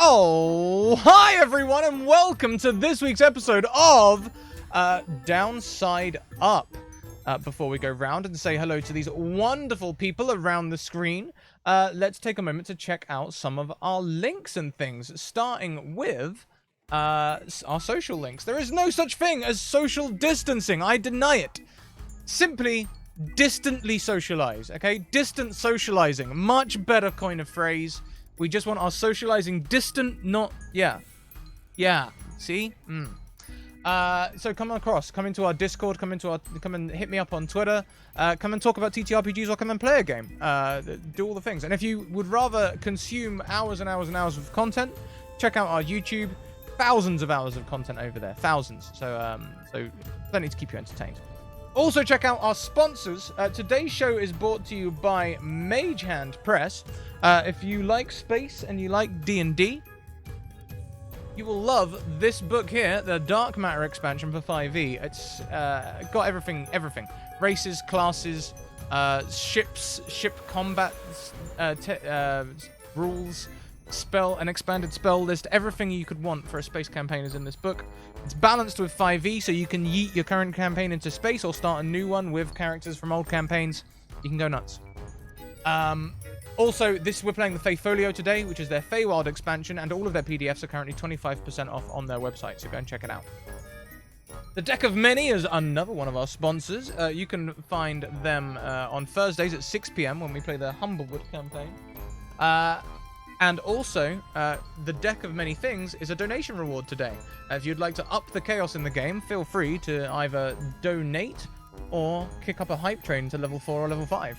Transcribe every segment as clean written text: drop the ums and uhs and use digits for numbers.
Oh, hi everyone, and welcome to this week's episode of Downside Up. Before we go round and say hello to these wonderful people around the screen, let's take a moment to check out some of our links and things, starting with our social links. There is no such thing as social distancing. I deny it. Simply distantly socialize, okay? Distant socializing. Much better kind of phrase. We just want our socializing distant, not... Yeah. See? So come into our Discord, come and hit me up on Twitter, come and talk about TTRPGs or come and play a game. Do all the things. And if you would rather consume hours and hours and hours of content, check out our YouTube. Thousands of hours of content over there. Thousands. So plenty to keep you entertained. Also, check out our sponsors. Today's show is brought to you by Mage Hand Press. If you like space and you like D&D, you will love this book here, the Dark Matter expansion for 5e. It's got everything. Races, classes, ships, ship combat, rules, an expanded spell list. Everything you could want for a space campaign is in this book. It's balanced with 5e, so you can yeet your current campaign into space or start a new one with characters from old campaigns. You can go nuts. Also, we're playing the Fey Folio today, which is their Feywild expansion, and all of their PDFs are currently 25% off on their website, so go and check it out. The Deck of Many is another one of our sponsors. You can find them on Thursdays at 6 p.m. when we play the Humblewood campaign. And also, the Deck of Many Things is a donation reward today. If you'd like to up the chaos in the game, feel free to either donate or kick up a hype train to level 4 or level 5.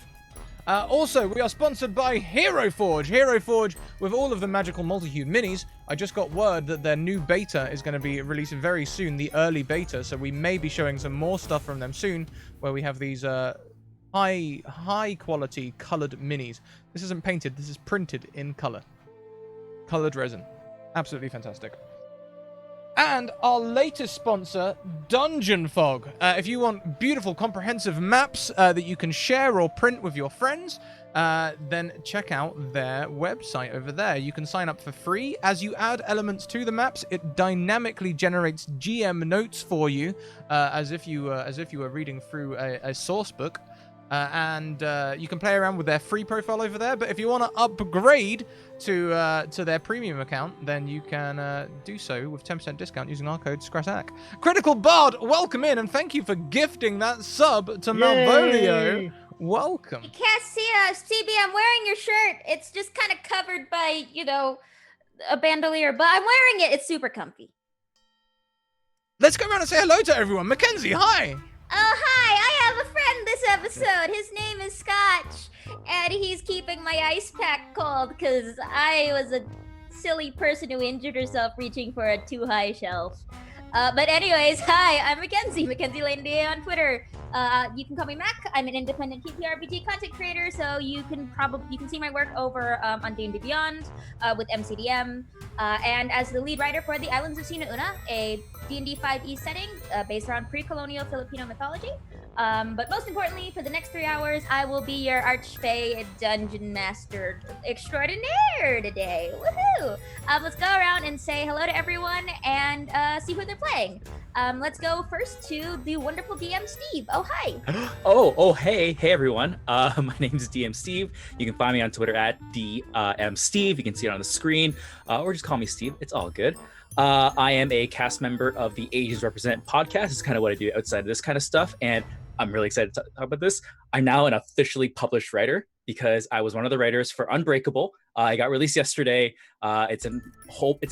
Also, we are sponsored by Hero Forge. Hero Forge, with all of the magical multi-hued minis. I just got word that their new beta is going to be released very soon, the early beta, so we may be showing some more stuff from them soon, where we have these high quality colored minis. This isn't painted, this is printed in color. Colored resin. Absolutely fantastic. And our latest sponsor, Dungeon Fog. If you want beautiful, comprehensive maps that you can share or print with your friends, then check out their website over there. You can sign up for free. As you add elements to the maps, it dynamically generates GM notes for you, as if you were reading through a source book. And you can play around with their free profile over there. But if you want to upgrade to their premium account, then you can do so with 10% discount using our code Scratticus. Critical Bard, welcome in, and thank you for gifting that sub to Malvolio. Welcome. You can't see us, CB. I'm wearing your shirt. It's just kind of covered by, a bandolier, but I'm wearing it. It's super comfy. Let's go around and say hello to everyone. Mackenzie, hi. Oh, hi! I have a friend this episode. His name is Scotch, and he's keeping my ice pack cold because I was a silly person who injured herself reaching for a too high shelf. But anyways, hi, I'm Mackenzie Lane DA on Twitter. You can call me Mac. I'm an independent TTRPG content creator, so you can see my work over on D&D Beyond with MCDM, and as the lead writer for the Islands of Sinauna, a D&D 5e setting based around pre-colonial Filipino mythology. But most importantly, for the next 3 hours, I will be your Archfey Dungeon Master Extraordinaire today. Woohoo! Let's go around and say hello to everyone and see who they're playing. Let's go first to the wonderful DM Steve. Oh, hi. Hey everyone. My name is DM Steve. You can find me on Twitter at DMSteve. You can see it on the screen, or just call me Steve. It's all good. I am a cast member of the Asians Represent podcast. It's kind of what I do outside of this kind of stuff, and I'm really excited to talk about this. I'm now an officially published writer because I was one of the writers for Unbreakable. It got released yesterday. It's an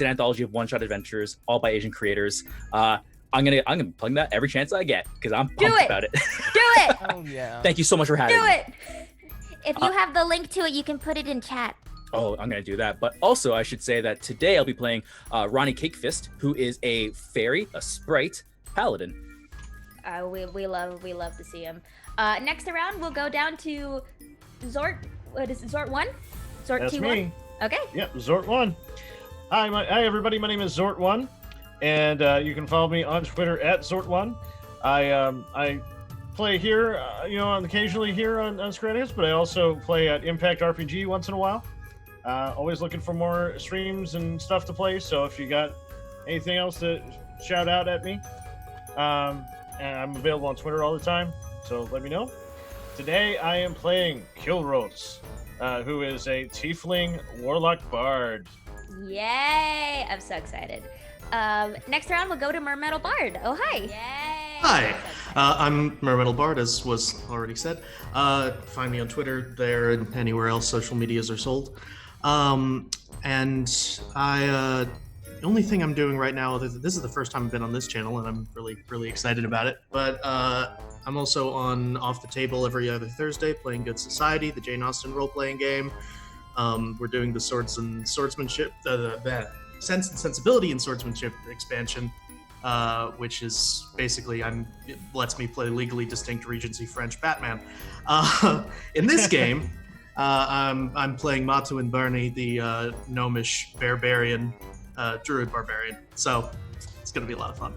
anthology of one-shot adventures, all by Asian creators. I'm gonna plug that every chance I get because I'm pumped about it. Do it! Oh yeah. Thank you so much for having me. Do it! If you have the link to it, you can put it in chat. Oh, I'm going to do that. But also, I should say that today I'll be playing Ronnie Cakefist, who is a fairy, a sprite, paladin. We love to see him. Next around, we'll go down to Zort. What is it, Zort 1? Zort That's 2-1? me. Okay. Yep, Zort 1. Hi, everybody. My name is Zort 1, and you can follow me on Twitter at Zort 1. I play here, occasionally here on Scratticus, but I also play at Impact RPG once in a while. Always looking for more streams and stuff to play. So if you got anything else to shout out at me, and I'm available on Twitter all the time. So let me know. Today I am playing Kilros, who is a Tiefling Warlock Bard. Yay! I'm so excited. Next round, we'll go to Mermetal Bard. Oh, hi. Yay! Hi, I'm Mermetal Bard, as was already said. Find me on Twitter, there, and anywhere else social medias are sold. And I, the only thing I'm doing right now, this is the first time I've been on this channel, and I'm really excited about it. But I'm also on Off the Table every other Thursday, playing Good Society, the Jane Austen role-playing game. We're doing the Swords and Swordsmanship, the Sense and Sensibility and Swordsmanship expansion, which is basically it lets me play legally distinct Regency French Batman. In this game, I'm playing Matu and Bernie, the gnomish barbarian, druid barbarian. So it's gonna be a lot of fun.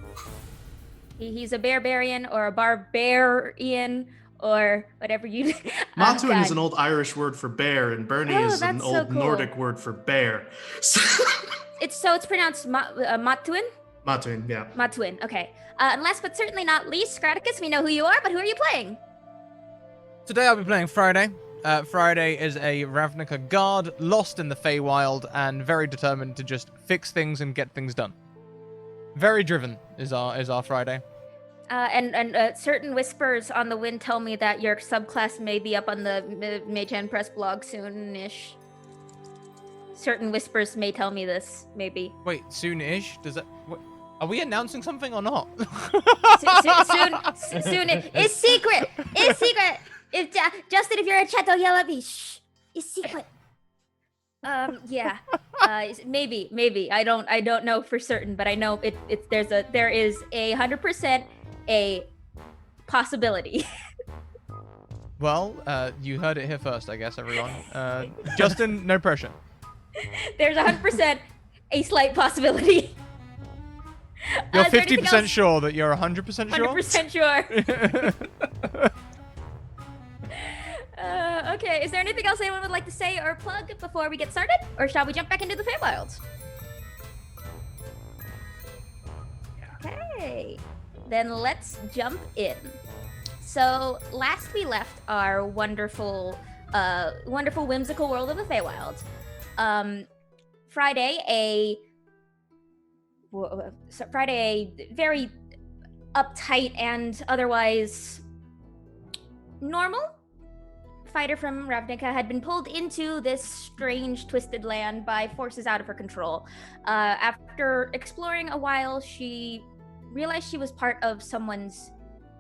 He's a barbarian or a barbarian or whatever you. Matuin is an old Irish word for bear, and Bernie is an that's so old cool. Nordic word for bear. It's pronounced Matuin. Matuin, yeah. Matuin. Okay. And last but certainly not least, Scratticus. We know who you are, but who are you playing? Today I'll be playing Friday. Friday is a Ravnica guard, lost in the Feywild, and very determined to just fix things and get things done. Very driven is our Friday. And certain whispers on the wind tell me that your subclass may be up on the Mage Hand Press blog soon-ish. Certain whispers may tell me this, maybe. Wait, soon-ish? Does that... Are we announcing something or not? Soon. It's secret. It's secret. If Justin, if you're in chat, don't yell at me. Shh. It's secret. Yeah. Maybe. I don't know for certain, but I know there is 100% a possibility. Well, you heard it here first, I guess, everyone. Justin, no pressure. There's 100% a slight possibility. You're 50% sure that you're 100% sure? 100% sure. Okay, is there anything else anyone would like to say or plug before we get started? Or shall we jump back into the Feywilds? Okay, then let's jump in. So last we left our wonderful, whimsical world of the Feywild. Friday, a very uptight and otherwise normal fighter from Ravnica had been pulled into this strange, twisted land by forces out of her control. After exploring a while, she realized she was part of someone's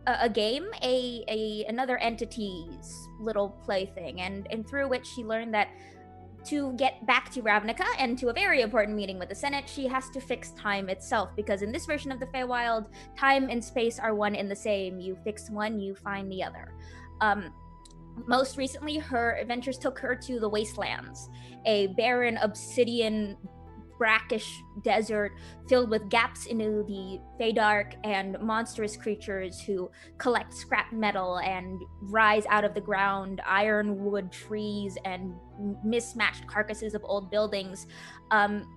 a game, another entity's little plaything, and through which she learned that to get back to Ravnica and to a very important meeting with the Senate, she has to fix time itself, because in this version of the Feywild, time and space are one and the same. You fix one, you find the other. Most recently, her adventures took her to the Wastelands, a barren, obsidian, brackish desert filled with gaps into the Feydark and monstrous creatures who collect scrap metal and rise out of the ground, ironwood trees and mismatched carcasses of old buildings.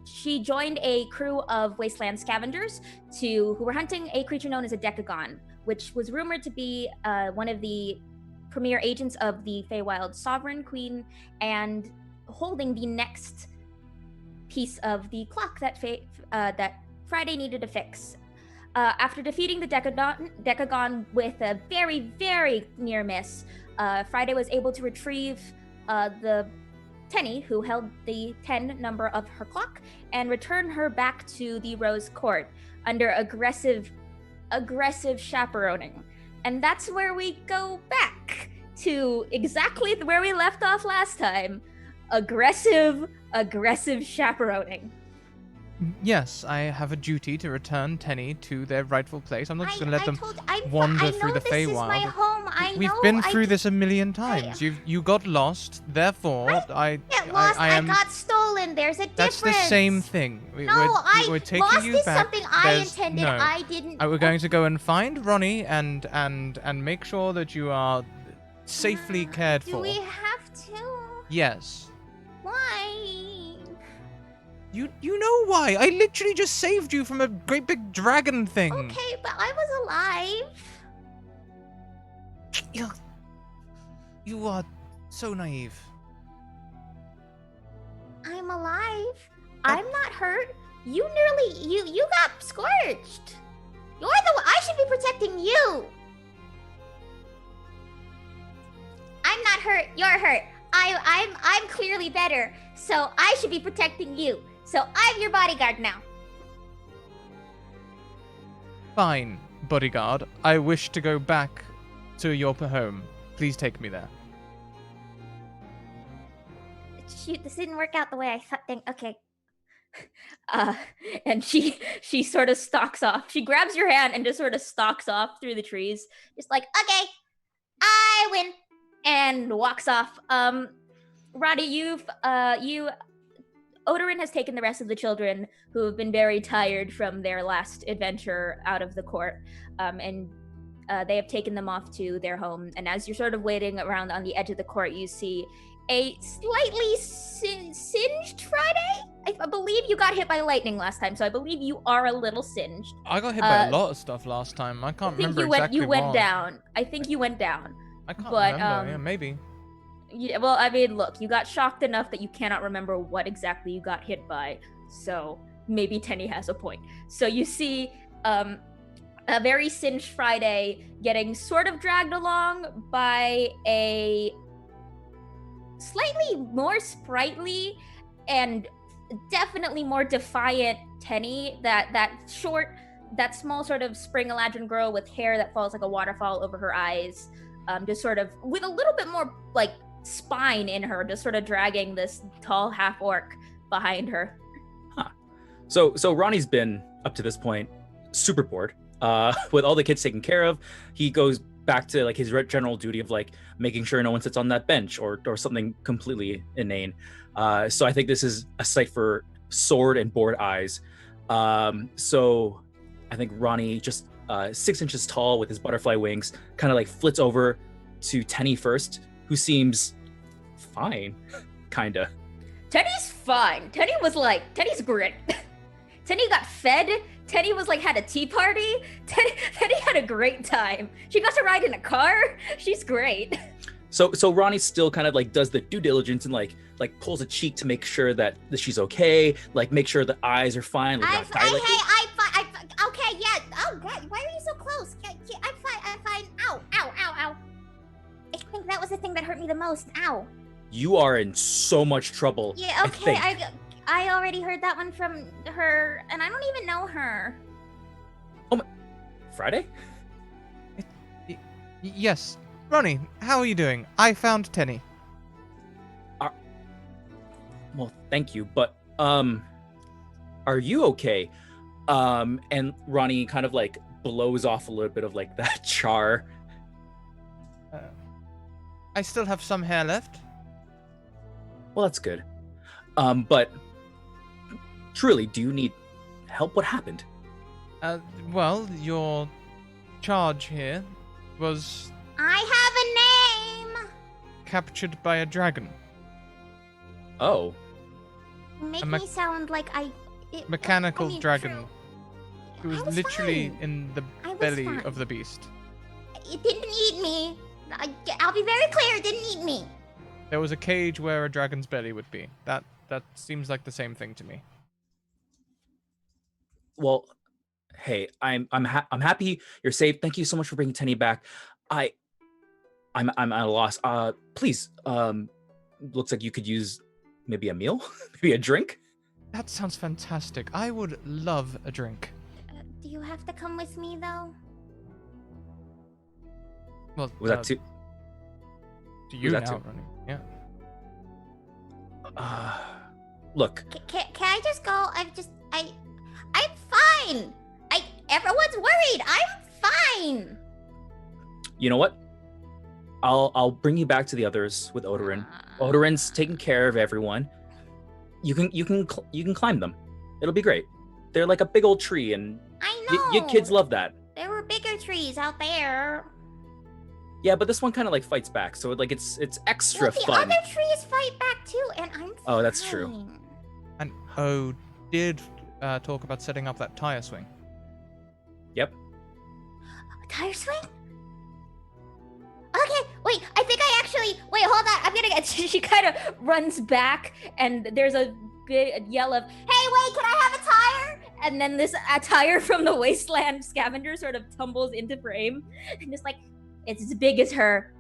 She joined a crew of wasteland scavengers who were hunting a creature known as a Decagon, which was rumored to be one of the premier agents of the Feywild Sovereign Queen and holding the next piece of the clock that Friday needed to fix. After defeating the Decagon with a very, very near miss, Friday was able to retrieve the Tenny, who held the 10 number of her clock, and return her back to the Rose Court under aggressive chaperoning. And that's where we go back to exactly where we left off last time. Aggressive chaperoning. Yes, I have a duty to return Tenny to their rightful place. I'm not just going to let them I wander know through the this is my Feywild. home. We've been through this a million times. You got lost, therefore I get lost. I am. I got stolen. There's a difference. That's the same thing. We're taking lost you is back. something I There's- intended. No. I didn't. We're going to go and find Ronnie and make sure that you are safely cared Do for. we have to? Yes. Why? You know why? I literally just saved you from a great big dragon thing. Okay, but I was alive. You are so naive. I'm alive. I'm not hurt. You got scorched. You're the one. I should be protecting you. I'm not hurt. You're hurt. I'm clearly better. So I should be protecting you. So I'm your bodyguard now. Fine, bodyguard. I wish to go back to your home. Please take me there. Shoot, this didn't work out the way I thought. Okay. And she sort of stalks off. She grabs your hand and just sort of stalks off through the trees, just like, okay, I win, and walks off. Roddy, Odorin has taken the rest of the children who have been very tired from their last adventure out of the court, and they have taken them off to their home. And as you're sort of waiting around on the edge of the court, you see a slightly singed Friday. I believe you got hit by lightning last time, so I believe you are a little singed. I got hit by a lot of stuff last time. I can't remember exactly you went what. down. I think you went down. I can't but, remember. Yeah, maybe. Yeah, well, I mean, look, you got shocked enough that you cannot remember what exactly you got hit by, so maybe Tenny has a point. So you see a very singed Friday getting sort of dragged along by a slightly more sprightly and definitely more defiant Tenny. That small sort of spring eladrin girl with hair that falls like a waterfall over her eyes, just sort of with a little bit more like spine in her, just sort of dragging this tall half orc behind her. So Ronnie's been up to this point super bored. With all the kids taken care of, he goes back to like his general duty of like making sure no one sits on that bench or something completely inane. So I think this is a sight for sword and bored eyes. So I think Ronnie, just 6 inches tall with his butterfly wings, kind of like flits over to Tenny first, who seems fine, kinda. Tenny's fine. Tenny's great. Tenny got fed. Tenny was like had a tea party. Tenny had a great time. She got to ride in a car. She's great. So Ronnie still kind of like does the due diligence and like pulls a cheek to make sure that she's okay, like make sure the eyes are fine. Like, I'm okay, yeah. Oh God, why are you so close? I'm fine. Ow. I think that was the thing that hurt me the most. Ow. You are in so much trouble. Yeah, okay. I already heard that one from her, and I don't even know her. Oh my... Friday? Yes. Ronnie, how are you doing? I found Tenny. Well, thank you, but are you okay? And Ronnie kind of like blows off a little bit of like that char. I still have some hair left. Well, that's good. But truly, do you need help? What happened? Well, your charge here was I have a name. captured by a dragon. Oh. Make me sound like Mechanical dragon. true. It was I was literally fine. in the I was belly fine. of the beast. It didn't eat me. I'll be very clear. It didn't eat me. There was a cage where a dragon's belly would be. That seems like the same thing to me. Well, hey, I'm happy you're safe. Thank you so much for bringing Tenny back. I'm at a loss. Please, looks like you could use maybe a meal, maybe a drink. That sounds fantastic. I would love a drink. Do you have to come with me though? Well, Was that too? to you that now, too? Ronnie. Yeah. Look, Can I just go? I'm fine. Everyone's worried. I'm fine. you know what? I'll bring you back to the others with Odorin. Odorin's taking care of everyone. You can climb them. It'll be great. They're like a big old tree, and I know. you kids love that. There were bigger trees out there. Yeah, but this one kind of like fights back, so like it's extra Well, the fun. other trees fight back too, and I'm fine. Oh, that's true. And oh did talk about setting up that tire swing. Yep. A tire swing? Okay, wait, I think I actually... Wait, hold on, I'm gonna get... She kind of runs back, and there's a big yell of, "Hey, wait, can I have a tire?" And then this tire from the Wasteland scavenger sort of tumbles into frame, and just like, it's as big as her.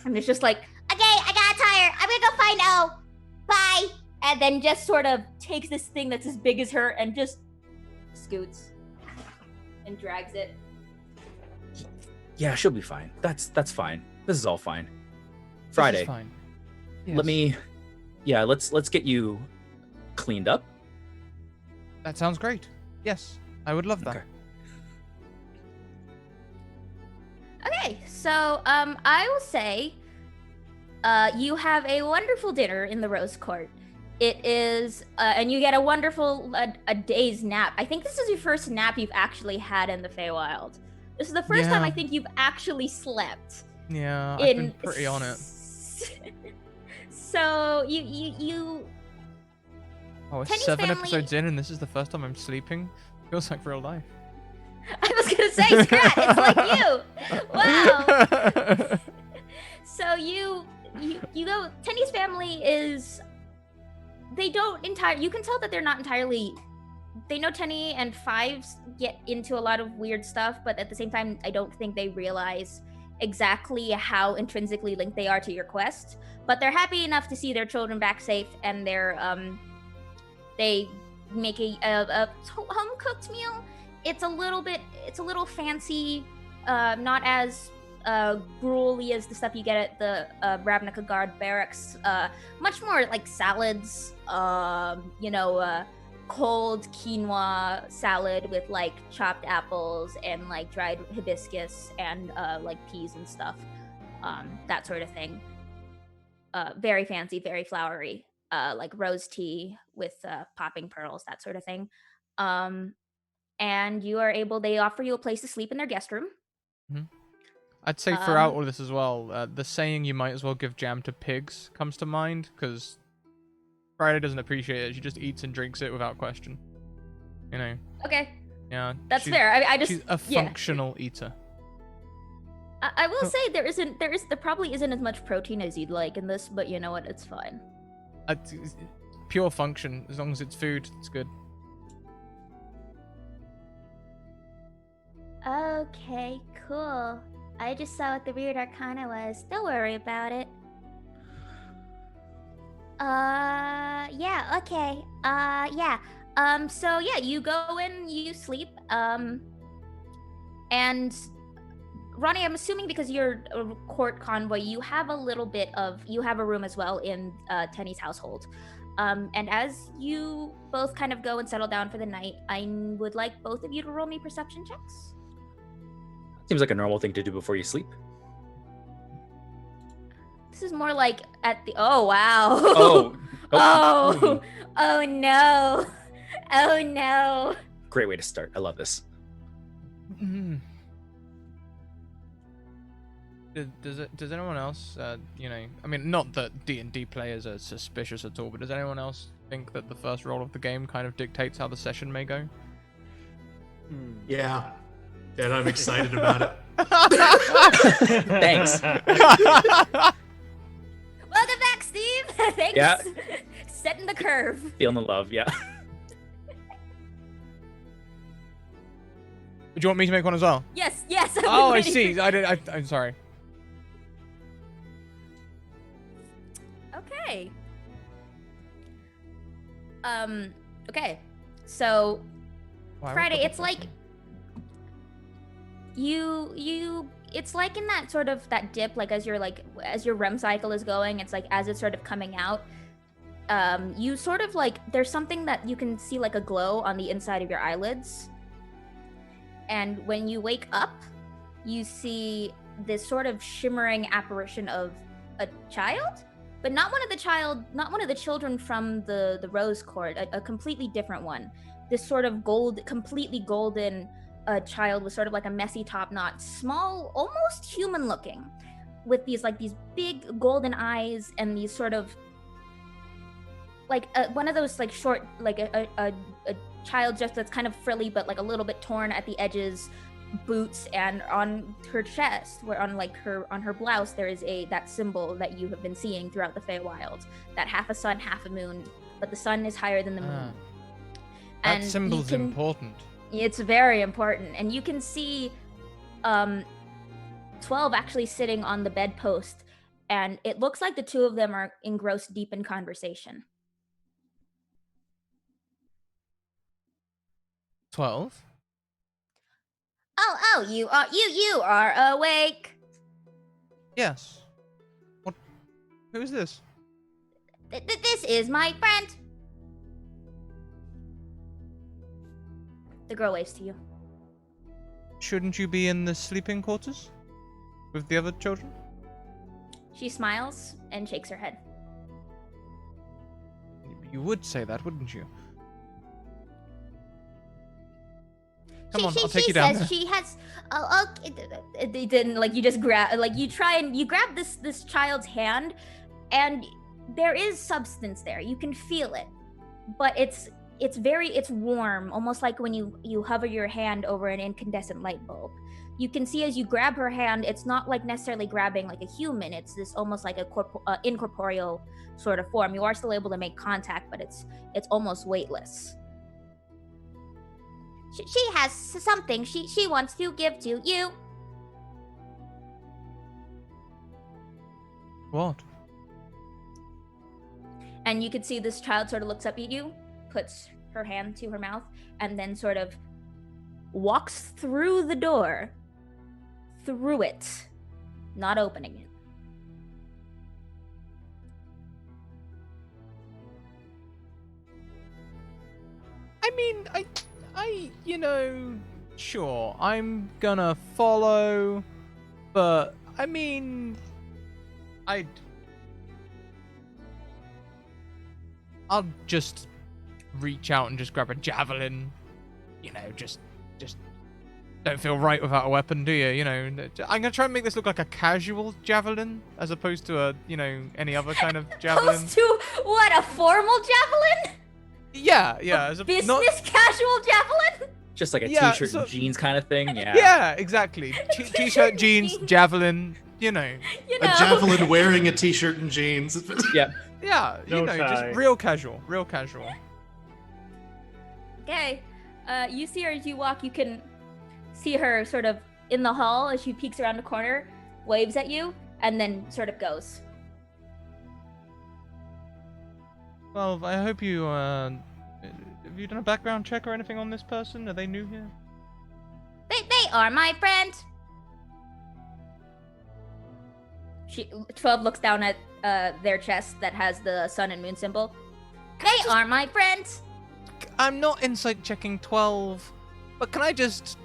And it's just like, "Okay, I got a tire, I'm gonna go find O. Bye." And then just sort of takes this thing that's as big as her and just scoots and drags it. Yeah, she'll be fine. That's fine. This is all fine. This is Friday. fine. Let me. Yeah, let's get you cleaned up. That sounds great. Yes, I would love that. Okay. Okay, so I will say, you have a wonderful dinner in the Rose Court. It is, and you get a wonderful a day's nap. I think this is your first nap you've actually had in the Feywild. This is the first time I think you've actually slept. Yeah, I've been pretty on it. So you. Oh, it's Tenny's 7 family- episodes in, and this is the first time I'm sleeping. Feels like real life. I was gonna say, Scrat, it's like you. Wow. So you go. Tenny's family is. They don't entirely. You can tell that they're not entirely. They know Tenny and Fives get into a lot of weird stuff, but at the same time, I don't think they realize exactly how intrinsically linked they are to your quest. But they're happy enough to see their children back safe, and they make a home cooked meal. It's a little fancy, not as gruely as the stuff you get at the Ravnica Guard barracks. Much more like salads, cold quinoa salad with like chopped apples and like dried hibiscus and like peas and stuff, that sort of thing. Very fancy, very flowery, like rose tea with popping pearls, that sort of thing. And they offer you a place to sleep in their guest room. I'd say throughout all of this as well, the saying "you might as well give jam to pigs" comes to mind, because Friday doesn't appreciate it. She just eats and drinks it without question. You know. Okay. Yeah. That's fair. I just she's a functional eater. I will say there probably isn't as much protein as you'd like in this, but you know what? It's fine. It's pure function. As long as it's food, it's good. Okay, cool. I just saw what the weird arcana was. Don't worry about it. Yeah, okay. Yeah. So yeah, you go in, you sleep, and Ronnie, I'm assuming because you're a court convoy, you have a room as well in Tenny's household. And as you both kind of go and settle down for the night, I would like both of you to roll me perception checks. Seems like a normal thing to do before you sleep. This is more like at the. Oh wow. Oh. Oh. Oh no. Oh no. Great way to start. I love this. Does anyone else, I mean, not that D&D players are suspicious at all, but does anyone else think that the first roll of the game kind of dictates how the session may go? Yeah. And I'm excited about it. Thanks. Welcome back, Steve. Thanks. Yeah. Setting the curve. Feeling the love, yeah. Do you want me to make one as well? Yes. I'm Oh, I waiting see. for- I'm sorry. Okay. Okay. So Wow, Friday, what it's like you it's like in that sort of that dip, like as your REM cycle is going, it's like as it's sort of coming out, you sort of like there's something that you can see like a glow on the inside of your eyelids. And when you wake up, you see this sort of shimmering apparition of a child, but not one of the children from the Rose Court, a completely different one. This sort of completely golden child with sort of like a messy top knot, small, almost human looking, with these big golden eyes and these sort of like one of those like short, like a child dress that's kind of frilly but like a little bit torn at the edges, boots, and on her chest, where on her blouse there is that symbol that you have been seeing throughout the Feywild, that half a sun, half a moon, but the sun is higher than the moon. That symbol's important. It's very important, and you can see 12 actually sitting on the bedpost, and it looks like the two of them are engrossed deep in conversation. 12? Oh, you are awake. Yes. What? Who is this? This is my friend. The girl waves to you. Shouldn't you be in the sleeping quarters with the other children? She smiles and shakes her head. You would say that, wouldn't you? Come on, I'll take you down there. She has. Oh, okay. Then like you just grab, like you grab this child's hand, and there is substance there. You can feel it, but it's warm, almost like when you hover your hand over an incandescent light bulb. You can see as you grab her hand, it's not like necessarily grabbing like a human. It's this almost like a incorporeal sort of form. You are still able to make contact, but it's almost weightless. She has something she wants to give to you. What? And you can see this child sort of looks up at you, puts her hand to her mouth, and then sort of walks through the door. Through it. Not opening it. I mean, sure, I'm gonna follow, but I mean, I'll just reach out and just grab a javelin. Just don't feel right without a weapon, do you? I'm gonna try and make this look like a casual javelin as opposed to any other kind of javelin. Opposed to what? A formal javelin? Yeah. As a business casual javelin? Just like a t-shirt and jeans kind of thing. Yeah. Yeah, exactly. T-shirt, jeans, javelin. A javelin wearing a t-shirt and jeans. Yeah. Yeah, No tie. Just real casual. Okay. You see her as you walk. You can see her sort of in the hall as she peeks around the corner, waves at you, and then sort of goes. Well, I hope you, have you done a background check or anything on this person? Are they new here? They are my friend. 12 looks down at their chest that has the sun and moon symbol. They are my friends. I'm not insight checking 12, but can I just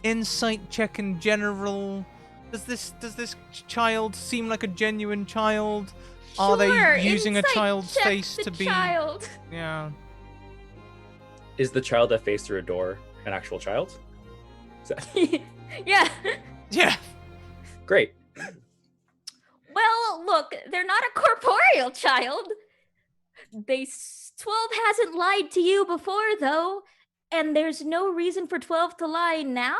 insight check in general? Does this child seem like a genuine child? Are they using a child's face to be? Child. Yeah. Is the child that faced through a door an actual child? Yeah. Yeah. Great. Well, look, they're not a corporeal child. 12 hasn't lied to you before, though, and there's no reason for 12 to lie now.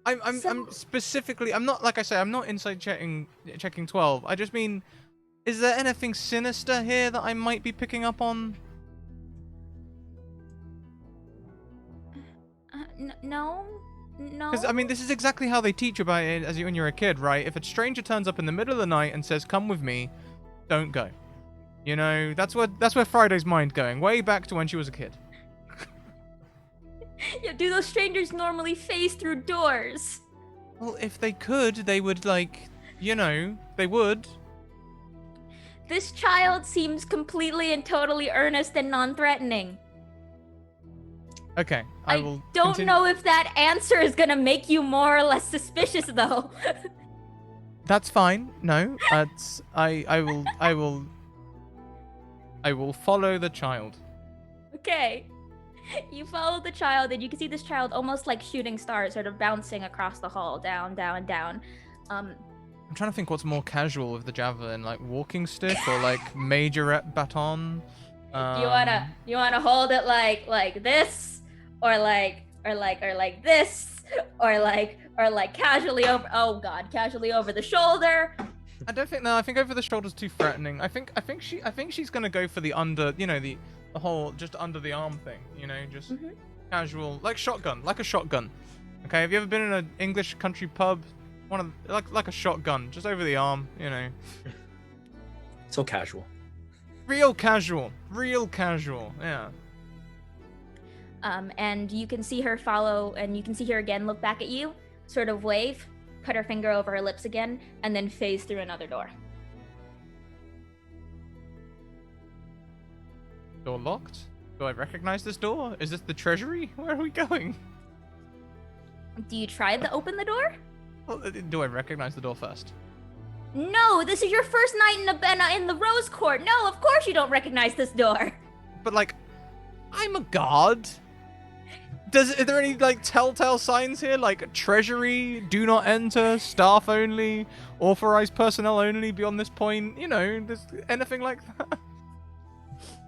I'm specifically. I'm not, like I say, I'm not insight checking 12. I just mean, is there anything sinister here that I might be picking up on? No. Because, I mean, this is exactly how they teach about it when you're a kid, right? If a stranger turns up in the middle of the night and says, "Come with me," don't go. That's where Friday's mind going, way back to when she was a kid. Yeah, do those strangers normally phase through doors? Well, if they could, they would, they would. This child seems completely and totally earnest and non-threatening. Okay, I will. Don't know if that answer is gonna make you more or less suspicious, though. That's fine. No, I will follow the child. Okay. You follow the child, and you can see this child almost like shooting stars, sort of bouncing across the hall, down, down, down. I'm trying to think what's more casual with the javelin, like walking stick or like majorette baton. You wanna hold it like this, or like this, or like casually over? Oh God, casually over the shoulder. I don't think. No, I think over the shoulder's too threatening. I think she's gonna go for the under. You know, the whole just under the arm thing. You know, just casual, like a shotgun. Okay, have you ever been in an English country pub? Like a shotgun, just over the arm. You know. So casual. Real casual. Yeah. And you can see her follow, and you can see her again look back at you, sort of wave, put her finger over her lips again, and then phase through another door. Door locked? Do I recognize this door? Is this the treasury? Where are we going? Do you try to open the door? Well, do I recognize the door first? No, this is your first night in the Rose Court. No, of course you don't recognize this door. But like, I'm a guard. Are there any like telltale signs here, like treasury, do not enter, staff only, authorized personnel only beyond this point? You know, there's anything like that?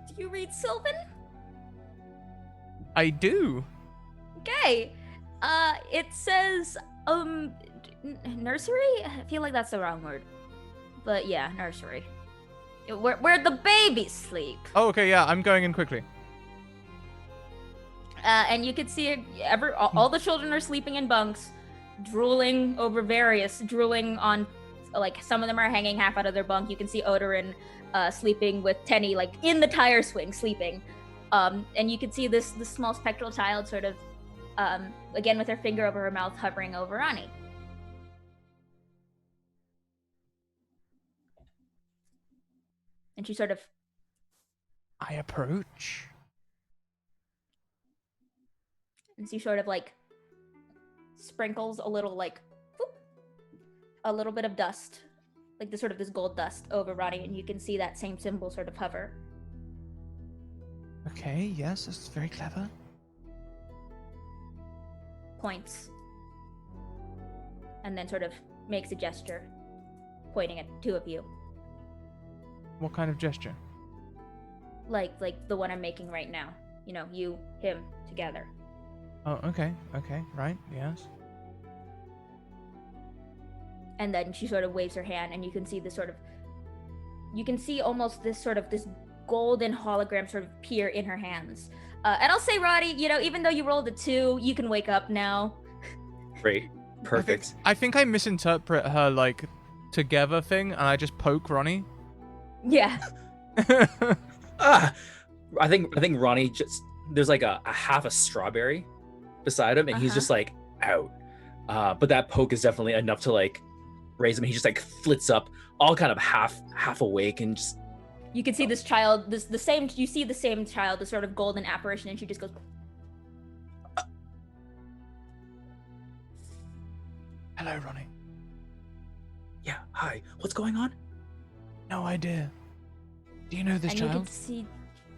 Do you read Sylvan? I do. Okay. It says nursery? I feel like that's the wrong word. But yeah, nursery. Where the babies sleep. Oh, okay, yeah, I'm going in quickly. And you can see all the children are sleeping in bunks, drooling on, like, some of them are hanging half out of their bunk. You can see Odorin sleeping with Tenny, like, in the tire swing, sleeping. And you can see this small spectral child sort of, again with her finger over her mouth, hovering over Ronnie. And she sort of... I approach. And she sort of, like, sprinkles a little, like, whoop, a little bit of dust, like this gold dust over Ronnie, and you can see that same symbol sort of hover. Okay, yes, that's very clever. Points. And then sort of makes a gesture, pointing at two of you. What kind of gesture? Like the one I'm making right now. You know, you, him, together. Oh, okay, right, yes. And then she sort of waves her hand, and you can see you can see almost this golden hologram sort of appear in her hands. And I'll say, Roddy, you know, even though you rolled a 2, you can wake up now. Great. Perfect. I think I misinterpret her, like, together thing, and I just poke Ronnie. Yeah. I think Ronnie just, there's like a half a strawberry beside him, and he's just like out. But that poke is definitely enough to like raise him. He just like flits up, all kind of half awake, and just. You can see this child, you see the same child, the sort of golden apparition, and she just goes. Hello, Ronnie. Yeah, hi. What's going on? No idea. Do you know this child? You can see.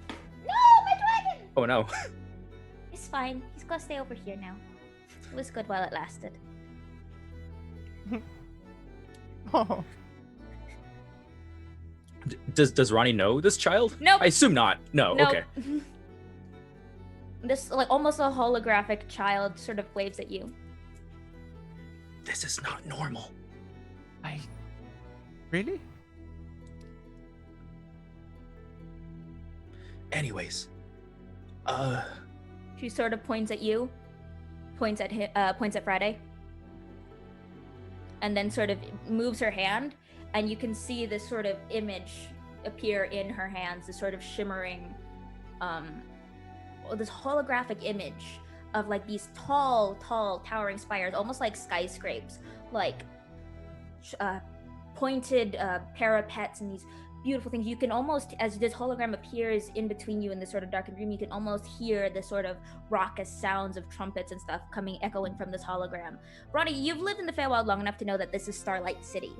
No, my dragon! Oh no. It's fine. He's gonna stay over here now. It was good while it lasted. Oh. Does Ronnie know this child? Nope. I assume not. No. Nope. Okay. This, like, almost a holographic child sort of waves at you. This is not normal. Really? Anyways, She sort of points at you, points at Friday, and then sort of moves her hand, and you can see this sort of image appear in her hands, this sort of shimmering, this holographic image of like these tall, towering spires, almost like skyscrapes, like pointed parapets and these beautiful things. You can almost, as this hologram appears in between you in this sort of darkened room, you can almost hear the sort of raucous sounds of trumpets and stuff echoing from this hologram. Ronnie, you've lived in the Feywild long enough to know that this is Starlight City,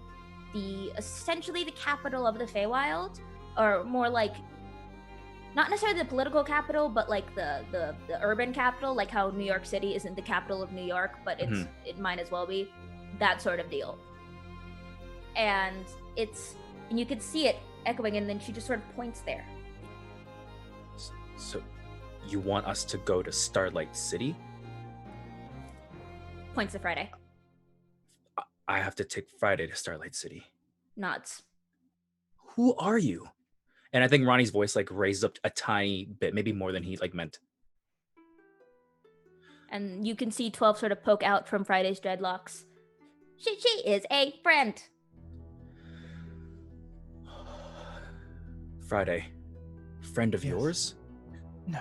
essentially the capital of the Feywild, or more like, not necessarily the political capital, but like the urban capital, like how New York City isn't the capital of New York, but it might as well be, that sort of deal. And you could see it echoing, and then she just sort of points there. So, you want us to go to Starlight City? Points to Friday. I have to take Friday to Starlight City. Nods. Who are you? And I think Ronnie's voice like raised up a tiny bit, maybe more than he like meant. And you can see 12 sort of poke out from Friday's dreadlocks. She is a friend. Friday, friend of Yes. yours? No.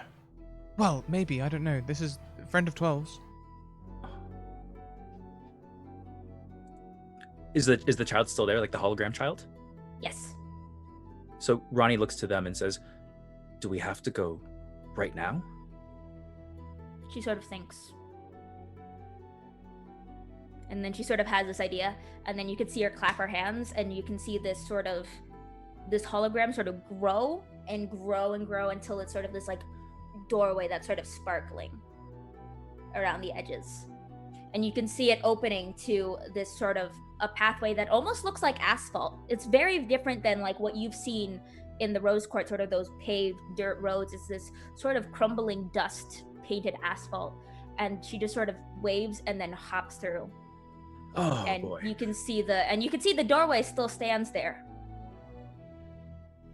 Well, maybe. I don't know. This is a friend of 12's. Is the child still there, like the hologram child? Yes. So Ronnie looks to them and says, "Do we have to go right now?" She sort of thinks. And then she sort of has this idea, and then you can see her clap her hands, and you can see this hologram sort of grow and grow and grow until it's sort of this like doorway that's sort of sparkling around the edges. And you can see it opening to this sort of a pathway that almost looks like asphalt. It's very different than like what you've seen in the Rose Court, sort of those paved dirt roads. It's this sort of crumbling dust painted asphalt. And she just sort of waves and then hops through. Oh And boy. you can see the doorway still stands there.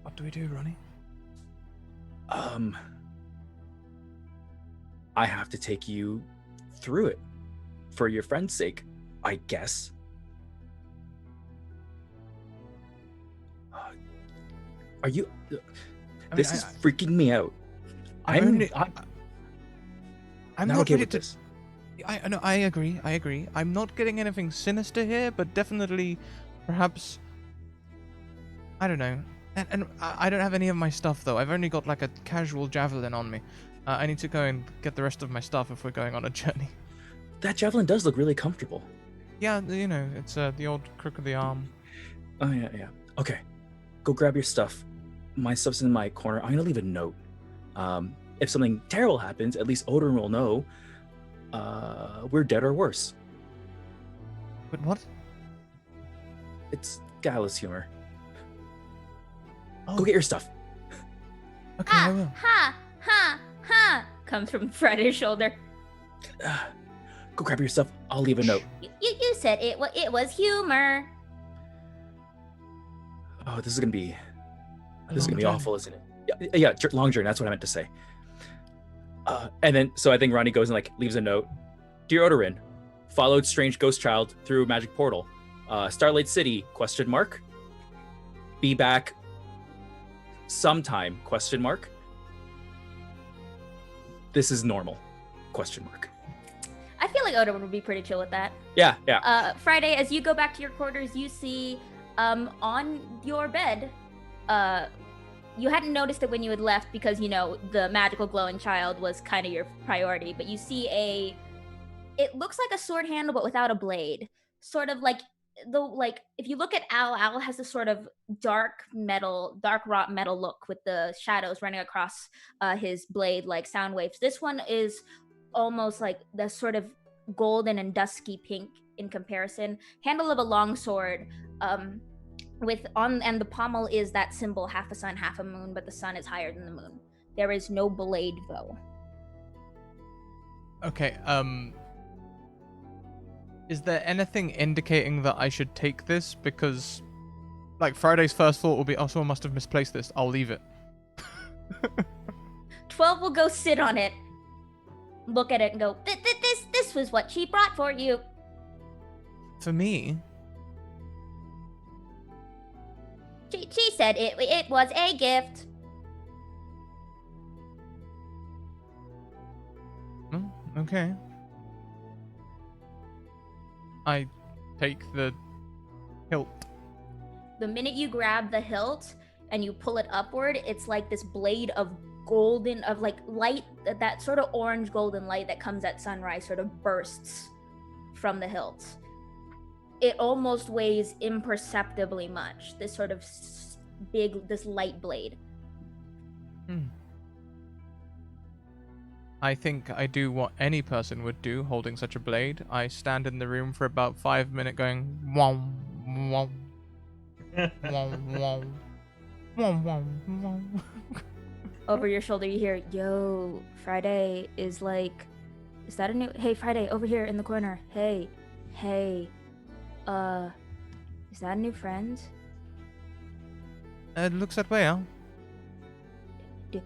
What do we do, Ronnie? I have to take you through it for your friend's sake, I guess. Are you? This is freaking me out. I'm not not okay ready with to. this. I agree. I'm not getting anything sinister here, but definitely, perhaps. I don't know. And I don't have any of my stuff though. I've only got like a casual javelin on me. I need to go and get the rest of my stuff if we're going on a journey. That javelin does look really comfortable. Yeah, you know, it's the old crook of the arm. Oh yeah. Okay, go grab your stuff. My stuff's in my corner. I'm gonna leave a note. If something terrible happens, at least Odin will know we're dead or worse. But what? It's gallows humor. Oh, Go get your stuff. Okay, I Ha will. ha comes from Friday's shoulder. Go grab your stuff. I'll leave a note. You said it was humor. Oh, this is gonna be long journey. awful, isn't it? Yeah, long journey. That's what I meant to say. And then, so I think Ronnie goes and like leaves a note. Dear Odorin, followed strange ghost child through magic portal. Starlight City? ? Be back sometime ? This is normal ? I feel like Oda would be pretty chill with that. Yeah. Friday, as you go back to your quarters, you see on your bed, you hadn't noticed it when you had left because, you know, the magical glowing child was kind of your priority, but you see it looks like a sword handle but without a blade. Sort of like if you look at Al has this sort of dark wrought metal look with the shadows running across his blade like sound waves. This one is almost like the sort of golden and dusky pink in comparison. Handle of a long sword, and the pommel is that symbol, half a sun, half a moon, but the sun is higher than the moon. There is no blade though. Okay, is there anything indicating that I should take this? Because, like, Friday's first thought will be, oh, someone must have misplaced this. I'll leave it. 12 will go sit on it, look at it, and go, this was what she brought for you. For me? She said it was a gift. Oh, okay. I take the hilt. The minute you grab the hilt and you pull it upward, it's like this blade of golden, of like light, that sort of orange golden light that comes at sunrise sort of bursts from the hilt. It almost weighs imperceptibly much, this sort of this light blade. I think I do what any person would do holding such a blade. I stand in the room for about 5 minutes going, wow, wow, wow, wow, wow, wow, wow. over your shoulder, you hear, "Yo, Friday is like, is that a new? Hey, Friday, over here in the corner. Hey, is that a new friend? It looks that way, Al. Do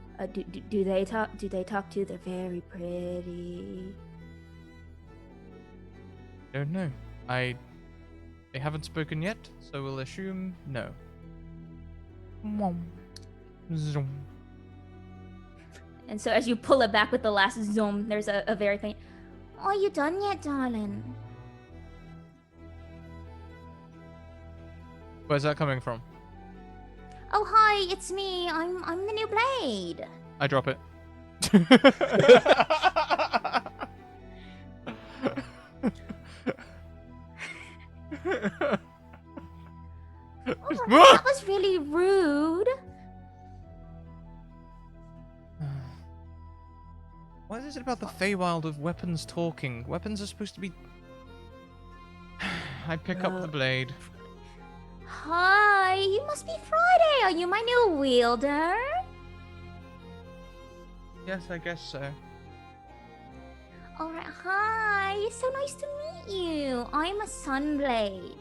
they talk? Do they talk to? They're very pretty. Don't know. They haven't spoken yet, so we'll assume no. Zoom. And so as you pull it back with the last zoom, there's a very faint. Are you done yet, darling? Where's that coming from? Oh hi, it's me. I'm the new blade. I drop it. Oh, that was really rude. What is it about the Feywild of weapons talking? Weapons are supposed to be... I pick up the blade. Hi, you must be Friday. Are you my new wielder? Yes, I guess so. Alright, hi. It's so nice to meet you. I'm a Sunblade.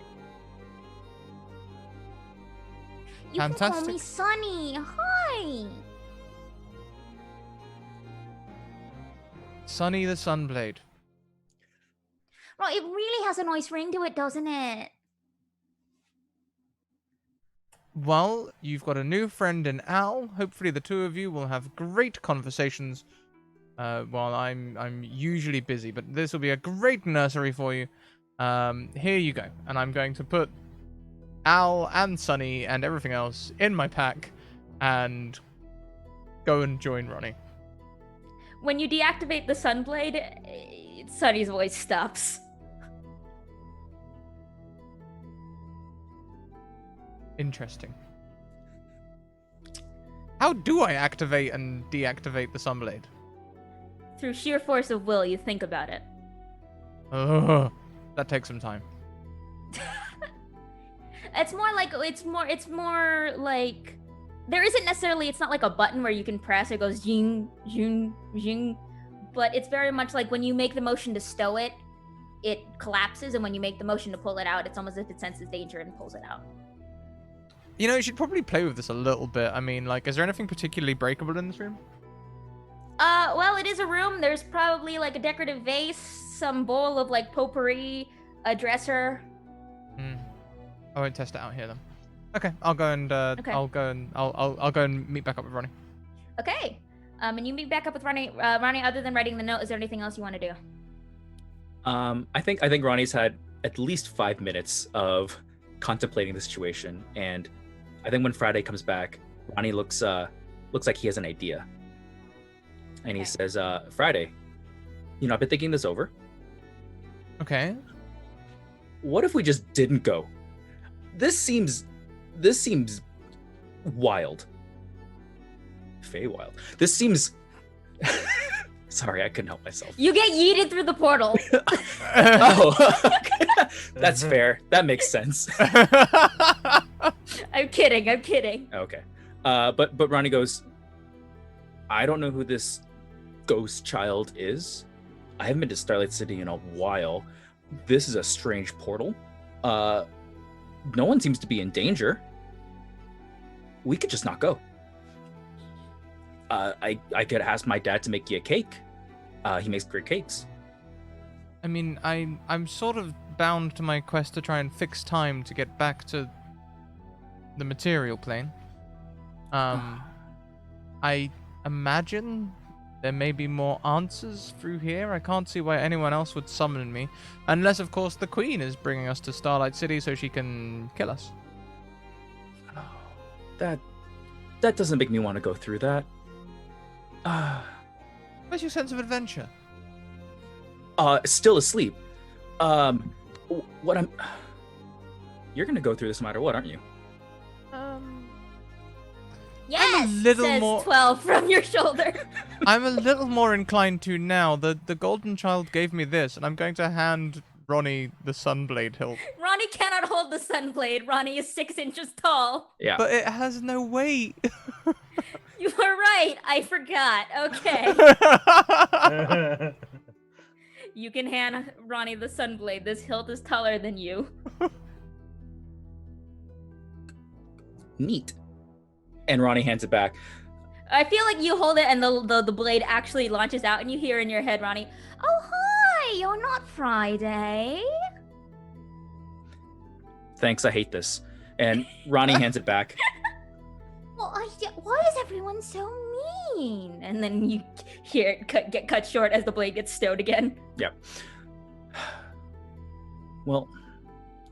You can call me Fantastic. Sunny. Hi. Sunny the Sunblade. Right, it really has a nice ring to it, doesn't it? Well, you've got a new friend in Al. Hopefully the two of you will have great conversations while I'm usually busy. But this will be a great nursery for you. Here you go. And I'm going to put Al and Sunny and everything else in my pack and go and join Ronnie. When you deactivate the Sunblade, Sunny's voice stops. Interesting. How do I activate and deactivate the Sunblade? Through sheer force of will, you think about it. Ugh, that takes some time. It's more like there isn't necessarily, it's not like a button where you can press, it goes jing, jing, jing. But it's very much like when you make the motion to stow it, it collapses, and when you make the motion to pull it out, it's almost as if it senses danger and pulls it out. You know, you should probably play with this a little bit. I mean, like, is there anything particularly breakable in this room? Well, it is a room. There's probably like a decorative vase, some bowl of like potpourri, a dresser. I won't test it out here then. Okay, I'll go and I'll go and meet back up with Ronnie. Okay. And you meet back up with Ronnie. Ronnie, other than writing the note, is there anything else you want to do? I think Ronnie's had at least 5 minutes of contemplating the situation, and I think when Friday comes back, Ronnie looks like he has an idea. And he says, Friday, I've been thinking this over. Okay. What if we just didn't go? This seems wild. Feywild. This seems... Sorry, I couldn't help myself. You get yeeted through the portal. Oh, that's fair. That makes sense. I'm kidding. Okay. But Ronnie goes, I don't know who this ghost child is. I haven't been to Starlight City in a while. This is a strange portal. No one seems to be in danger. We could just not go. I could ask my dad to make you a cake. He makes great cakes. I mean, I'm sort of bound to my quest to try and fix time to get back to the material plane. I imagine there may be more answers through here. I can't see why anyone else would summon me. Unless, of course, the Queen is bringing us to Starlight City so she can kill us. That doesn't make me want to go through that. Where's your sense of adventure? Still asleep. You're gonna go through this no matter what, aren't you? Yes, little says more- 12 from your shoulder. I'm a little more inclined to now. The Golden Child gave me this, and I'm going to hand Ronnie the Sunblade hilt. Ronnie cannot hold the Sunblade. Ronnie is 6 inches tall. Yeah. But it has no weight. You were right. I forgot. Okay. You can hand Ronnie the Sunblade. This hilt is taller than you. Neat. And Ronnie hands it back. I feel like you hold it and the blade actually launches out and you hear in your head, Ronnie, "Oh, hi, you're not Friday." Thanks, I hate this. And Ronnie hands it back. Well, why is everyone so mean? And then you hear it get cut short as the blade gets stowed again. Yep. Well,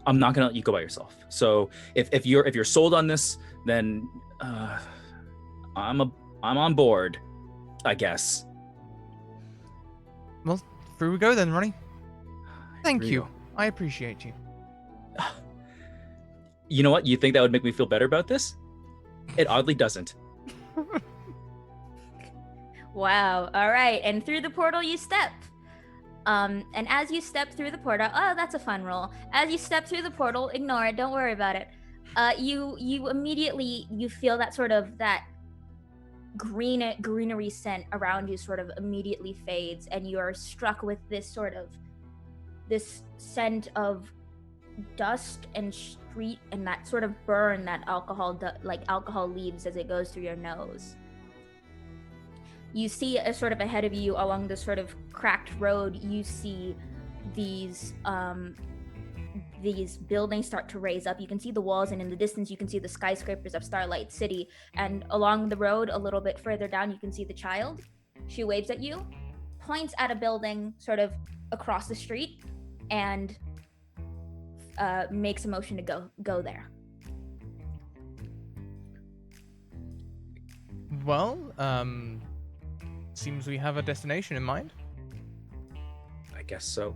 I'm not gonna let you go by yourself. So if you're sold on this, then I'm on board, I guess. Well, through we go then, Ronnie. Thank Here you you. go. I appreciate you. You know what? You think that would make me feel better about this? It oddly doesn't. Wow. All right. And through the portal you step. And as you step through the portal, oh, that's a fun roll. As you step through the portal, ignore it. Don't worry about it. You immediately you feel that sort of that greenery scent around you sort of immediately fades, and you are struck with this scent of dust and street and that sort of burn that alcohol leaves as it goes through your nose. You see a sort of ahead of you along this sort of cracked road, you see these buildings start to raise up. You can see the walls, and in the distance you can see the skyscrapers of Starlight City. And along the road a little bit further down you can see the child. She waves at you, points at a building sort of across the street, and makes a motion to go there. Well, seems we have a destination in mind. I guess so.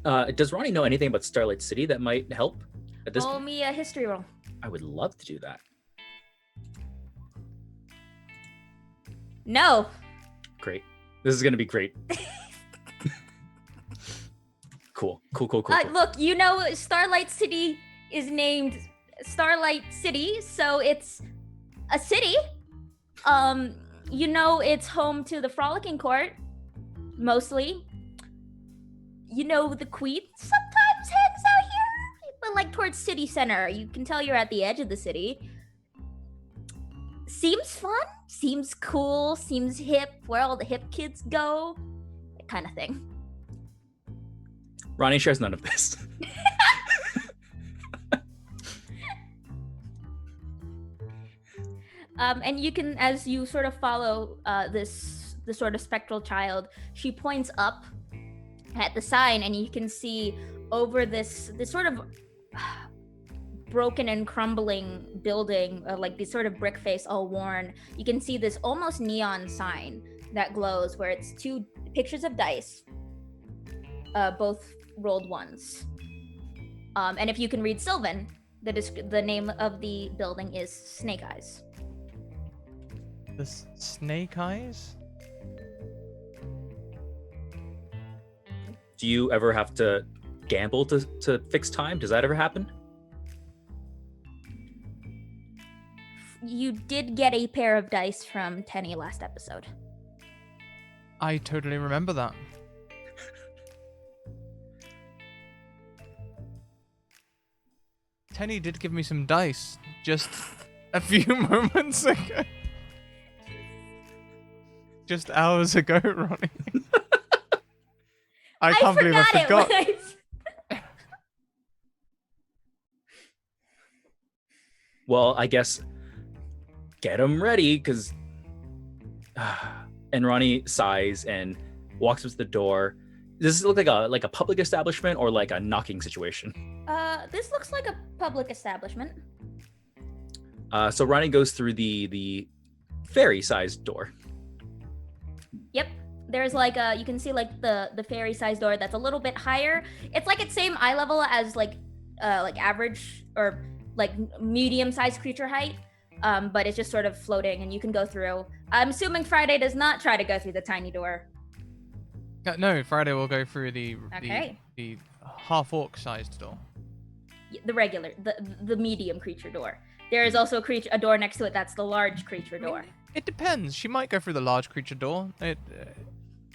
Does Ronnie know anything about Starlight City that might help at this Roll point? me a history roll. I would love to do that. No. Great. This is gonna be great. Cool. Look, you know Starlight City is named Starlight City, so it's a city. You know it's home to the Frolicking Court, mostly. You know the Queen sometimes hangs out here, but like towards city center. You can tell you're at the edge of the city. Seems fun, seems cool, seems hip, where all the hip kids go, that kind of thing. Ronnie shares none of this. And you can, as you sort of follow the sort of spectral child, she points up at the sign, and you can see over this sort of broken and crumbling building, like this sort of brick face all worn. You can see this almost neon sign that glows, where it's two pictures of dice, both rolled ones. And if you can read Sylvan, the name of the building is Snake Eyes. The Snake Eyes? Do you ever have to gamble to fix time? Does that ever happen? You did get a pair of dice from Tenny last episode. I totally remember that. Tenny did give me some dice just a few moments ago. Just hours ago, Ronnie. I can't believe I forgot. Well, I guess get them ready, because... And Ronnie sighs and walks up to the door. Does this look like a public establishment or like a knocking situation? This looks like a public establishment. So Ronnie goes through the fairy-sized door. Yep. There's like you can see like the fairy-sized door that's a little bit higher. It's like its same eye level as like average or like medium-sized creature height. But it's just sort of floating, and you can go through. I'm assuming Friday does not try to go through the tiny door. No, Friday will go through the half orc sized door. The regular, the medium creature door. There is also a door next to it that's the large creature door. It depends. She might go through the large creature door.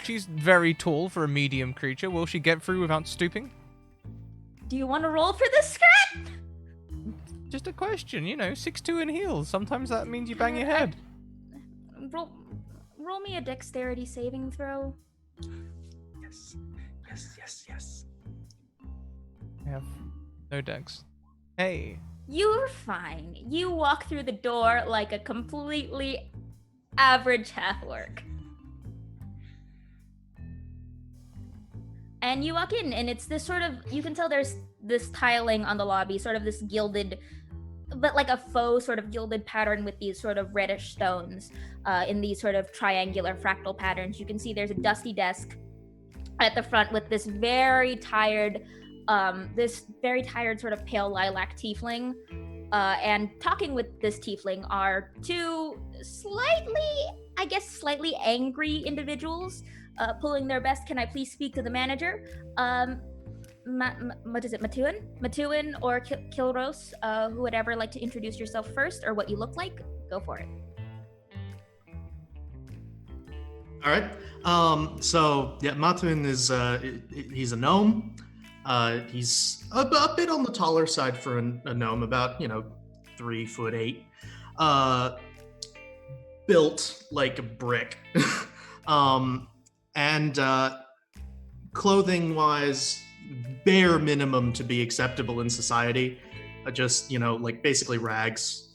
She's very tall for a medium creature. Will she get through without stooping? Do you want to roll for this, Scrat? Just a question, 6'2" in heels. Sometimes that means you bang your head. Roll me a dexterity saving throw. Yes. I have no dex. Hey. You're fine. You walk through the door like a completely average half-orc. And you walk in, and it's this sort of, you can tell there's this tiling on the lobby, sort of this gilded, but like a faux sort of gilded pattern with these sort of reddish stones in these sort of triangular fractal patterns. You can see there's a dusty desk at the front with this very tired sort of pale lilac tiefling. And talking with this tiefling are two slightly angry individuals pulling their best. Can I please speak to the manager? What is it, Matuin or Kilros? Who would ever like to introduce yourself first, or what you look like? Go for it. All right. So yeah, Matuin is he's a gnome. He's a bit on the taller side for a gnome, about 3'8". Built like a brick. And clothing-wise, bare minimum to be acceptable in society. Just like basically rags.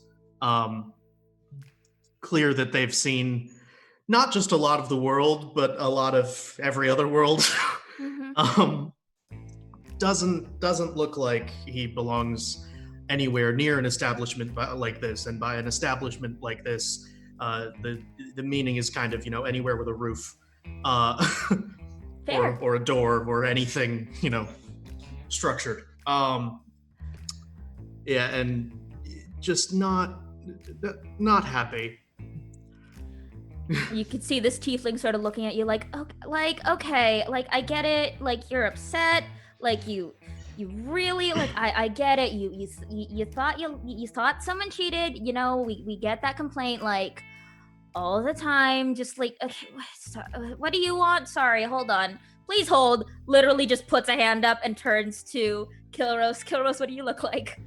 Clear that they've seen not just a lot of the world, but a lot of every other world. Mm-hmm. Doesn't look like he belongs anywhere near an establishment like this. And by an establishment like this, the meaning is kind of anywhere with a roof, or a door or anything structured. Yeah, and just not happy. You could see this tiefling sort of looking at you like okay, like I get it, like you're upset, like you really like I get it. You thought someone cheated. We get that complaint like all the time. Just like, okay, what do you want? Sorry, hold on, please hold. Literally, just puts a hand up and turns to Kilros. Kilros, what do you look like?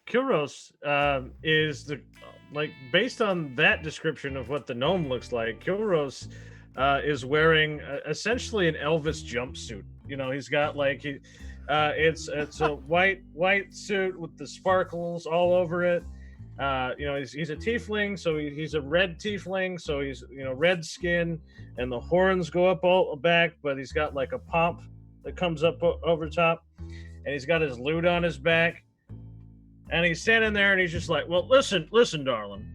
Kilros is based on that description of what the gnome looks like. Kilros is wearing essentially an Elvis jumpsuit. He's got it's a white suit with the sparkles all over it. He's a tiefling, so he's a red tiefling, so he's red skin, and the horns go up all back, but he's got like a pomp that comes up over top, and he's got his lute on his back. And he's standing there and he's just like, well, listen, darling.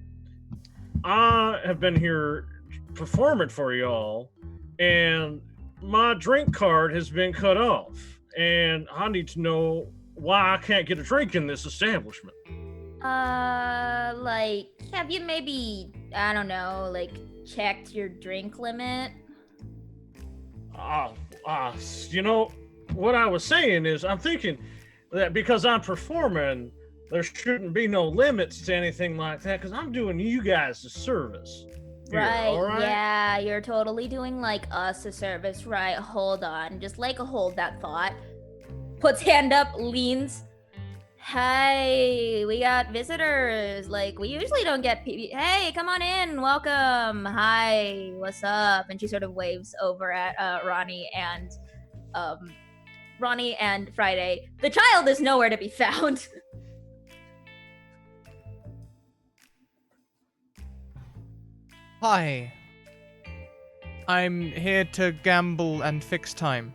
I have been here performing for y'all, and my drink card has been cut off. And I need to know why I can't get a drink in this establishment. Have you maybe, I don't know, checked your drink limit? What I was saying is I'm thinking that because I'm performing, there shouldn't be no limits to anything like that, because I'm doing you guys a service. Right, all right? Yeah, you're totally doing us a service, right? Hold on, just hold that thought. Puts hand up, leans. Hey, we got visitors. We usually don't get people. Hey, come on in, welcome. Hi, what's up? And she sort of waves over at Ronnie and Friday. The child is nowhere to be found. Hi. I'm here to gamble and fix time.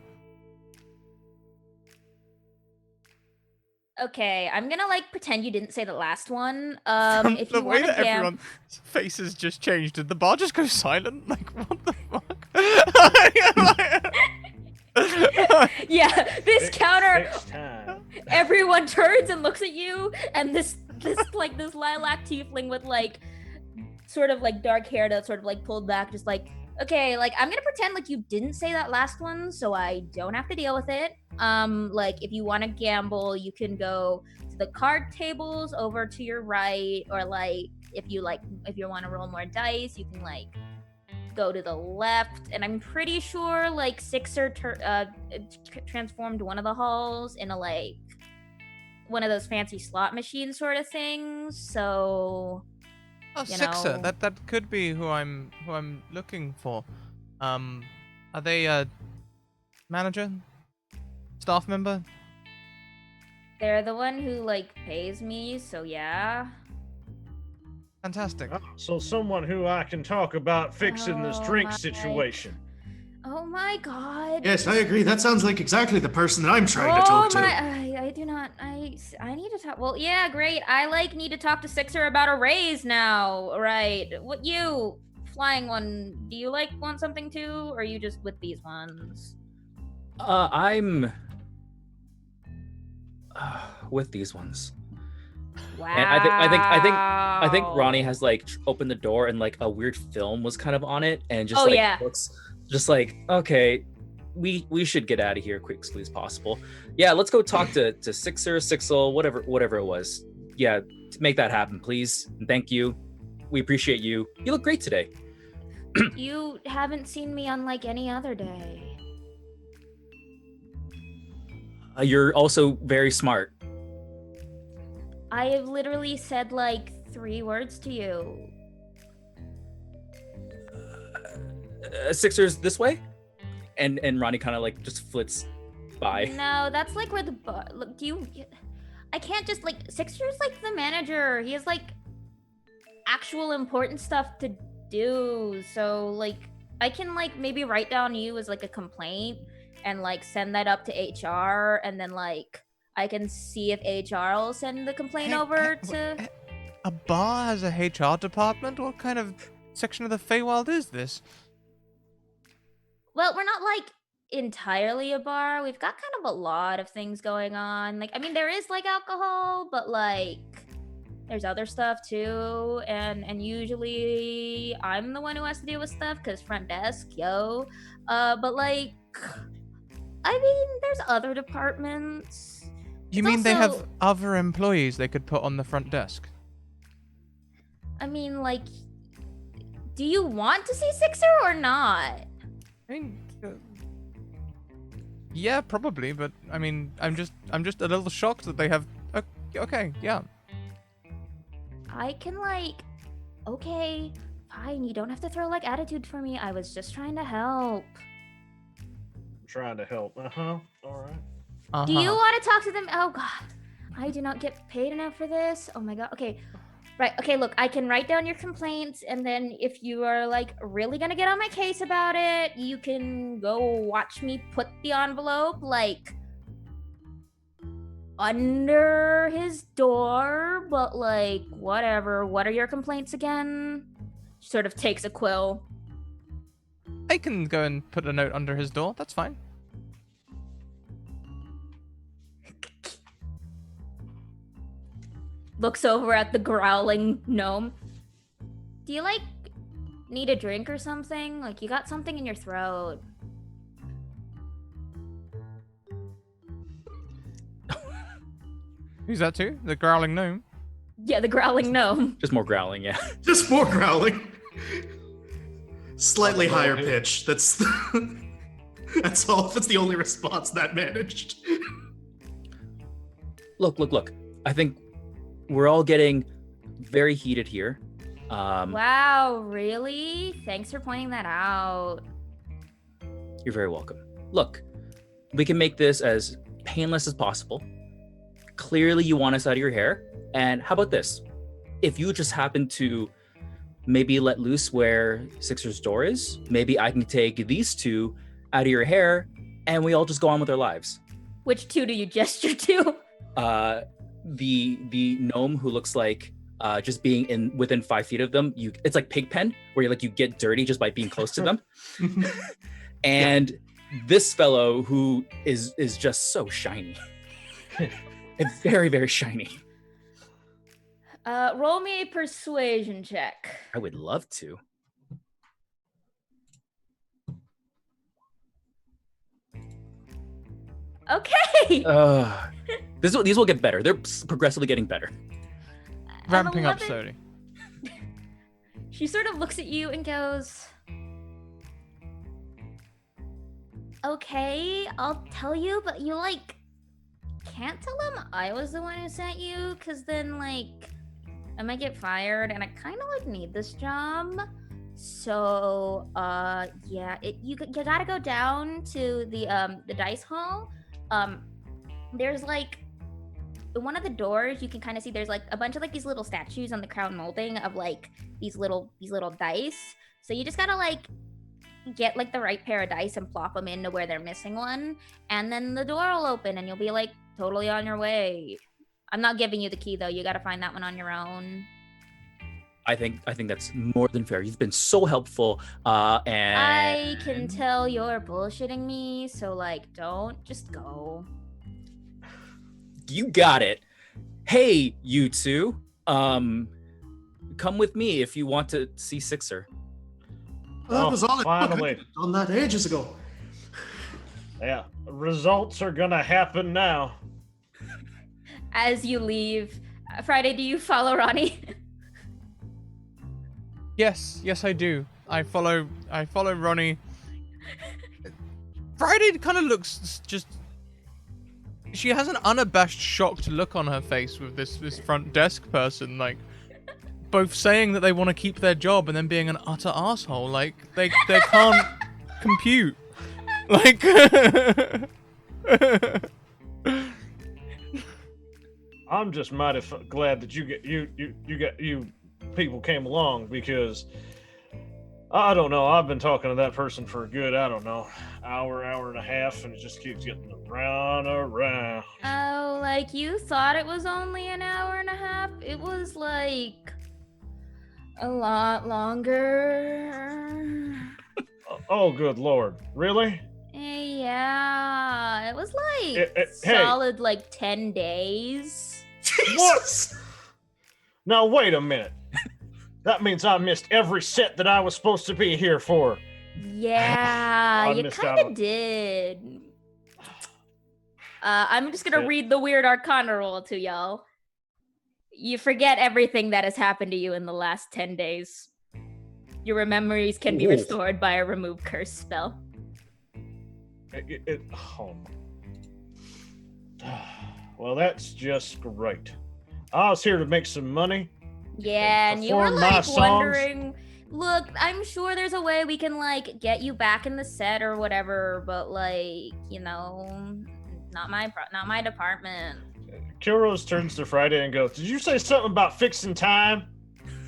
Okay, I'm gonna pretend you didn't say the last one. If The you way want that to everyone's faces just changed, did the bar just go silent? What the fuck? Yeah, this counter. Takes time. Everyone turns and looks at you, and this lilac tiefling with sort of dark hair that's sort of pulled back, just okay, I'm gonna pretend you didn't say that last one, so I don't have to deal with it. If you want to gamble, you can go to the card tables over to your right, or if you want to roll more dice, you can like go to the left, and I'm pretty sure like Sixer transformed one of the halls into like one of those fancy slot machine sort of things. So Oh, you Sixer. know. That could be who I'm looking for. Are they a manager, staff member? They're the one who like pays me, so yeah. Fantastic. So someone who I can talk about fixing this drink my- situation. Oh my god. Yes, I agree. That sounds like exactly the person that I'm trying to talk to. I do not. I need to talk. Well, yeah, great. I like need to talk to Sixer about a raise now. Right. What you flying one? Do you like want something too, or are you just with these ones? I'm with these ones. Wow. And I think Ronnie has like opened the door and like a weird film was kind of on it and just looks just like, okay, we should get out of here quickly as possible. Yeah, let's go talk to Sixer, Sixel, whatever it was. Yeah, make that happen, please. And thank you. We appreciate you. You look great today. You haven't seen me on like any other day. You're also very smart. I have literally said like 3 words to you. Sixers this way, and Ronnie kind of like just flits by. No, that's like where the look. I can't just like Sixer's like the manager. He has like actual important stuff to do. So like I can like maybe write down you as like a complaint and like send that up to HR, and then like I can see if HR will send the complaint over to. A bar has a HR department? What kind of section of the Feywild is this? Well, we're not like entirely a bar. We've got kind of a lot of things going on. Like, I mean, there is like alcohol, but like there's other stuff too. And usually I'm the one who has to deal with stuff because front desk, yo. But like, I mean, there's other departments. You mean they have other employees they could put on the front desk? I mean, like, do you want to see Sixer or not? I mean, yeah, probably, but I mean, I'm just a little shocked that they have. Okay, yeah. I can like, okay, fine. You don't have to throw like attitude for me. I was just trying to help. I'm trying to help. All right. Do you want to talk to them? Oh god, I do not get paid enough for this. Oh my god. Okay. Right. Okay, look, I can write down your complaints, and then if you are like really gonna get on my case about it, you can go watch me put the envelope like under his door, but like whatever. What are your complaints again? Sort of takes a quill. I can go and put a note under his door. That's fine. Looks over at the growling gnome. Do you like need a drink or something? Like you got something in your throat. Who's that too? The growling gnome? Yeah, the growling gnome. Just more growling, yeah. Just more growling. Slightly higher pitch. That's that's all. That's the only response that managed. Look. I think we're all getting very heated here. Wow, really? Thanks for pointing that out. You're very welcome. Look, we can make this as painless as possible. Clearly you want us out of your hair. And how about this? If you just happen to maybe let loose where Sixer's door is, maybe I can take these two out of your hair and we all just go on with our lives. Which two do you gesture to? The gnome who looks like just being within 5 feet of them, it's like Pigpen, where you get dirty just by being close to them. And this fellow who is just so shiny. It's very, very shiny. Roll me a persuasion check. I would love to. Okay. These will get better. They're progressively getting better. Ramping up 11 slowly. She sort of looks at you and goes, okay, I'll tell you, but you, like, can't tell him I was the one who sent you, because then, like, I might get fired, and I kind of, like, need this job. So, yeah, you gotta go down to the dice hall. There's, like, one of the doors, you can kind of see there's, like, a bunch of, like, these little statues on the crown molding of, like, these little dice. So you just gotta, like, get, like, the right pair of dice and plop them into where they're missing one, and then the door will open and you'll be, like, totally on your way. I'm not giving you the key, though. You gotta find that one on your own. I think that's more than fair. You've been so helpful, and I can tell you're bullshitting me, so, like, don't. Just go. You got it. Hey, you two. Come with me if you want to see Sixer. That was all finally. I could have done that ages ago. Yeah, results are gonna happen now. As you leave, Friday, do you follow Ronnie? Yes, I do. I follow Ronnie. Friday kind of looks just. She has an unabashed, shocked look on her face with this front desk person, like, both saying that they want to keep their job and then being an utter asshole. Like, they can't compute. Like. I'm just mighty glad that you people came along, because I don't know. I've been talking to that person for a good, I don't know, hour and a half, and it just keeps getting around. Oh, like, you thought it was only an hour and a half? It was, like, a lot longer. Oh, good Lord. Really? Yeah, it was, like, hey. solid, like, 10 days. What? Now, wait a minute. That means I missed every set that I was supposed to be here for. Yeah, you kind of did. I'm just gonna read the weird Arcana roll to y'all. You forget everything that has happened to you in the last 10 days. Your memories can be restored by a remove curse spell. Well, that's just great. I was here to make some money. Yeah, and you were, like, wondering, look, I'm sure there's a way we can, like, get you back in the set or whatever, but, like, you know, not my department. Kilrose turns to Friday and goes, did you say something about fixing time?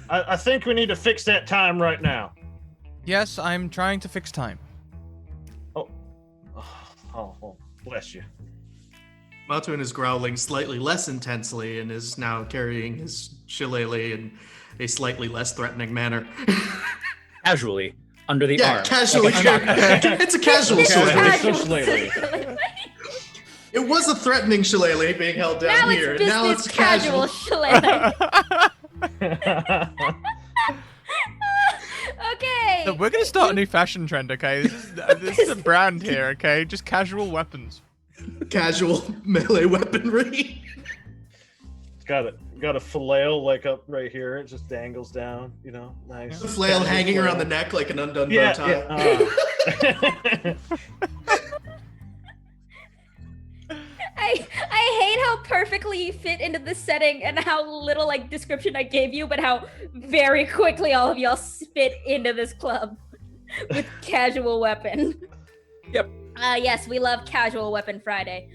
I think we need to fix that time right now. Yes, I'm trying to fix time. Oh, bless you. Matuin is growling slightly less intensely and is now carrying his shillelagh in a slightly less threatening manner. Casually, under the arm. Yeah, casually. It's a casual shillelagh. It was a threatening shillelagh being held down now here. It's now it's casual shillelagh. Okay. Look, we're gonna start a new fashion trend, okay? This is a brand here, okay? Just casual weapons. Casual melee weaponry. It's got a flail, like, up right here. It just dangles down, you know, nice. The flail hanging around the neck like an undone bow tie. Yeah. I hate how perfectly you fit into this setting and how little, like, description I gave you, but how very quickly all of y'all fit into this club with casual weapon. Yep. Yes, we love Casual Weapon Friday.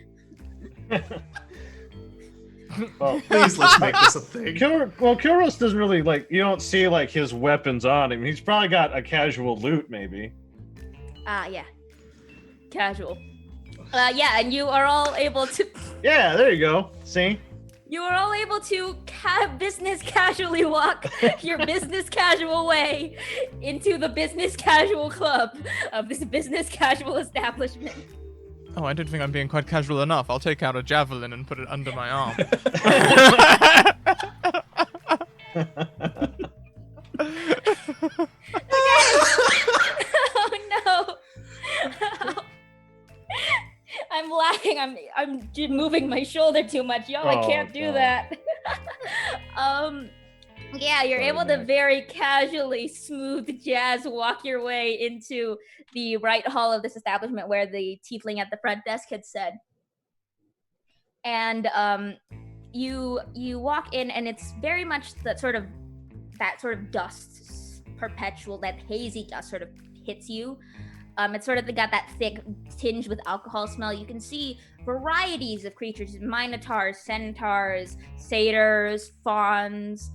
Well, please, let's make this a thing. Kilros doesn't really, like, you don't see, like, his weapons on him. He's probably got a casual loot, maybe. Yeah. Casual. Yeah, and you are all able to... Yeah, there you go. See? You are all able to business casually walk your business casual way into the business casual club of this business casual establishment. Oh, I don't think I'm being quite casual enough. I'll take out a javelin and put it under my arm. Oh no. I'm laughing. I'm just moving my shoulder too much. Y'all, I can't do that. Yeah, you're Sorry, able to Mac. very casually, smooth jazz walk your way into the right hall of this establishment where the tiefling at the front desk had said. And you walk in, and it's very much that sort of dust, perpetual, that hazy dust sort of hits you. It's sort of got that thick tinge with alcohol smell. You can see varieties of creatures: minotaurs, centaurs, satyrs, fauns,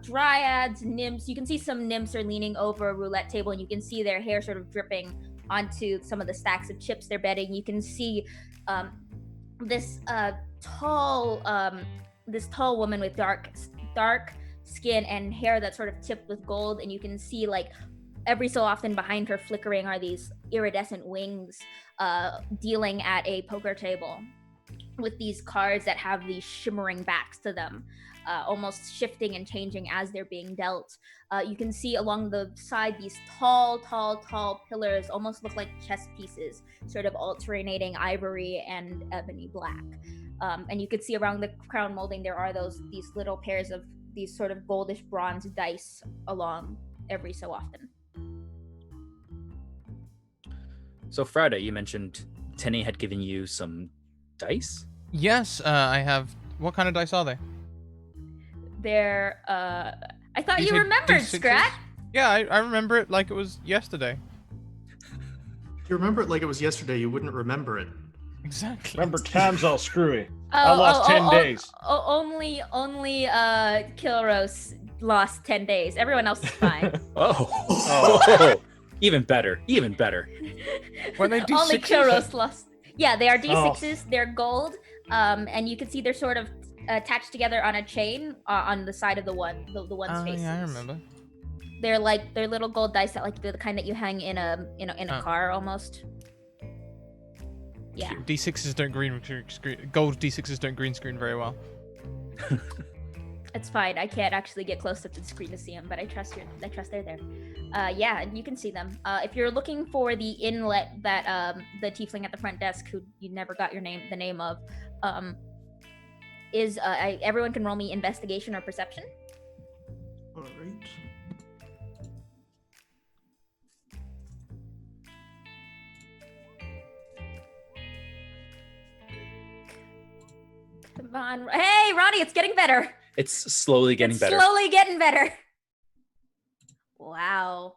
dryads, nymphs. You can see some nymphs are leaning over a roulette table, and you can see their hair sort of dripping onto some of the stacks of chips they're betting. You can see this tall woman with dark skin and hair that's sort of tipped with gold, and you can see like every so often behind her flickering are these iridescent wings dealing at a poker table with these cards that have these shimmering backs to them, almost shifting and changing as they're being dealt. You can see along the side these tall pillars, almost look like chess pieces, sort of alternating ivory and ebony black. And you could see around the crown molding there are these little pairs of these sort of goldish bronze dice along every so often. So Friday, you mentioned Tenny had given you some dice? Yes, I have. What kind of dice are they? They're I thought You you said remembered, D6s? Scrat. Yeah, I remember it like it was yesterday. If you remember it like it was yesterday, you wouldn't remember it. Exactly. Remember, time's all screwy. I lost 10 days. Only Kilros lost 10 days. Everyone else is fine. Oh. Even better. When they do Only sixes, Kilros lost. Yeah, they are D6s. They're gold. And you can see they're sort of attached together on a chain on the side of the one's faces. yeah, I remember. They're little gold dice that the kind that you hang in a car almost. Yeah. D6s don't green screen. Gold D6s don't green screen very well. It's fine. I can't actually get close up to the screen to see them, but I trust they're there. Yeah, and you can see them. If you're looking for the inlet that the tiefling at the front desk, who you never got the name of, is everyone can roll me investigation or perception. All right. Come on. Hey, Ronnie, it's getting better. It's slowly getting better. Slowly getting better. Wow.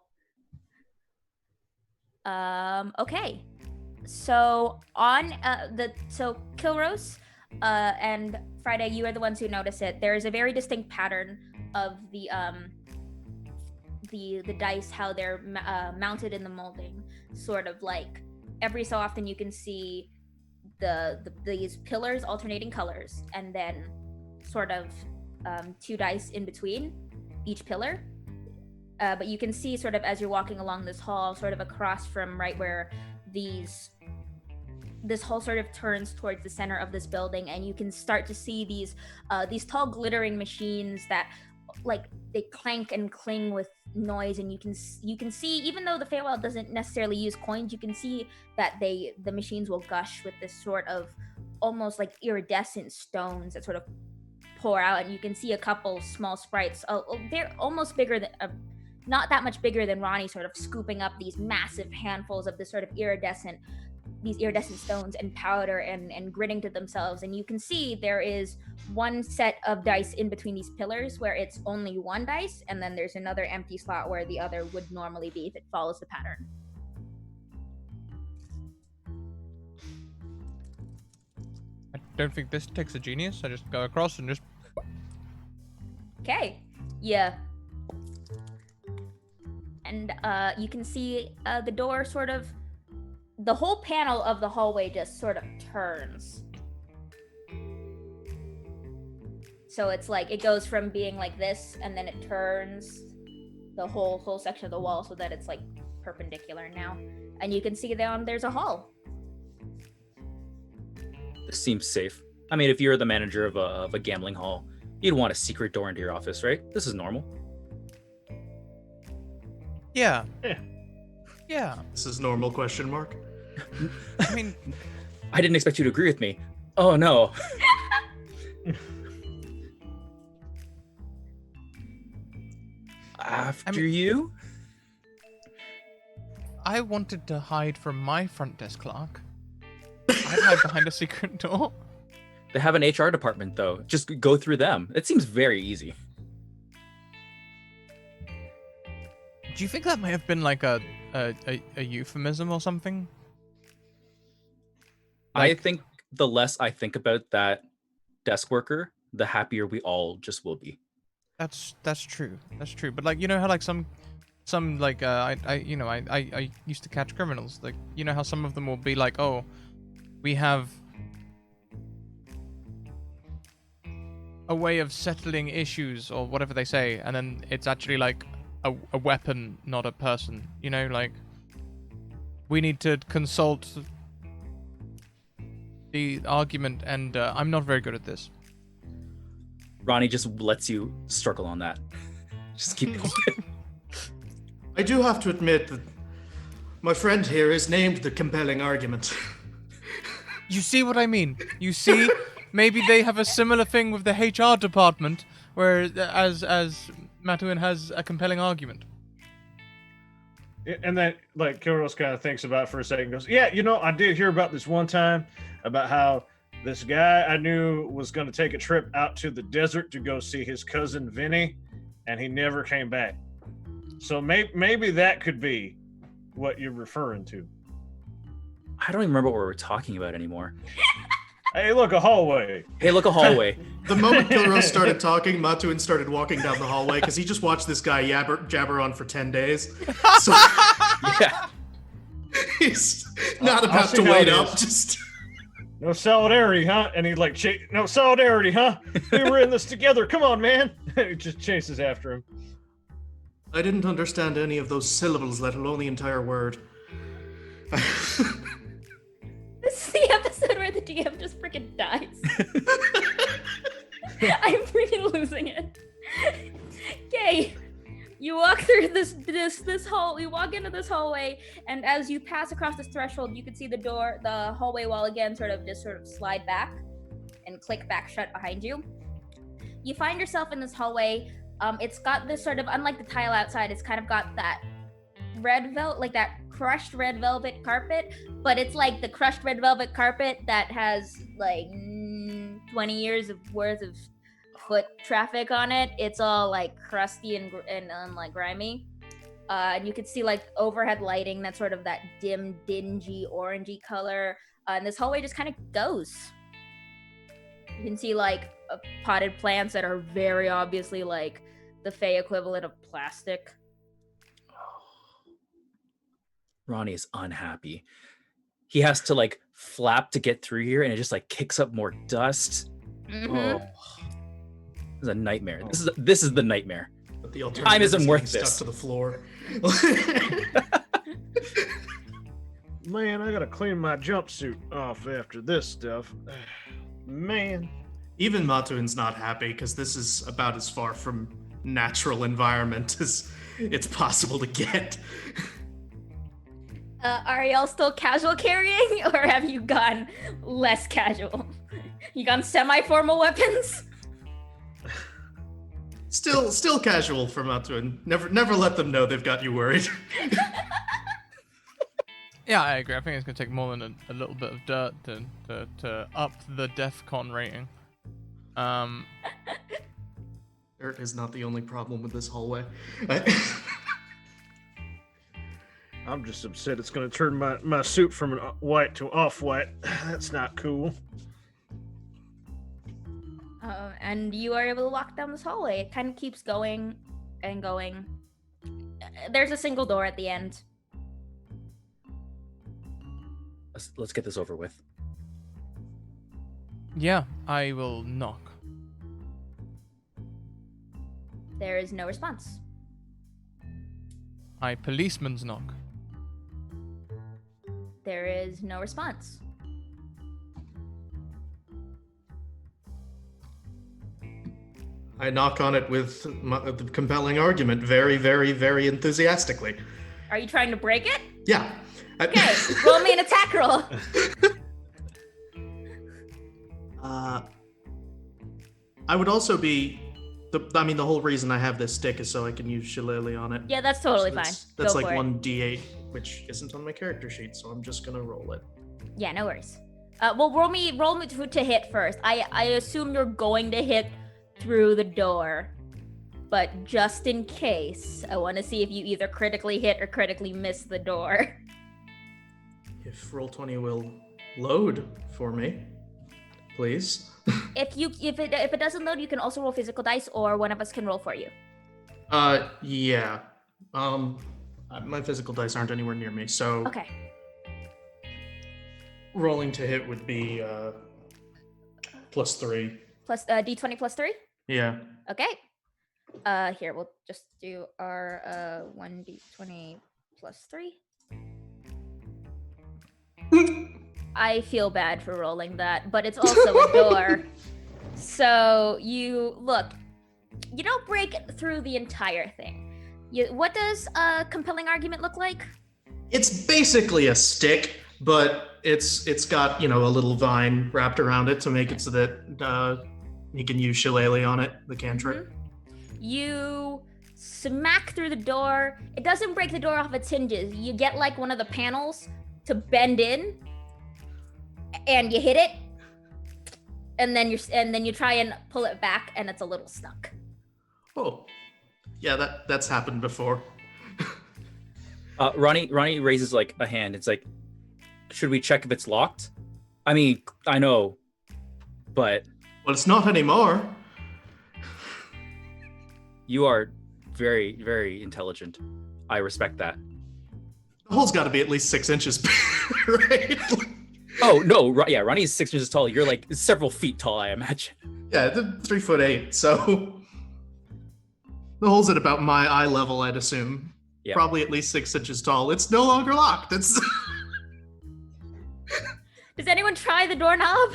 Okay. So Kilros and Friday, you are the ones who notice it. There is a very distinct pattern of the dice, how they're mounted in the molding. Sort of like every so often you can see these pillars alternating colors, and then sort of two dice in between each pillar. But you can see sort of as you're walking along this hall, sort of across from right where this hall sort of turns towards the center of this building, and you can start to see these tall glittering machines that like they clank and cling with noise, and you can see, even though the Feywild doesn't necessarily use coins, you can see that the machines will gush with this sort of almost like iridescent stones that sort of pour out, and you can see a couple small sprites. They're almost bigger than not that much bigger than Ronnie, sort of scooping up these massive handfuls of this sort of iridescent stones and powder and gritting to themselves. And you can see there is one set of dice in between these pillars where it's only one dice, and then there's another empty slot where the other would normally be if it follows the pattern. I don't think this takes a genius. I just go across and just. Okay. Yeah. And you can see the door sort of, the whole panel of the hallway just sort of turns. So it's like it goes from being like this, and then it turns the whole section of the wall so that it's like perpendicular now. And you can see there's a hall. This seems safe. I mean, if you're the manager of a gambling hall, you'd want a secret door into your office, right? This is normal. Yeah. Yeah. Yeah. This is normal ? I mean, I didn't expect you to agree with me. Oh no. After you? I wanted to hide from my front desk clerk. I'd hide behind a secret door. They have an HR department, though. Just go through them. It seems very easy. Do you think that might have been like a euphemism or something? I think the less I think about that desk worker, the happier we all just will be. That's true. That's true. But like, you know how like some like I used to catch criminals. Like, you know how some of them will be like, oh, we have a way of settling issues or whatever they say, and then it's actually like a weapon, not a person. You know, like we need to consult the argument, and I'm not very good at this. Ronnie just lets you struggle on that. Just keep going. I do have to admit that my friend here is named the compelling argument. You see what I mean? You see, maybe they have a similar thing with the HR department, where as Matuin has a compelling argument. And then, like, Kilros kind of thinks about it for a second, goes, yeah, I did hear about this one time about how this guy I knew was going to take a trip out to the desert to go see his cousin Vinny, and he never came back. So maybe that could be what you're referring to. I don't even remember what we're talking about anymore. Hey, look, a hallway. Hey, look, a hallway. The moment Kilros started talking, Matuin started walking down the hallway because he just watched this guy jabber on for 10 days. So Yeah. he's not I'll about see to how wait it up. is. Just No solidarity, huh? And he like, no solidarity, huh? We were in this together. Come on, man. He just chases after him. I didn't understand any of those syllables, let alone the entire word. This is the episode where the DM just freaking dies. I'm freaking losing it. Okay. You walk through this hall. You walk into this hallway, and as you pass across this threshold, you can see the hallway wall again sort of slide back and click back shut behind you. You find yourself in this hallway. It's got this sort of, unlike the tile outside, it's kind of got that red velvet, like that crushed red velvet carpet, but it's like the crushed red velvet carpet that has like 20 years worth of foot traffic on it. It's all like crusty and like grimy. And you can see like overhead lighting that's sort of that dim, dingy, orangey color. And this hallway just kind of goes. You can see like potted plants that are very obviously like the Fey equivalent of plastic. Ronnie is unhappy. He has to like flap to get through here, and it just like kicks up more dust. Mm-hmm. Oh, this is a nightmare. This is the nightmare. But the alternative Time isn't is worth getting this. stuck to the floor. Man, I gotta clean my jumpsuit off after this stuff. Man. Even Matuin's not happy because this is about as far from natural environment as it's possible to get. Are y'all still casual carrying, or have you gone less casual? You gone semi-formal weapons? Still casual for Matuin. Never let them know they've got you worried. Yeah, I agree. I think it's gonna take more than a little bit of dirt to up the DEFCON rating. Dirt is not the only problem with this hallway. I'm just upset it's gonna turn my suit from an white to off-white. That's not cool. And you are able to walk down this hallway. It kind of keeps going and going. There's a single door at the end. Let's get this over with. Yeah, I will knock. There is no response. I policeman's knock. There is no response. I knock on it with the compelling argument very, very, very enthusiastically. Are you trying to break it? Yeah. Okay, roll me an attack roll. I would also be the whole reason I have this stick is so I can use shillelagh on it. Yeah, that's totally So fine. That's Go like for it. 1d8, which isn't on my character sheet, so I'm just gonna roll it. Yeah, no worries. Well, roll me to hit first. I assume you're going to hit through the door, but just in case, I want to see if you either critically hit or critically miss the door. If Roll20 will load for me, please. If it doesn't load, you can also roll physical dice, or one of us can roll for you. Yeah. My physical dice aren't anywhere near me, so Okay. rolling to hit would be +3. Plus d20 plus 3. Yeah. Okay. Here we'll just do our 1d20 plus 3. I feel bad for rolling that, but it's also a door. So you don't break through the entire thing. What does a compelling argument look like? It's basically a stick, but it's got, a little vine wrapped around it to make it so that you can use shillelagh on it, the cantrip. You smack through the door. It doesn't break the door off its hinges. You get like one of the panels to bend in, and you hit it, and then you try and pull it back, and it's a little stuck. Oh, yeah, that's happened before. Ronnie raises like a hand. It's like, should we check if it's locked? I mean, I know, but Well, it's not anymore. you are very, very intelligent. I respect that. The hole's got to be at least 6 inches, right? Oh no, yeah, Ronnie's 6 inches tall. You're like several feet tall, I imagine. Yeah, 3'8", so the hole's at about my eye level, I'd assume. Yeah. Probably at least 6 inches tall. It's no longer locked. It's Does anyone try the doorknob?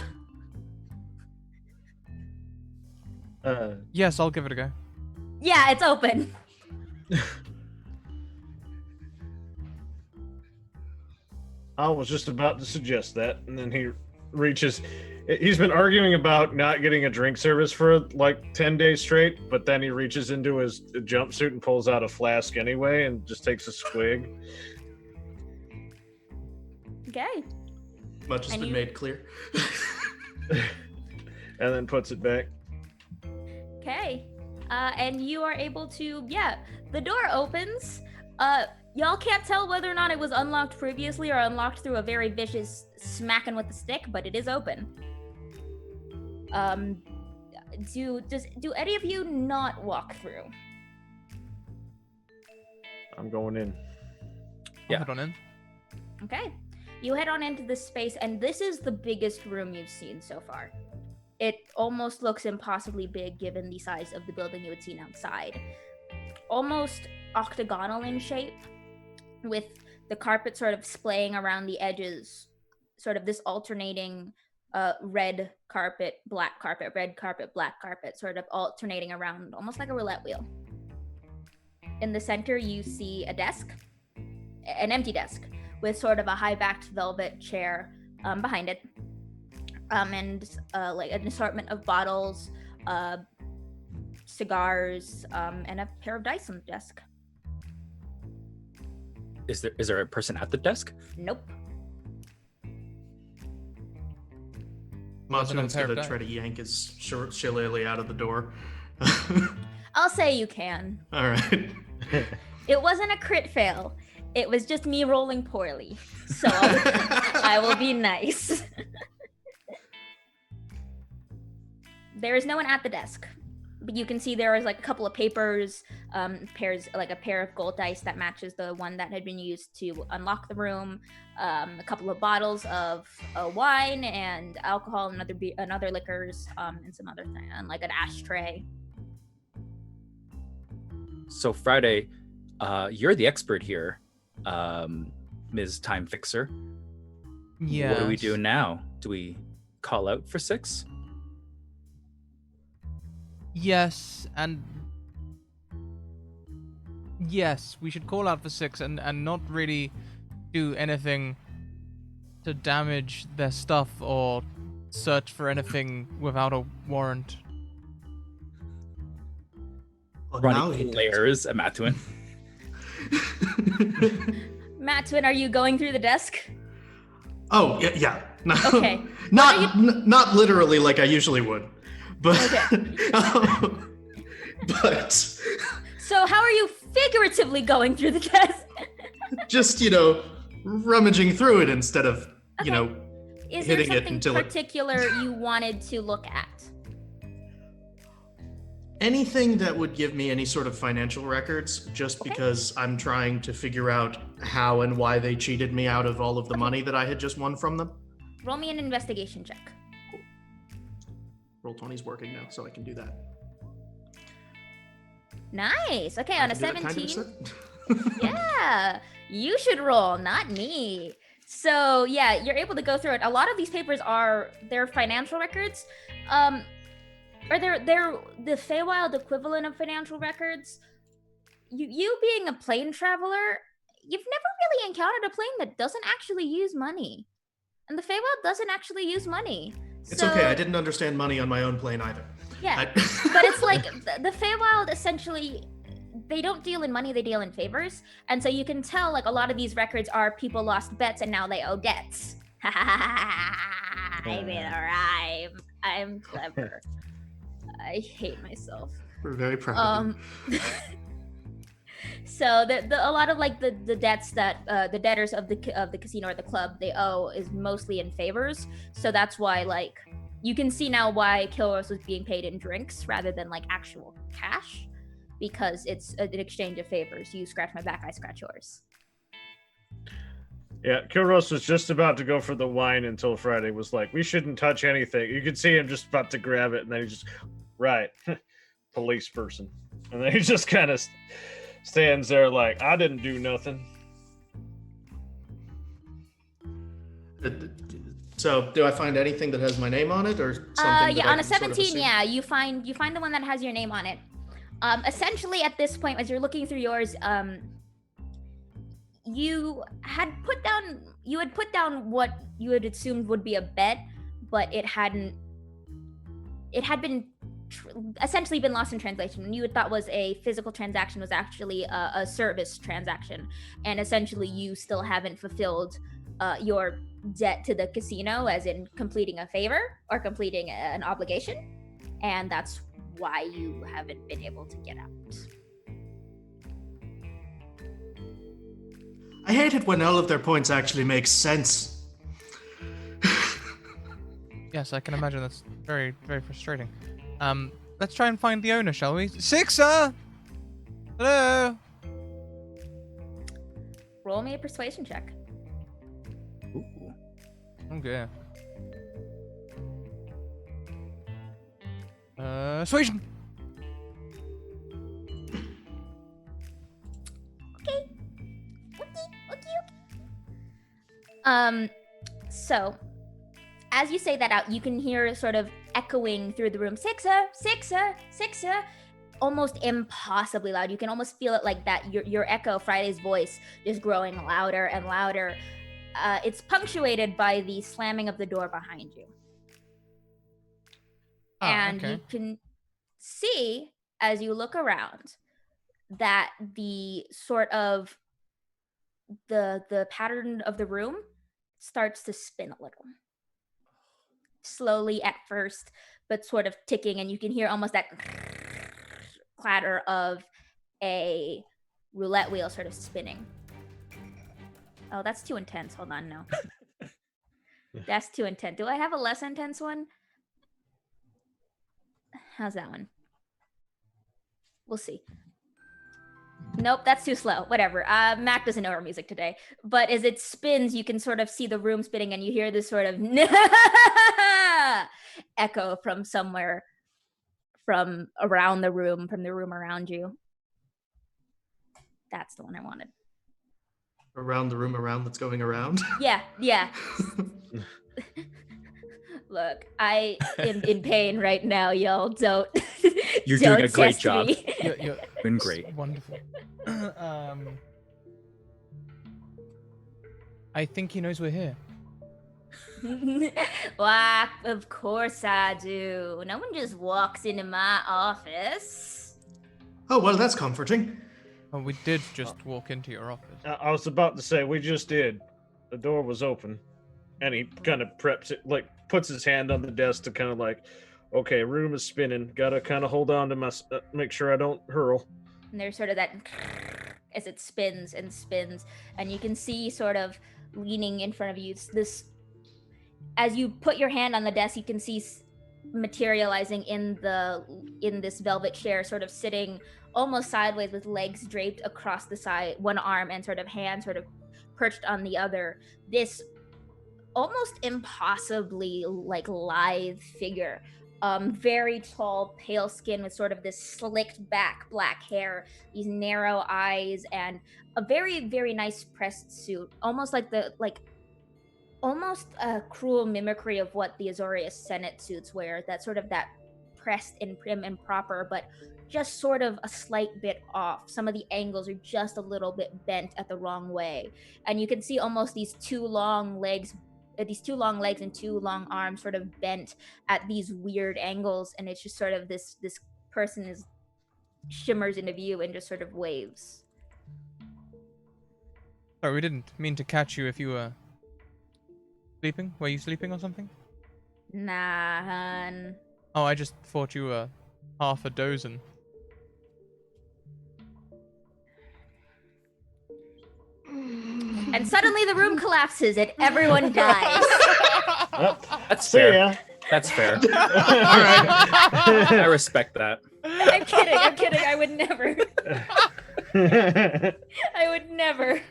Yes, I'll give it a go. Yeah, it's open. I was just about to suggest that, and then he reaches. He's been arguing about not getting a drink service for like 10 days straight, but then he reaches into his jumpsuit and pulls out a flask anyway and just takes a swig. Okay. much has And been you- made clear. And then puts it back. Okay. And you are able to, the door opens. Y'all can't tell whether or not it was unlocked previously or unlocked through a very vicious smacking with the stick, but it is open. Do any of you not walk through? I'm going in. Yeah. Head on in. Okay. You head on into this space, and this is the biggest room you've seen so far. It almost looks impossibly big given the size of the building you had seen outside. Almost octagonal in shape, with the carpet sort of splaying around the edges, sort of this alternating red carpet, black carpet, red carpet, black carpet, sort of alternating around, almost like a roulette wheel. In the center, you see a desk, an empty desk, with sort of a high-backed velvet chair behind it, and like an assortment of bottles, cigars, and a pair of dice on the desk. Is there a person at the desk? Nope. Machine's pair of gonna dice. try to yank his short shillelagh out of the door. I'll say you can. All right. It wasn't a crit fail. It was just me rolling poorly. So I will be nice. There is no one at the desk, but you can see there is like a couple of papers, like a pair of gold dice that matches the one that had been used to unlock the room, a couple of bottles of wine and alcohol and other liquors, and some other thing, and like an ashtray. So Friday, you're the expert here, Ms. Time Fixer. Yeah. What do we do now? Do we call out for 6? Yes, and yes, we should call out for 6 and not really do anything to damage their stuff or search for anything without a warrant. Well, now running he glares at Matwin. Matt Twin, are you going through the desk? Oh, yeah. No, Okay. not literally like I usually would, but but So how are you figuratively going through the desk? just rummaging through it instead of Okay. Is there hitting it something until it. particular you wanted to look at? Anything that would give me any sort of financial records, just because I'm trying to figure out how and why they cheated me out of all of the money that I had just won from them. Roll me an investigation check. Roll 20's working now, so I can do that. Nice. Okay, I on a can do that 17. kind of Yeah, you should roll, not me. So yeah, you're able to go through it. A lot of these papers they're financial records. Or they're the Feywild equivalent of financial records. You being a plane traveler, you've never really encountered a plane that doesn't actually use money. And the Feywild doesn't actually use money. It's okay, I didn't understand money on my own plane either. Yeah, but it's like the Feywild essentially, they don't deal in money, they deal in favors. And so you can tell like a lot of these records are people lost bets and now they owe debts. I made a rhyme. I'm clever. I hate myself. We're very proud of you. So a lot of like the debts that the debtors of the casino or the club they owe is mostly in favors. So that's why like you can see now why Kilros was being paid in drinks rather than like actual cash, because it's an exchange of favors. You scratch my back, I scratch yours. Yeah, Kilros was just about to go for the wine until Friday was like, we shouldn't touch anything. You could see him just about to grab it, and then he just, right, police person. And then he just kind of stands there like, I didn't do nothing. So, do I find anything that has my name on it, or something? Yeah, that I on a can sort of 17, assume? yeah, you find the one that has your name on it. Essentially, at this point, as you're looking through yours, you had put down what you had assumed would be a bet, but it had been essentially been lost in translation. And you had thought was a physical transaction was actually a service transaction, and essentially you still haven't fulfilled your debt to the casino, as in completing a favor or completing an obligation, and that's why you haven't been able to get out. I hate it when all of their points actually make sense. Yes, I can imagine that's very, very frustrating. Let's try and find the owner, shall we? Sixer! Hello? Roll me a persuasion check. Ooh. Okay. Persuasion! Okay. So, as you say that out, you can hear sort of echoing through the room, Sixer, Sixer, Sixer, almost impossibly loud. You can almost feel it like that, your echo, Friday's voice, just growing louder and louder. It's punctuated by the slamming of the door behind you. Oh, And okay. you can see, as you look around, that the sort of the pattern of the room starts to spin a little. Slowly at first, but sort of ticking, and you can hear almost that clatter of a roulette wheel sort of spinning. Oh, that's too intense. Hold on, no. That's too intense. Do I have a less intense one? How's that one? We'll see. Nope, that's too slow. Whatever. Mac doesn't know our music today. But as it spins, you can sort of see the room spinning, and you hear this sort of echo from somewhere from around the room, from the room around you. That's the one I wanted. Around the room, around that's going around. Yeah. Look, I am in pain right now, y'all. Don't. You're don't doing a great test job. me. You're Been great. wonderful. I think he knows we're here. Why, of course I do. No one just walks into my office. Oh, well, that's comforting. Oh, we did just walk into your office. I was about to say, we just did. The door was open. And he kind of preps it, like, puts his hand on the desk to kind of like, okay, room is spinning. Gotta kind of hold on to my, make sure I don't hurl. And there's sort of that as it spins and spins, and you can see sort of leaning in front of you this. As you put your hand on the desk, you can see materializing in this velvet chair, sort of sitting almost sideways with legs draped across the side, one arm, and sort of hand sort of perched on the other. This almost impossibly like lithe figure. Very tall, pale skin with sort of this slicked back black hair, these narrow eyes, and a very, very nice pressed suit. Almost like almost a cruel mimicry of what the Azorius Senate suits wear. That sort of that pressed and prim and proper, but just sort of a slight bit off. Some of the angles are just a little bit bent at the wrong way. And you can see almost these two long legs and two long arms sort of bent at these weird angles, and it's just sort of this person shimmers into view and just sort of waves. Sorry, we didn't mean to catch you if you were sleeping. Were you sleeping or something? Nah, hun. Oh, I just thought you were half a dozen. And suddenly the room collapses and everyone dies. Yep. That's See fair. ya. That's fair. All right. I respect that. I'm kidding. I would never. I would never.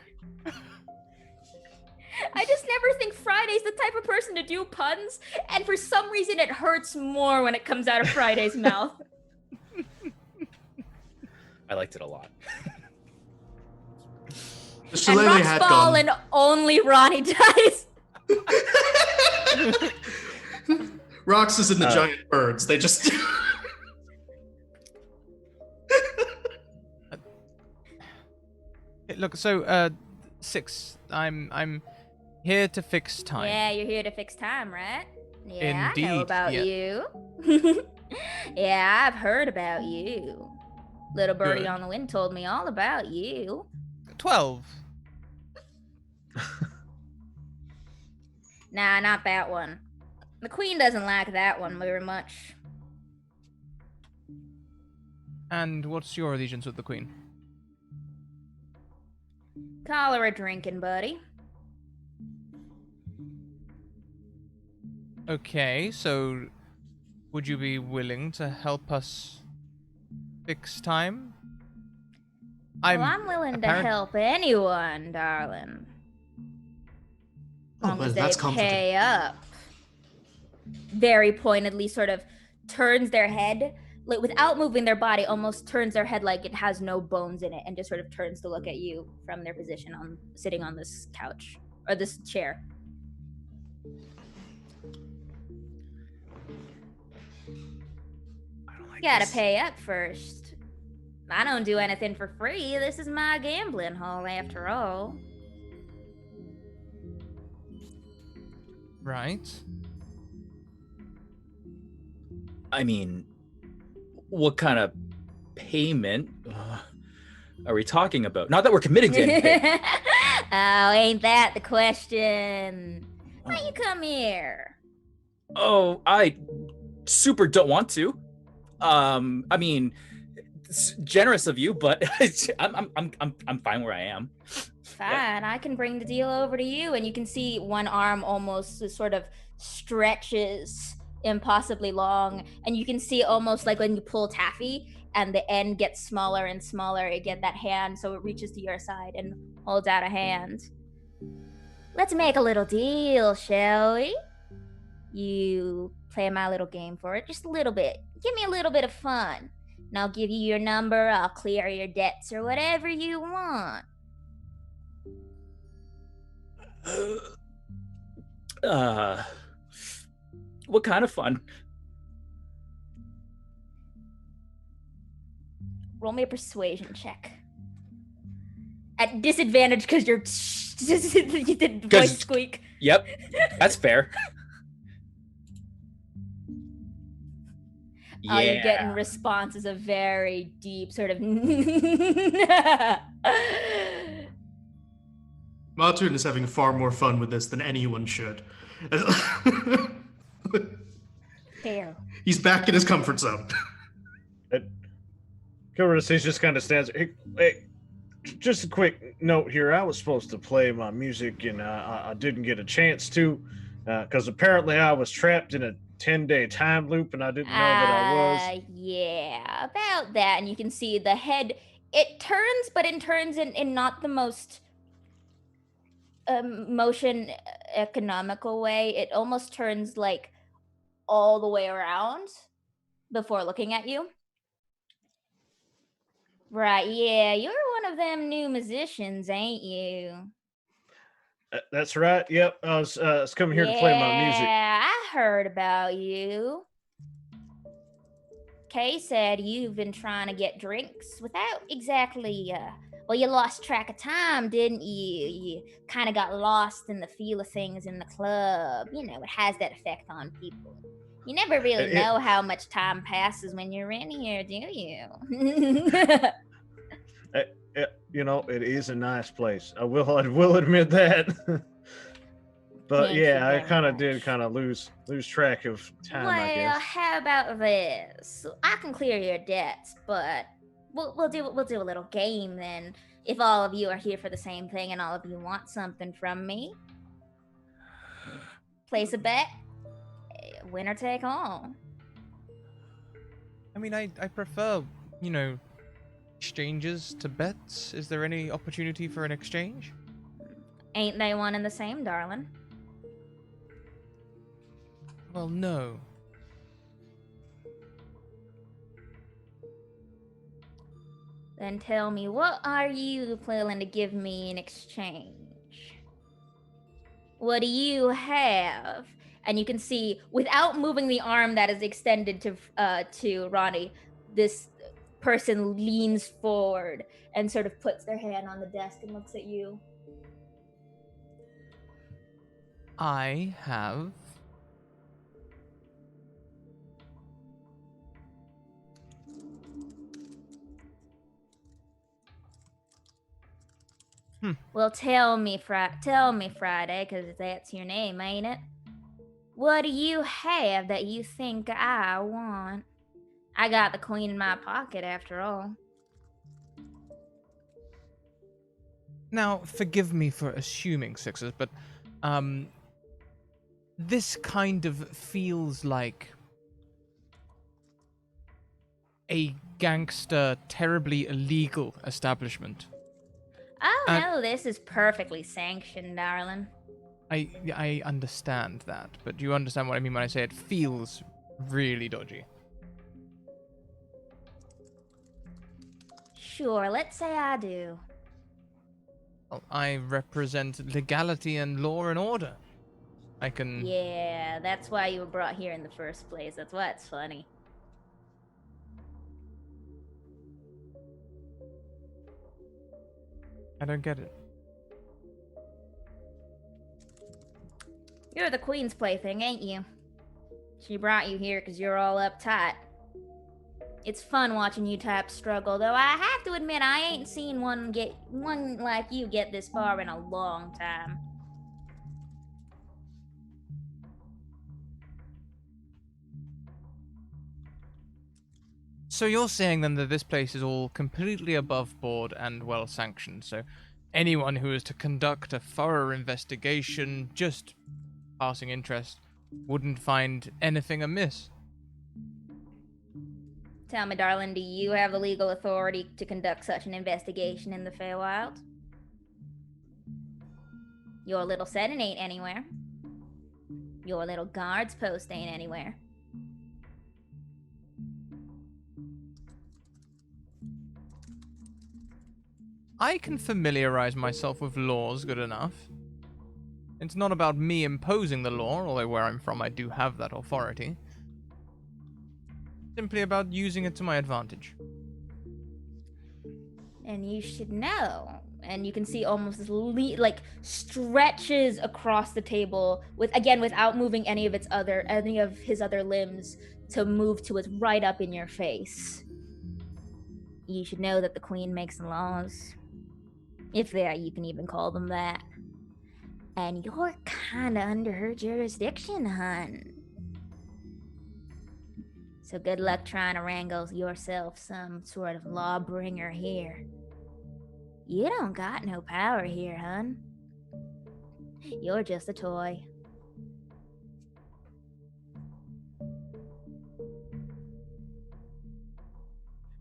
I just never think Friday's the type of person to do puns, and for some reason it hurts more when it comes out of Friday's mouth. I liked it a lot. The And shillelagh rocks hat fall gone. and only Ronnie dies. Roxas and the giant birds. They just. Look, so 6. I'm here to fix time. Yeah, you're here to fix time, right? Yeah, I know Indeed, about yeah. you. Yeah, I've heard about you. Little birdie Good. on the wind told me all about you. 12. Nah, not that one. The queen doesn't like that one very much. And what's your allegiance with the queen? Call her a drinking buddy. Okay, so would you be willing to help us fix time? Well, I'm willing to help anyone, darling. Oh, Long well, as that's they comforting. pay up. Very pointedly sort of turns their head, like without moving their body, almost turns their head like it has no bones in it, and just sort of turns to look at you from their position on sitting on this couch or this chair. I don't like Gotta this. pay up first. I don't do anything for free. This is my gambling hall, after all. Right. I mean, what kind of payment are we talking about? Not that we're committing to anything. Oh, ain't that the question? Why don't you come here? Oh, I super don't want to. I mean, it's generous of you, but I'm fine where I am. Fine, I can bring the deal over to you, and you can see one arm almost sort of stretches impossibly long, and you can see almost like when you pull taffy and the end gets smaller and smaller, you get that hand so it reaches to your side and holds out a hand. Let's make a little deal, shall we? You play my little game for it, just a little bit. Give me a little bit of fun, and I'll give you your number, I'll clear your debts, or whatever you want. What kind of fun? Roll me a persuasion check. At disadvantage because you're you did voice squeak. Yep, that's fair. All you get in Yeah. response is a very deep sort of. Martun is having far more fun with this than anyone should. Fair. He's back in his comfort zone. Kilris just kind of stands. Hey, just a quick note here. I was supposed to play my music, and I didn't get a chance to, because apparently I was trapped in a 10-day time loop, and I didn't know that I was. Yeah, about that. And you can see the head. It turns, but it turns in not the most motion economical way. It almost turns like all the way around before looking at you. Right, yeah, you're one of them new musicians, ain't you? That's right. Yep, I was coming here to play my music. Yeah, I heard about you. Kay said you've been trying to get drinks without exactly, well, you lost track of time, didn't you? You kind of got lost in the feel of things in the club. You know, it has that effect on people. You never really know how much time passes when you're in here, do you? You know, it is a nice place. I will admit that. But Thank you yeah, I very kind of much. did kind of lose track of time, I Well, guess. how about this? I can clear your debts, but we'll do a little game then. If all of you are here for the same thing and all of you want something from me, place a bet. Winner take all. I mean, I prefer, you know, exchanges to bets. Is there any opportunity for an exchange? Ain't they one and the same, darling? Well, no. Then tell me, what are you planning to give me in exchange? What do you have? And you can see, without moving the arm that is extended to Ronnie, this person leans forward and sort of puts their hand on the desk and looks at you. I have... Well, tell me, Friday, because that's your name, ain't it? What do you have that you think I want? I got the queen in my pocket, after all. Now, forgive me for assuming, Sixers, but, this kind of feels like a gangster, terribly illegal establishment. Oh, no, this is perfectly sanctioned, darling. I understand that, but do you understand what I mean when I say it feels really dodgy? Sure, let's say I do. Well, I represent legality and law and order. I can... Yeah, that's why you were brought here in the first place. That's why it's funny. I don't get it. You're the queen's plaything, ain't you? She brought you here because you're all uptight. It's fun watching you types struggle, though I have to admit I ain't seen one like you get this far in a long time. So you're saying then that this place is all completely above board and well sanctioned, so anyone who is to conduct a thorough investigation, just passing interest, wouldn't find anything amiss? Tell me, darling, do you have the legal authority to conduct such an investigation in the Feywild? Your little setting ain't anywhere. Your little guards post ain't anywhere. I can familiarize myself with laws good enough. It's not about me imposing the law, although where I'm from I do have that authority. Simply about using it to my advantage. and you should know. And you can see almost this like stretches across the table with, again, without moving any of his other limbs to move to it right up in your face. You should know that the queen makes the laws, if you can even call them that. And you're kinda under her jurisdiction, hun. So good luck trying to wrangle yourself some sort of lawbringer here. You don't got no power here, hun. You're just a toy.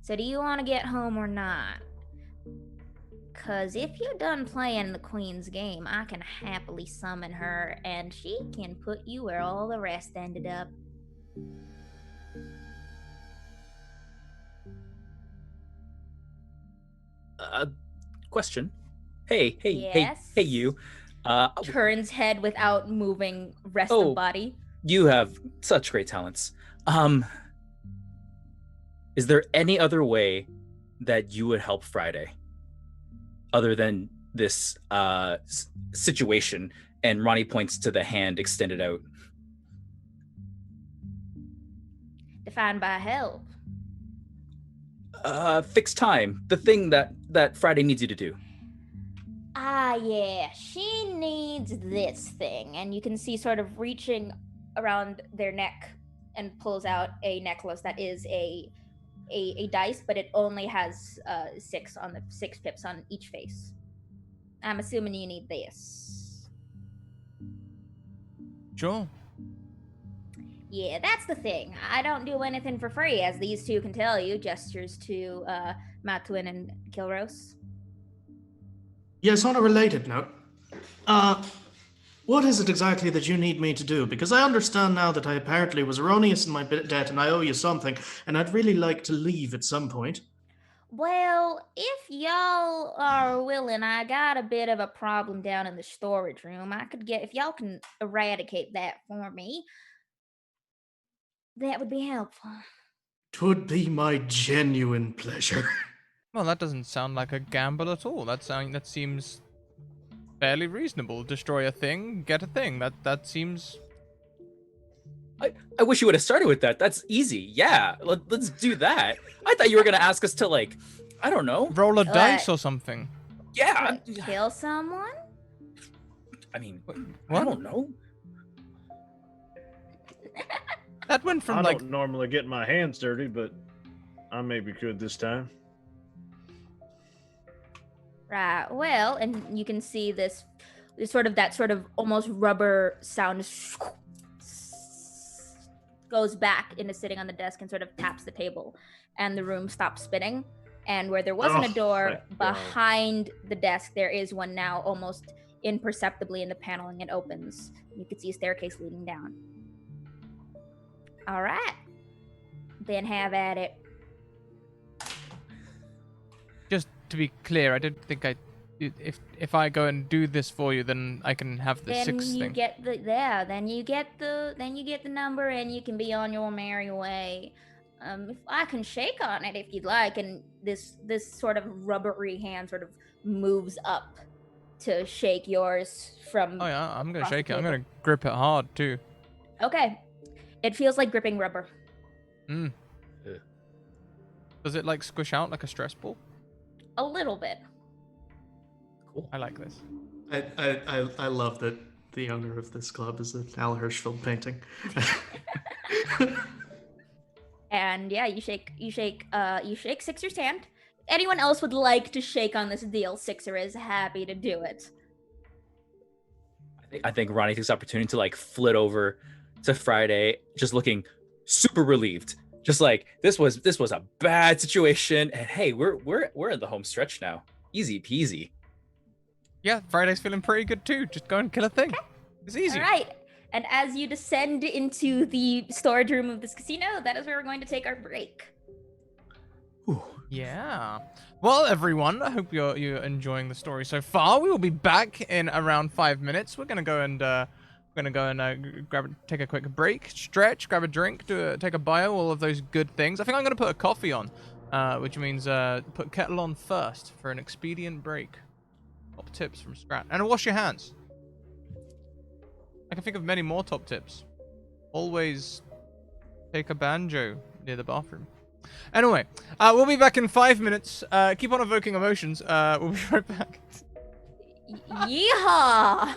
So do you want to get home or not? Cause if you're done playing the queen's game, I can happily summon her and she can put you where all the rest ended up. Question. Hey, Yes? hey, you. Turns head without moving rest Oh. of body. You have such great talents. Is there any other way that you would help Friday, other than this situation? And Ronnie points to the hand extended out. Defined by help. Fixed time. The thing that Friday needs you to do. Ah, yeah. She needs this thing. And you can see sort of reaching around their neck and pulls out a necklace that is a dice, but it only has 6 pips on each face. I'm assuming you need this. Sure. Yeah, that's the thing. I don't do anything for free, as these two can tell you. Gestures to Matwin and Kilros. Yes, on a related note, what is it exactly that you need me to do? Because I understand now that I apparently was erroneous in my debt and I owe you something, and I'd really like to leave at some point. Well, if y'all are willing, I got a bit of a problem down in the storage room. If y'all can eradicate that for me, that would be helpful. 'Twould be my genuine pleasure. Well, that doesn't sound like a gamble at all. That seems fairly reasonable. Destroy a thing, get a thing. That seems. I wish you would have started with that. That's easy. Yeah, let's do that. I thought you were gonna ask us to, like, I don't know, Roll a What? dice or something. yeah. Kill someone? I mean, I What? don't know. That went from I like. don't normally get my hands dirty, but I maybe could this time. Right. Well, and you can see this sort of almost rubber sound goes back into sitting on the desk and sort of taps the table, and the room stops spinning. And where there wasn't a Oh, door thank God. behind the desk, there is one now, almost imperceptibly in the paneling. It opens. You can see a staircase leading down. All right. Then have at it. Just to be clear, I didn't think if I go and do this for you, then I can have the Then 6 you thing. get then you get the number, and you can be on your merry way. If I can shake on it if you'd like, and this sort of rubbery hand sort of moves up to shake yours from. Oh yeah, I'm gonna across the shake it. I'm table. gonna grip it hard too. Okay, it feels like gripping rubber. Mm. Ugh. Does it like squish out like a stress ball? A little bit. Cool. I like this. I love that the owner of this club is an Al Hirschfeld painting. And yeah, you shake Sixer's hand. Anyone else would like to shake on this deal, Sixer is happy to do it. I think Ronnie takes the opportunity to, like, flit over to Friday, just looking super relieved. Just like, this was a bad situation, and hey, we're in the home stretch now. Easy peasy. Yeah, Friday's feeling pretty good too. Just go and kill a thing. It's easy. All right. And as you descend into the storage room of this casino, that is where we're going to take our break. Ooh. Yeah. Well, everyone, I hope you're enjoying the story so far. We will be back in around 5 minutes. We're gonna go and take a quick break, stretch, grab a drink, take a bio, all of those good things. I think I'm gonna put a coffee on. which means put kettle on first for an expedient break. Top tips from Scrat. And wash your hands. I can think of many more top tips. Always take a banjo near the bathroom. Anyway, we'll be back in 5 minutes. Keep on evoking emotions. We'll be right back. Yeehaw!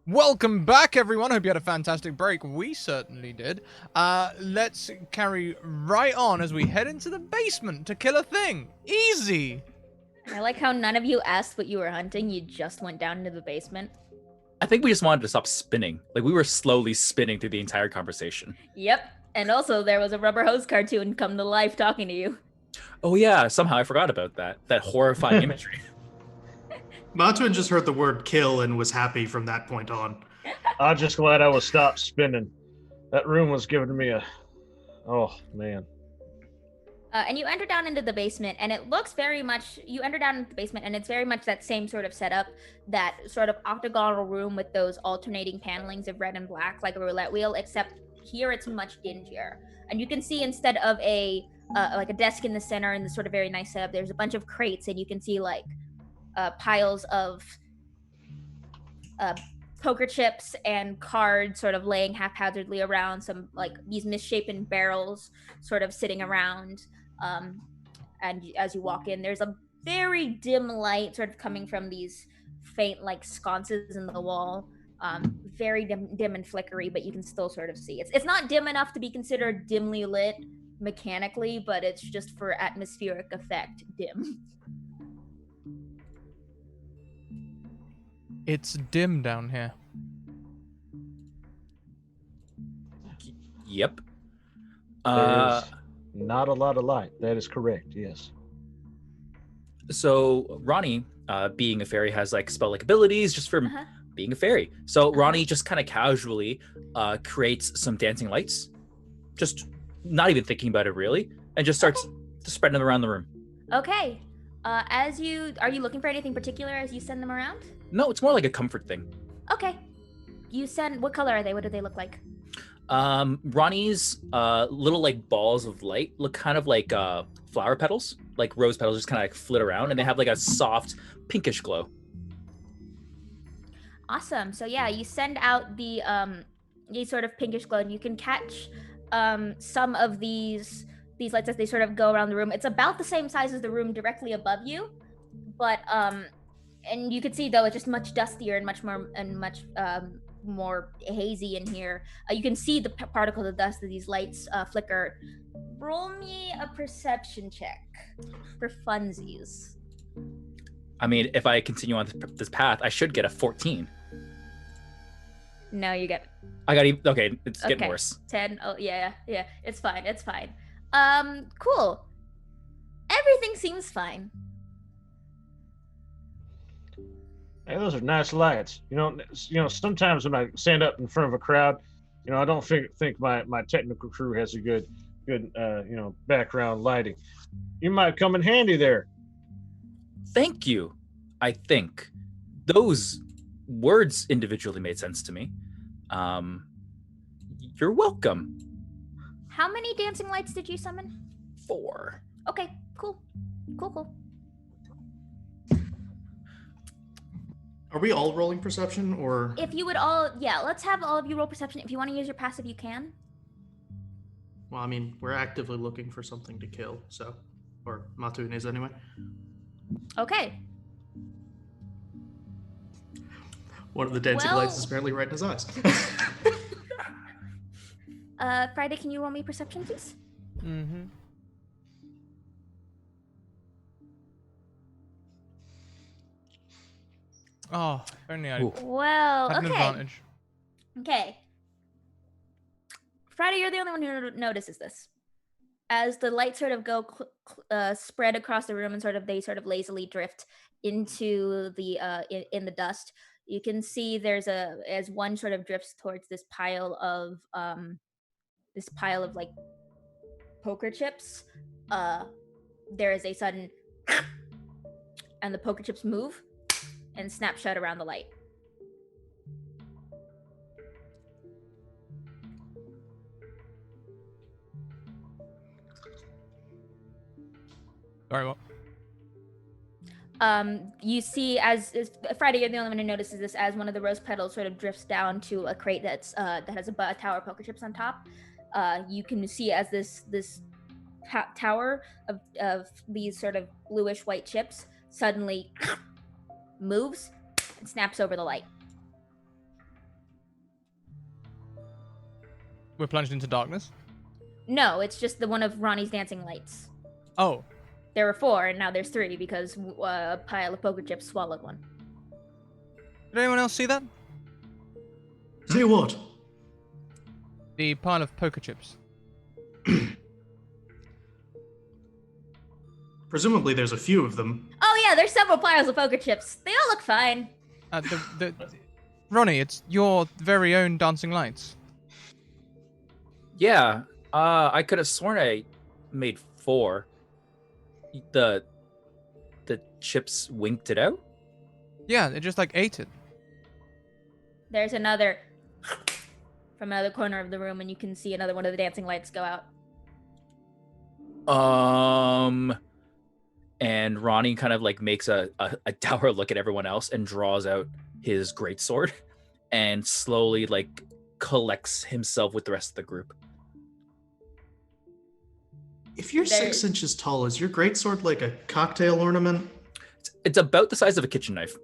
Welcome back, everyone. Hope you had a fantastic break. We certainly did. Let's carry right on as we head into the basement to kill a thing. Easy. I like how none of you asked what you were hunting. You just went down into the basement. I think we just wanted to stop spinning. Like we were slowly spinning through the entire conversation. Yep. And also, there was a rubber hose cartoon come to life talking to you. Oh yeah, somehow I forgot about that. That horrifying imagery. Matuin just heard the word kill and was happy from that point on. I'm just glad I was stopped spinning. That room was giving me a... Oh, man. And you enter down into the basement, and it looks very much... You enter down into the basement, and it's very much that same sort of setup, that sort of octagonal room with those alternating panelings of red and black, like a roulette wheel, except here it's much dingier. And you can see instead of like a desk in the center and the sort of very nice setup, there's a bunch of crates, and you can see like piles of poker chips and cards sort of laying haphazardly around, some like these misshapen barrels sort of sitting around. And as you walk in, there's a very dim light sort of coming from these faint like sconces in the wall. Very dim and flickery, but you can still sort of see. It's not dim enough to be considered dimly lit mechanically, but it's just for atmospheric effect dim. It's dim down here. Yep. There's not a lot of light. That is correct, yes. So Ronnie, being a fairy, has like spell-like abilities just from being a fairy. So Ronnie just kind of casually creates some dancing lights, just not even thinking about it really, and just starts spreading them around the room. Okay. Are you looking for anything particular as you send them around? No, it's more like a comfort thing. Okay. What color are they? What do they look like? Ronnie's little like balls of light look kind of like flower petals, like rose petals, just kind of like flit around, and they have like a soft pinkish glow. Awesome. So yeah, you send out the sort of pinkish glow, and you can catch some of these lights as they sort of go around the room. It's about the same size as the room directly above you, but and you can see though it's just much dustier and much more hazy in here. You can see the particles of dust of these lights flicker. Roll me a perception check for funsies. I mean, if I continue on this path, I should get a 14. No, you get... Okay, it's getting worse. 10. Oh, yeah. It's fine. Cool. Everything seems fine. Hey, those are nice lights. You know, sometimes when I stand up in front of a crowd, I don't think my technical crew has a good background lighting. You might come in handy there. Thank you. I think those words individually made sense to me. You're welcome. How many dancing lights did you summon? 4. Okay, cool. Are we all rolling perception, or? If you would let's have all of you roll perception. If you want to use your passive, you can. Well, I mean, we're actively looking for something to kill, so. Or Matuin is anyway. Okay. One of the dancing lights is apparently right in his eyes. Friday, can you roll me perception, please? Mm-hmm. Oh, if only I Well, had an advantage. Okay. Friday, you're the only one who notices this. As the lights sort of go spread across the room and they sort of lazily drift into the in the dust, you can see as one sort of drifts towards this pile of like poker chips. There is a sudden, and the poker chips move and snap shut around the light. Sorry, what? You see as Friday, you're the only one who notices this, as one of the rose petals sort of drifts down to a crate that has a tower of poker chips on top. You can see as this tower of these sort of bluish white chips suddenly moves and snaps over the light. We're plunged into darkness? No, it's just the one of Ronnie's dancing lights. Oh. There were 4, and now there's 3 because a pile of poker chips swallowed one. Did anyone else see that? See what? The pile of poker chips. Presumably there's a few of them. Oh yeah, there's several piles of poker chips. They all look fine. Ronnie, it's your very own dancing lights. Yeah, I could have sworn I made 4. The chips winked it out? Yeah, it just like ate it. There's another from another corner of the room, and you can see another one of the dancing lights go out. And Ronnie kind of like makes a dour look at everyone else and draws out his greatsword and slowly like collects himself with the rest of the group. If you're 6 inches tall, is your greatsword like a cocktail ornament? It's about the size of a kitchen knife.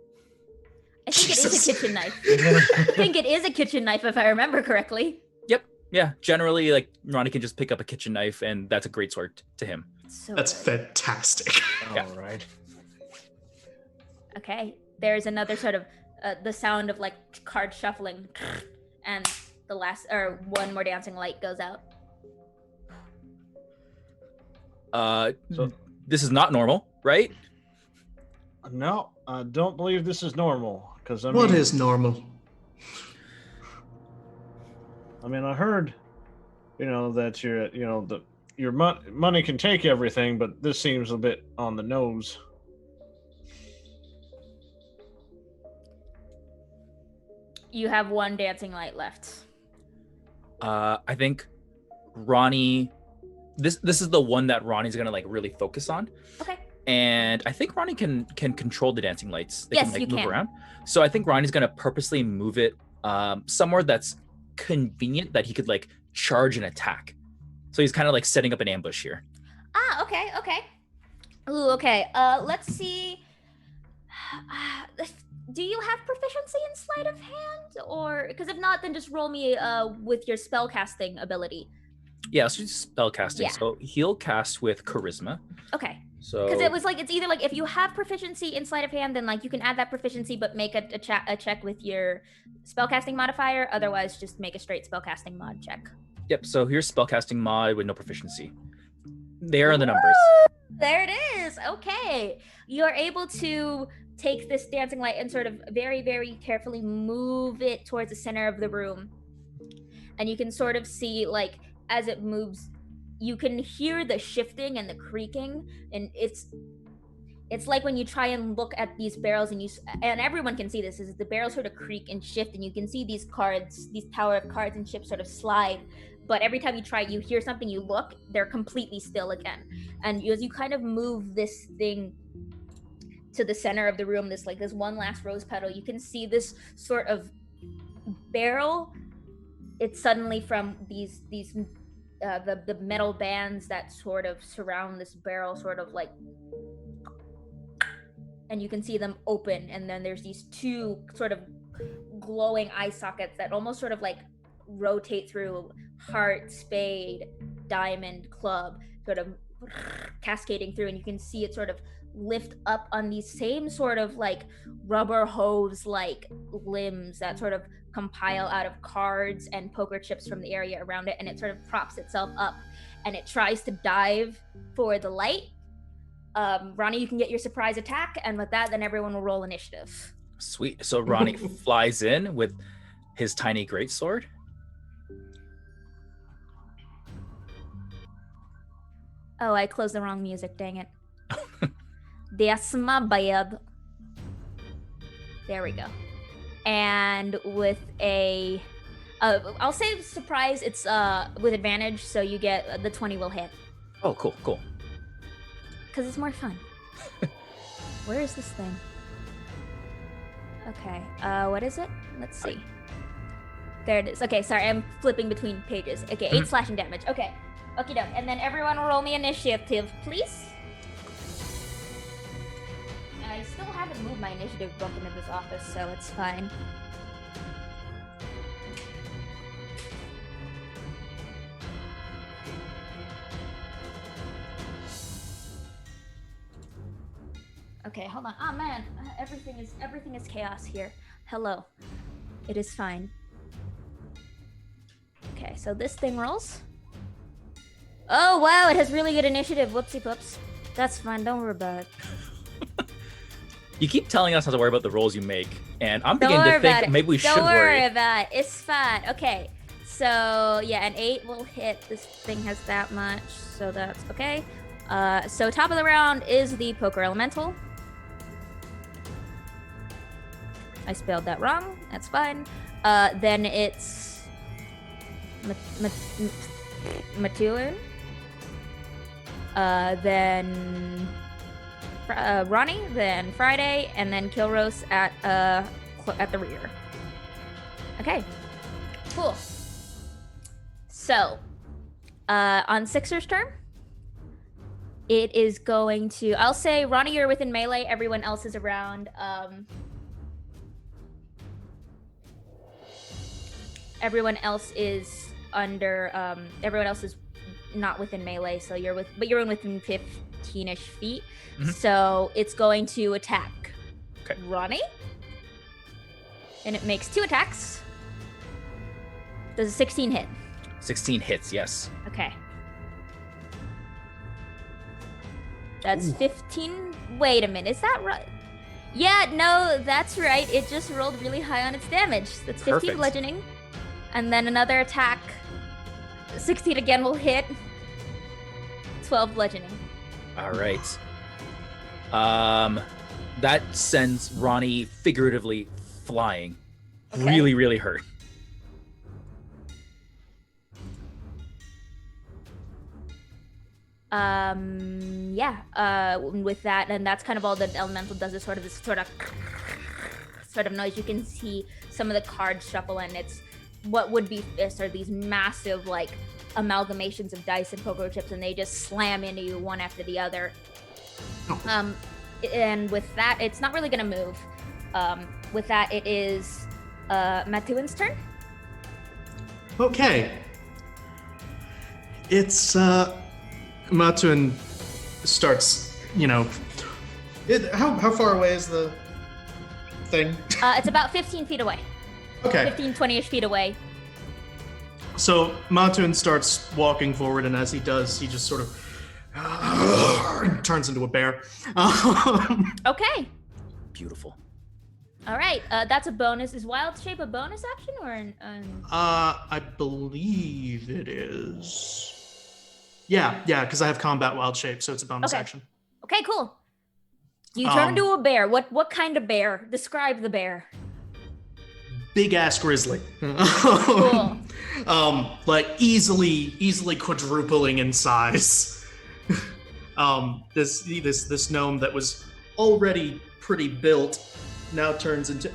I think it is Jesus. a kitchen knife. I think it is a kitchen knife, if I remember correctly. Yep. Yeah. Generally, like Ronnie can just pick up a kitchen knife, and that's a greatsword to him. So That's good. fantastic. Yeah. All right. Okay. There's another sort of the sound of like card shuffling, and the last or one more dancing light goes out. So- This is not normal, right? No, I don't believe this is normal. Because What is normal? I mean, I heard, that your money can take everything, but this seems a bit on the nose. You have one dancing light left. I think Ronnie. This is the one that Ronnie's gonna like really focus on. Okay. And I think Ronnie can control the dancing lights. They Yes, can like you move can. around. So I think Ronnie's gonna purposely move it somewhere that's convenient that he could like charge and attack. So he's kind of like setting up an ambush here. Ah, okay. Ooh, okay. Let's see. Do you have proficiency in sleight of hand, or because if not, then just roll me with your spellcasting ability. Yeah, so just spell casting. Yeah. So he'll cast with charisma. Okay. So Because it was like it's either like if you have proficiency in sleight of hand, then like you can add that proficiency, but make a check with your spellcasting modifier. Otherwise, just make a straight spellcasting mod check. Yep. So here's spellcasting mod with no proficiency. There are the numbers. Woo! There it is. Okay, you're able to take this dancing light and sort of very, very carefully move it towards the center of the room, and you can sort of see like as it moves. You can hear the shifting and the creaking, and it's like when you try and look at these barrels and everyone can see this, is the barrels sort of creak and shift, and you can see these tower of cards and chips sort of slide. But every time you try, you hear something, you look, they're completely still again. And as you kind of move this thing to the center of the room, this one last rose petal, you can see this sort of barrel. It's suddenly from these the metal bands that sort of surround this barrel sort of like, and you can see them open, and then there's these 2 sort of glowing eye sockets that almost sort of like rotate through heart, spade, diamond, club, sort of cascading through, and you can see it sort of lift up on these same sort of like rubber hose like limbs that sort of compile out of cards and poker chips from the area around it, and it sort of props itself up and it tries to dive for the light. Ronnie, you can get your surprise attack, and with that, then everyone will roll initiative. Sweet. So Ronnie flies in with his tiny greatsword. Oh, I closed the wrong music, dang it. That's my bad. There we go. And with a I'll say surprise, it's with advantage, so you get the 20 will hit Oh, cool. because it's more fun. Where is this thing? Okay, what is it? Let's see. There it is. Okay, sorry, I'm flipping between pages. Okay, 8 slashing damage. Okay, okie doke. And then everyone roll me initiative, please. And I still haven't moved my initiative book into this office, so it's fine. Okay, hold on. Oh man, everything is chaos here. Hello. It is fine. Okay, so this thing rolls. Oh wow, it has really good initiative. Whoopsie poops. That's fine. Don't worry about it. You keep telling us not to worry about the rolls you make, and I'm Don't beginning worry to think about it. maybe we should Don't worry worry. about it. It's fine. Okay. So yeah, an 8 will hit. This thing has that much, so that's okay. So top of the round is the Poker Elemental. I spelled that wrong. That's fine. Then it's Matulun. Then Ronnie. Then Friday, and then Kilros at the rear. Okay. Cool. So, on Sixer's turn, it is going to. I'll say Ronnie, you're within melee. Everyone else is around. Everyone else is under. Everyone else is not within melee, so you're within 15-ish feet. Mm-hmm. So it's going to attack Okay. Ronnie, and it makes 2 attacks. Does a 16 hit? 16 hits, yes. Okay. That's 15. Wait a minute, is that right? Yeah, no, that's right. It just rolled really high on its damage. That's 15 Perfect. bludgeoning. And then another attack. 16 again will hit. 12 bludgeoning. All right. That sends Ronnie figuratively flying. Okay. Really, really hurt. With that, and that's kind of all the elemental does, is sort of noise. You can see some of the cards shuffle, and it's what would be sort of these massive like amalgamations of dice and poker chips, and they just slam into you one after the other. And with that, it's not really gonna move. With that, it is Matuin's turn. Okay. It's Matuin starts, how far away is the thing? It's about 15 feet away. Okay. 15, 20-ish feet away. So Matuin starts walking forward, and as he does, he just sort of turns into a bear. Okay. Beautiful. All right. That's a bonus. Is Wild Shape a bonus action or an? I believe it is. Yeah, because I have combat wild shape, so it's a bonus Okay. action. Okay, cool. You turn into a bear. What kind of bear? Describe the bear. Big ass grizzly. Cool. Like easily quadrupling in size. This gnome that was already pretty built now turns into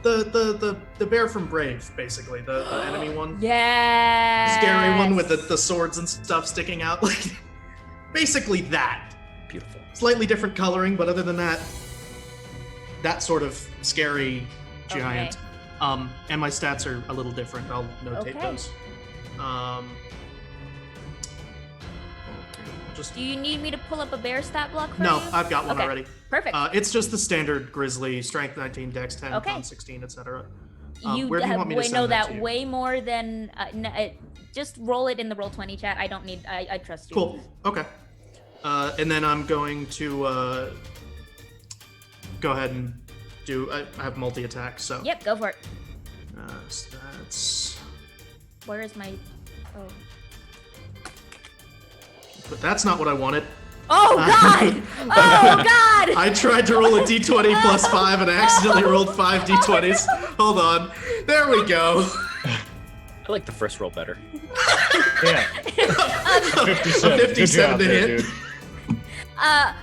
the bear from Brave, basically the enemy one. Yeah. Scary one with the swords and stuff sticking out, like basically that. Beautiful. Slightly different coloring, but other than that sort of scary giant. Okay. And my stats are a little different. I'll notate Okay. those. Okay, just Do you need me to pull up a bear stat block for no, you? I've got one Okay. already. Perfect. It's just the standard grizzly, strength 19, dex 10, Okay. con 16, etc. you where do you have want me to way send know that that to you? way more than just roll it in the Roll20 chat. I don't need. I trust you. Cool. Okay. And then I'm going to go ahead and do. I have multi attack, so. Yep. Go for it. Stats. Where is my? Oh. But that's not what I wanted. Oh God! Oh God! I tried to roll a d20 plus 5 and I accidentally rolled 5 d20s. Hold on. There we go. I like the first roll better. Yeah. 57. 57 Good job to there, hit. dude.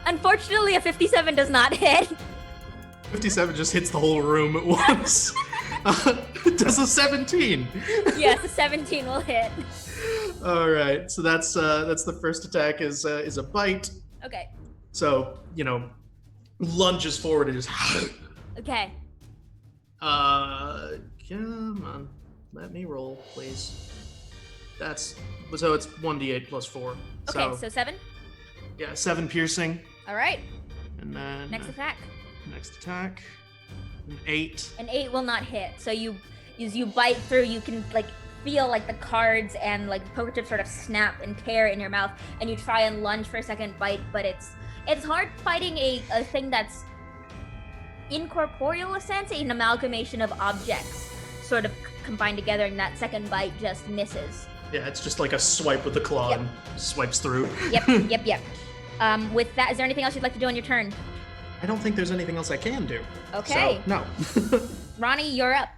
Unfortunately, a 57 does not hit. 57 just hits the whole room at once. Does a 17. Yes, a 17 will hit. All right, so that's the first attack is a bite. Okay. So lunges forward and just. Okay. Come on, let me roll, please. So it's 1d8 plus 4. Okay, so 7. Yeah, 7 piercing. All right. And then Next attack. Next attack. An 8. An 8 will not hit. So as you bite through, you can like feel like the cards and like poker chips sort of snap and tear in your mouth, and you try and lunge for a second bite, but it's hard fighting a thing that's incorporeal, a sense, an amalgamation of objects sort of combined together, and that second bite just misses. Yeah, it's just like a swipe with the claw Yep. and swipes through. Yep. With that, is there anything else you'd like to do on your turn? I don't think there's anything else I can do. Okay. So, no. Ronnie, you're up.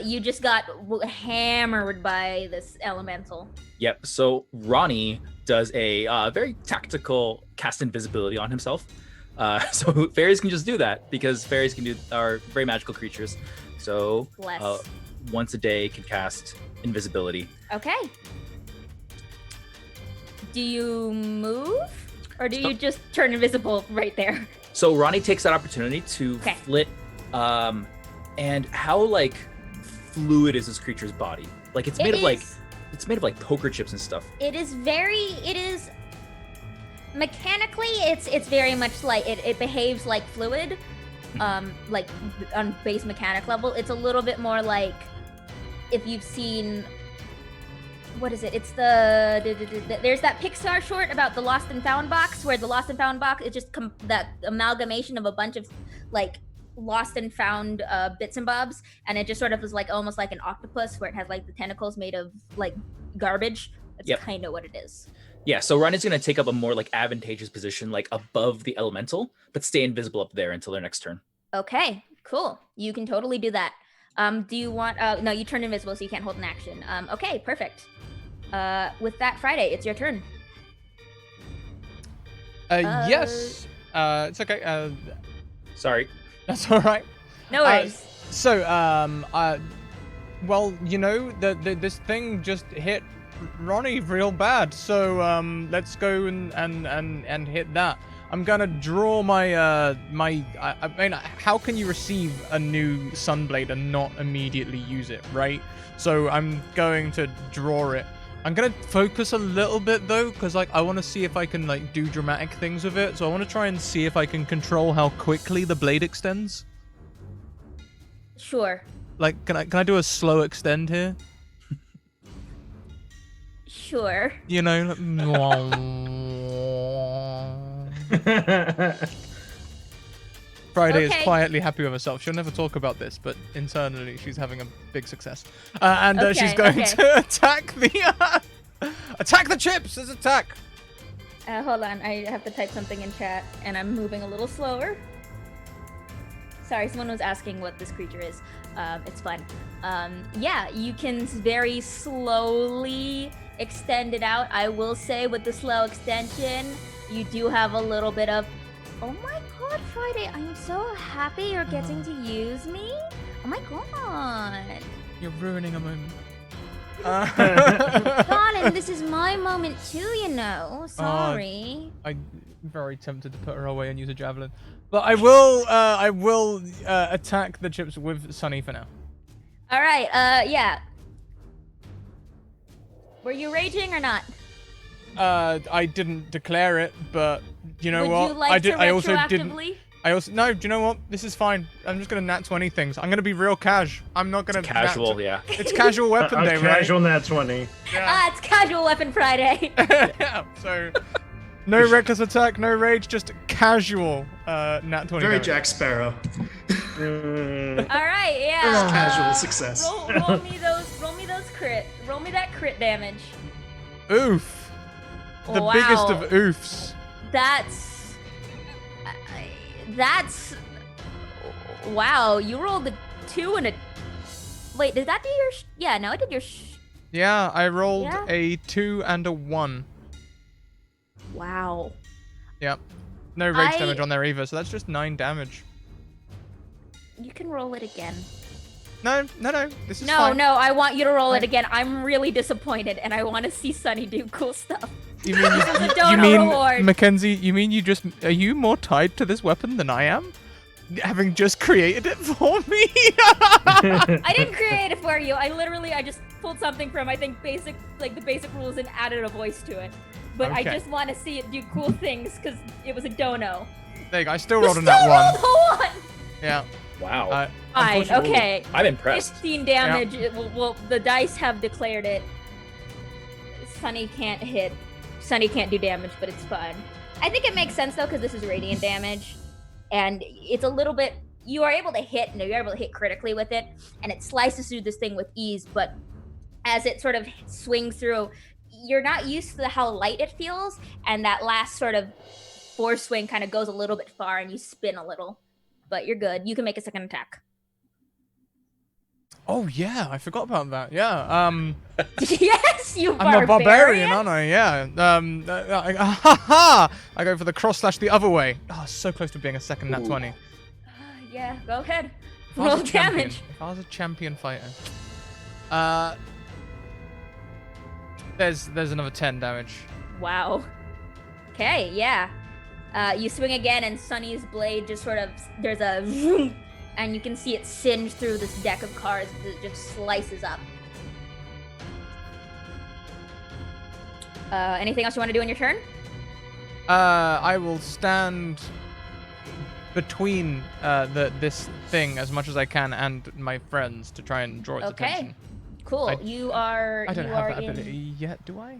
You just got hammered by this elemental. Yep. So Ronnie does a very tactical cast invisibility on himself. So fairies can just do that because fairies are very magical creatures. So Bless. Once a day can cast invisibility. Okay. Do you move? Or do you just turn invisible right there? So Ronnie takes that opportunity to Okay. flit, and how like fluid is this creature's body? Like it's made of like poker chips and stuff. It is mechanically it's very much like it behaves like fluid. Like on base mechanic level. It's a little bit more like if you've seen, what is it? It's there's that Pixar short about the Lost and Found box, where the Lost and Found box is just that amalgamation of a bunch of like lost and found bits and bobs, and it just sort of is like almost like an octopus where it has like the tentacles made of like garbage. That's kind of what it is. Yeah, so Ronnie's gonna take up a more like advantageous position, like above the elemental, but stay invisible up there until their next turn. Okay, cool. You can totally do that. Do you want? No, you turn invisible, so you can't hold an action. Okay, perfect. With that, Friday, it's your turn. Yes. It's okay. Sorry. That's all right. No worries. So, well, you know, this thing just hit Ronnie real bad. So, let's go and hit that. I'm gonna draw my I mean, how can you receive a new Sunblade and not immediately use it, right? So I'm going to draw it. I'm gonna focus a little bit though, because like I want to see if I can like do dramatic things with it. So I want to try and see if I can control how quickly the blade extends. Sure. Like, can I do a slow extend here? Sure. You know. Friday is quietly happy with herself. She'll never talk about this, but internally she's having a big success. And she's going to attack the chips. Let's attack. Hold on, I have to type something in chat, and I'm moving a little slower. Sorry, someone was asking what this creature is. It's fun. Yeah, you can very slowly extend it out. I will say with the slow extension, you do have a little bit of, oh my god, Friday, I'm so happy you're getting to use me. Oh my god. You're ruining a moment. Darling, this is my moment too, you know. Sorry. I'm very tempted to put her away and use a javelin. But I will attack the chips with Sunny for now. Alright, yeah. Were you raging or not? I didn't declare it, but you know what? Would you like to I also didn't. retroactively? No. Do you know what? This is fine. I'm just gonna nat 20 things. I'm gonna be real cash. I'm not gonna Casual, yeah. It's casual weapon day, right? Casual nat 20. Yeah. It's Casual Weapon Friday. Yeah. So, no reckless attack, no rage, just casual nat 20. Very damage. Jack Sparrow. Alright, yeah. Casual success. Roll me that crit damage. Oof. The Wow. biggest of oofs. That's wow, you rolled a 2 and a, wait, did that do your yeah, no, it did your Yeah, I rolled Yeah? a 2 and a 1. wow. Yep. No rage damage on there either, so that's just 9 damage. You can roll it again. No. This is No, fine. I want you to roll it again. I'm really disappointed, and I want to see Sunny do cool stuff. You mean This is a donut reward. Mackenzie? You mean are you more tied to this weapon than I am? Having just created it for me. I didn't create it for you. I just pulled something from I think the basic rules and added a voice to it. But I Okay. just want to see it do cool things because it was a dono. There you go. I still You rolled a still nat rolled 1. a 1! Yeah. Wow. Fine, Unfortunately- okay. I'm impressed. 15 damage. Well, the dice have declared it. Sunny can't hit. Sunny can't do damage, but it's fun. I think it makes sense though, because this is radiant damage, and it's a little bit. You are able to hit, and you're able to hit critically with it, and it slices through this thing with ease. But as it sort of swings through, you're not used to how light it feels, and that last sort of force swing kind of goes a little bit far, and you spin a little. But you're good. You can make a second attack. Oh yeah, I forgot about that. Yeah. Yes, you I'm a barbarian, aren't I? Yeah. I go for the cross slash the other way. Oh, so close to being a second nat 20. Yeah, go ahead. If I was Roll a champion- damage. If I was a champion fighter. There's another 10 damage. Wow. Okay, yeah. You swing again, and Sunny's blade just sort of, there's a vroom, and you can see it singe through this deck of cards as it just slices up. Anything else you want to do in your turn? I will stand between this thing as much as I can and my friends to try and draw its Okay. attention. Cool. I you don't are have that in... ability yet, do I?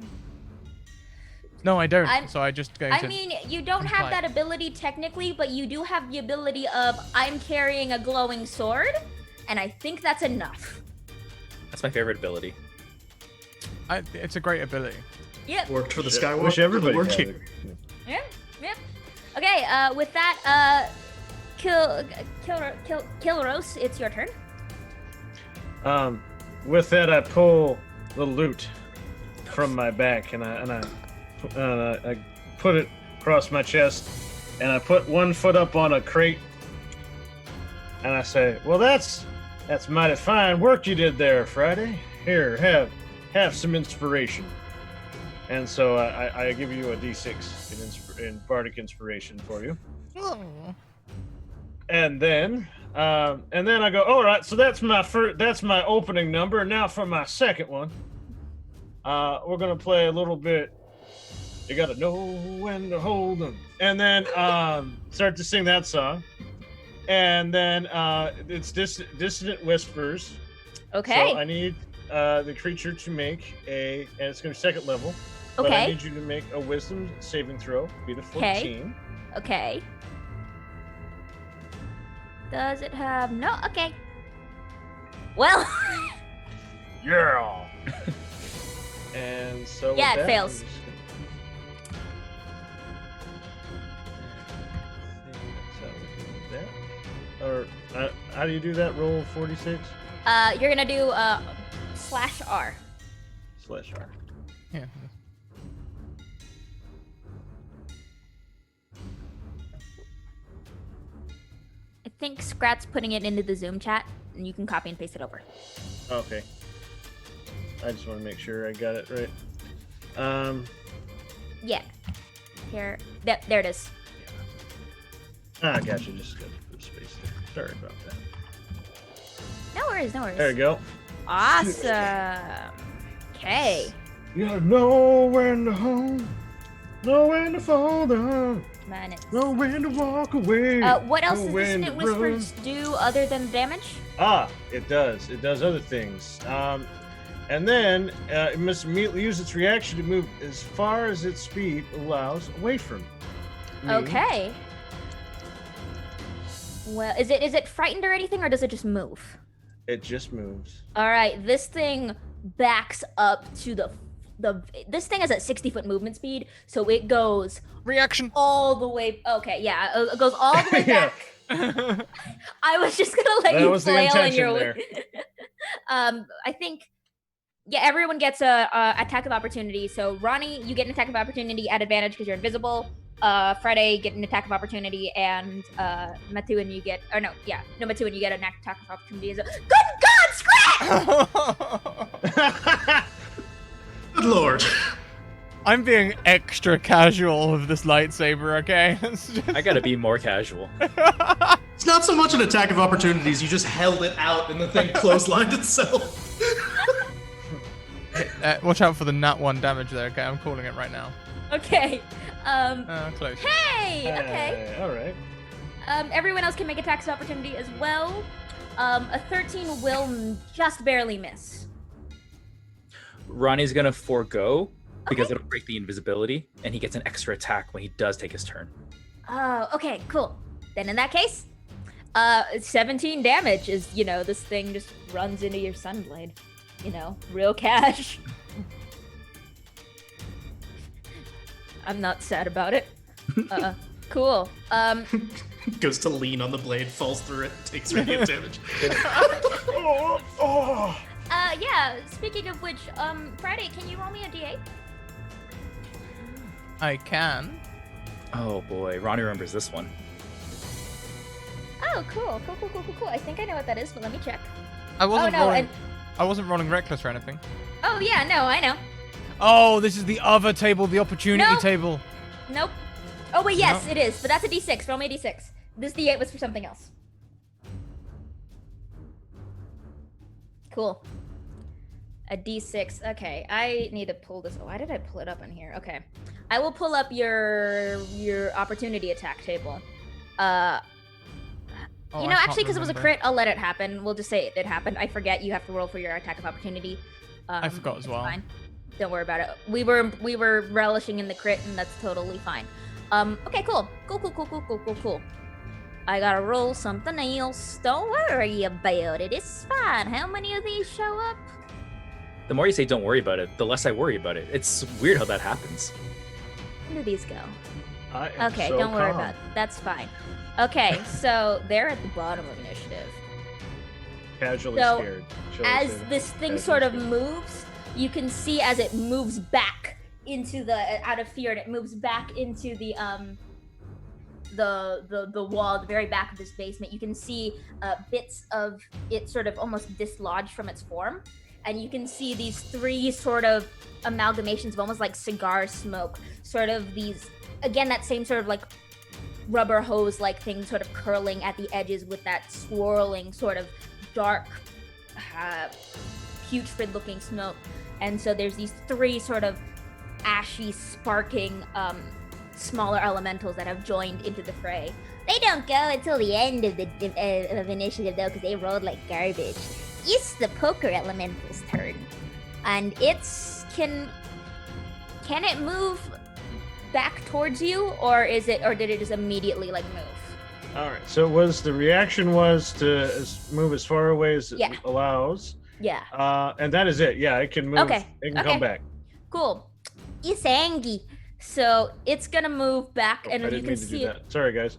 No, I don't. I'm- So I just go I to. mean, you don't have comply. that ability technically, but you do have the ability of I'm carrying a glowing sword, and I think that's enough. That's my favorite ability. It's a great ability. Yep. Worked for the Wish Skywalker. everybody Worked had here. it. Yep. Okay. With that, Kilros, it's your turn. With that, I pull the loot from my back, and I put it across my chest, and I put one foot up on a crate, and I say, "Well, that's mighty fine work you did there, Friday. Here, have some inspiration." And so I give you a D6 in bardic inspiration for you. Oh. And then I go, all right, so that's my opening number. And now for my second one, we're gonna play a little bit. You gotta know when to hold them, and then start to sing that song. And then it's dissonant whispers. Okay. So I need the creature to make and it's gonna be second level. But I Okay. need you to make a wisdom saving throw. Beat a 14. Okay. Does it have no? Okay. Well. Yeah. And so with Yeah, it that, fails. I'm just gonna- Or how do you do that? Roll 46 You're gonna do /R. /R. Yeah. I think Scrat's putting it into the Zoom chat, and you can copy and paste it over. Okay. I just want to make sure I got it right. Yeah. Here. There it is. I gotcha. Just got to put space there. Sorry about that. No worries. No worries. There you go. Awesome. Okay. You gotta know when to hold, know when to fall down, Minutes. know when to walk away. What else know does when Dissonant to run. Whispers do other than damage? It does. It does other things. And then it must immediately use its reaction to move as far as its speed allows away from me. Okay. Well, is it frightened or anything, or does it just move? It just moves. All right, this thing backs up to the this thing has a 60-foot movement speed, so it goes Reaction. all the way. Okay, yeah, it goes all the way Yeah. back. I was just gonna let That you was the flail in intention your there. I think everyone gets a attack of opportunity. So Ronnie, you get an attack of opportunity at advantage because you're invisible. Friday, get an attack of opportunity, and Matuin, you get Matuin, you get an attack of opportunity. Good God, Scrat! Good lord. I'm being extra casual with this lightsaber, okay? It's just- I gotta be more casual. It's not so much an attack of opportunities. You just held it out and the thing clotheslined itself. watch out for the nat 1 damage there, okay? I'm calling it right now. Okay. Close. Hey! Okay. All right. Everyone else can make attacks of opportunity as well. A 13 will just barely miss. Ronnie's gonna forego because Okay. it'll break the invisibility, and he gets an extra attack when he does take his turn. Oh, okay, cool. Then in that case, 17 damage is, this thing just runs into your sunblade. Real cash. I'm not sad about it. Cool. Goes to lean on the blade, falls through it, takes radiant damage. Yeah, speaking of which, Friday, can you roll me a D8? I can. Oh boy, Ronnie remembers this one. Oh, cool. Cool. I think I know what that is, but let me check. I wasn't no, rolling. I wasn't rolling reckless or anything. Oh, yeah, no, I know. Oh, this is the other table, the opportunity No. table. Nope. Oh, wait, yes, No. it is, but that's a D6. Roll me a D6. This D8 was for something else. Cool. A D6. Okay, I need to pull this. Why did I pull it up in here? Okay. I will pull up your opportunity attack table. Oh, I can't Actually, because it was a remember. crit, I'll let it happen. We'll just say it happened. I forget you have to roll for your attack of opportunity. I forgot as it's well. Fine. Don't worry about it. We were relishing in the crit, and that's totally fine. Okay, cool. Cool. I gotta roll something else. Don't worry about it. It's fine. How many of these show up? The more you say don't worry about it, the less I worry about it. It's weird how that happens. Where do these go? I am Okay, so don't worry calm. about it. That's fine. Okay, so they're at the bottom of initiative. Casually So, scared. Shall I As say that? this thing Casually sort of scared. moves, you can see as it moves back into out of fear, and it moves back into the wall, the very back of this basement. You can see bits of it sort of almost dislodged from its form, and you can see these three sort of amalgamations of almost like cigar smoke, sort of these, again, that same sort of like rubber hose like thing sort of curling at the edges with that swirling sort of dark putrid looking smoke. And so there's these three sort of ashy sparking smaller elementals that have joined into the fray. They don't go until the end of the of initiative though, because they rolled like garbage. It's the poker elemental's turn, and can it move back towards you, or did it just immediately like move? All right. So the reaction was to move as far away as it Yeah. allows. Yeah. And that is it. Yeah, it can move. Okay, It can okay. come back. Cool. It's angry, so it's gonna move back, Oh, and I you didn't can mean to see do it that. Sorry, guys.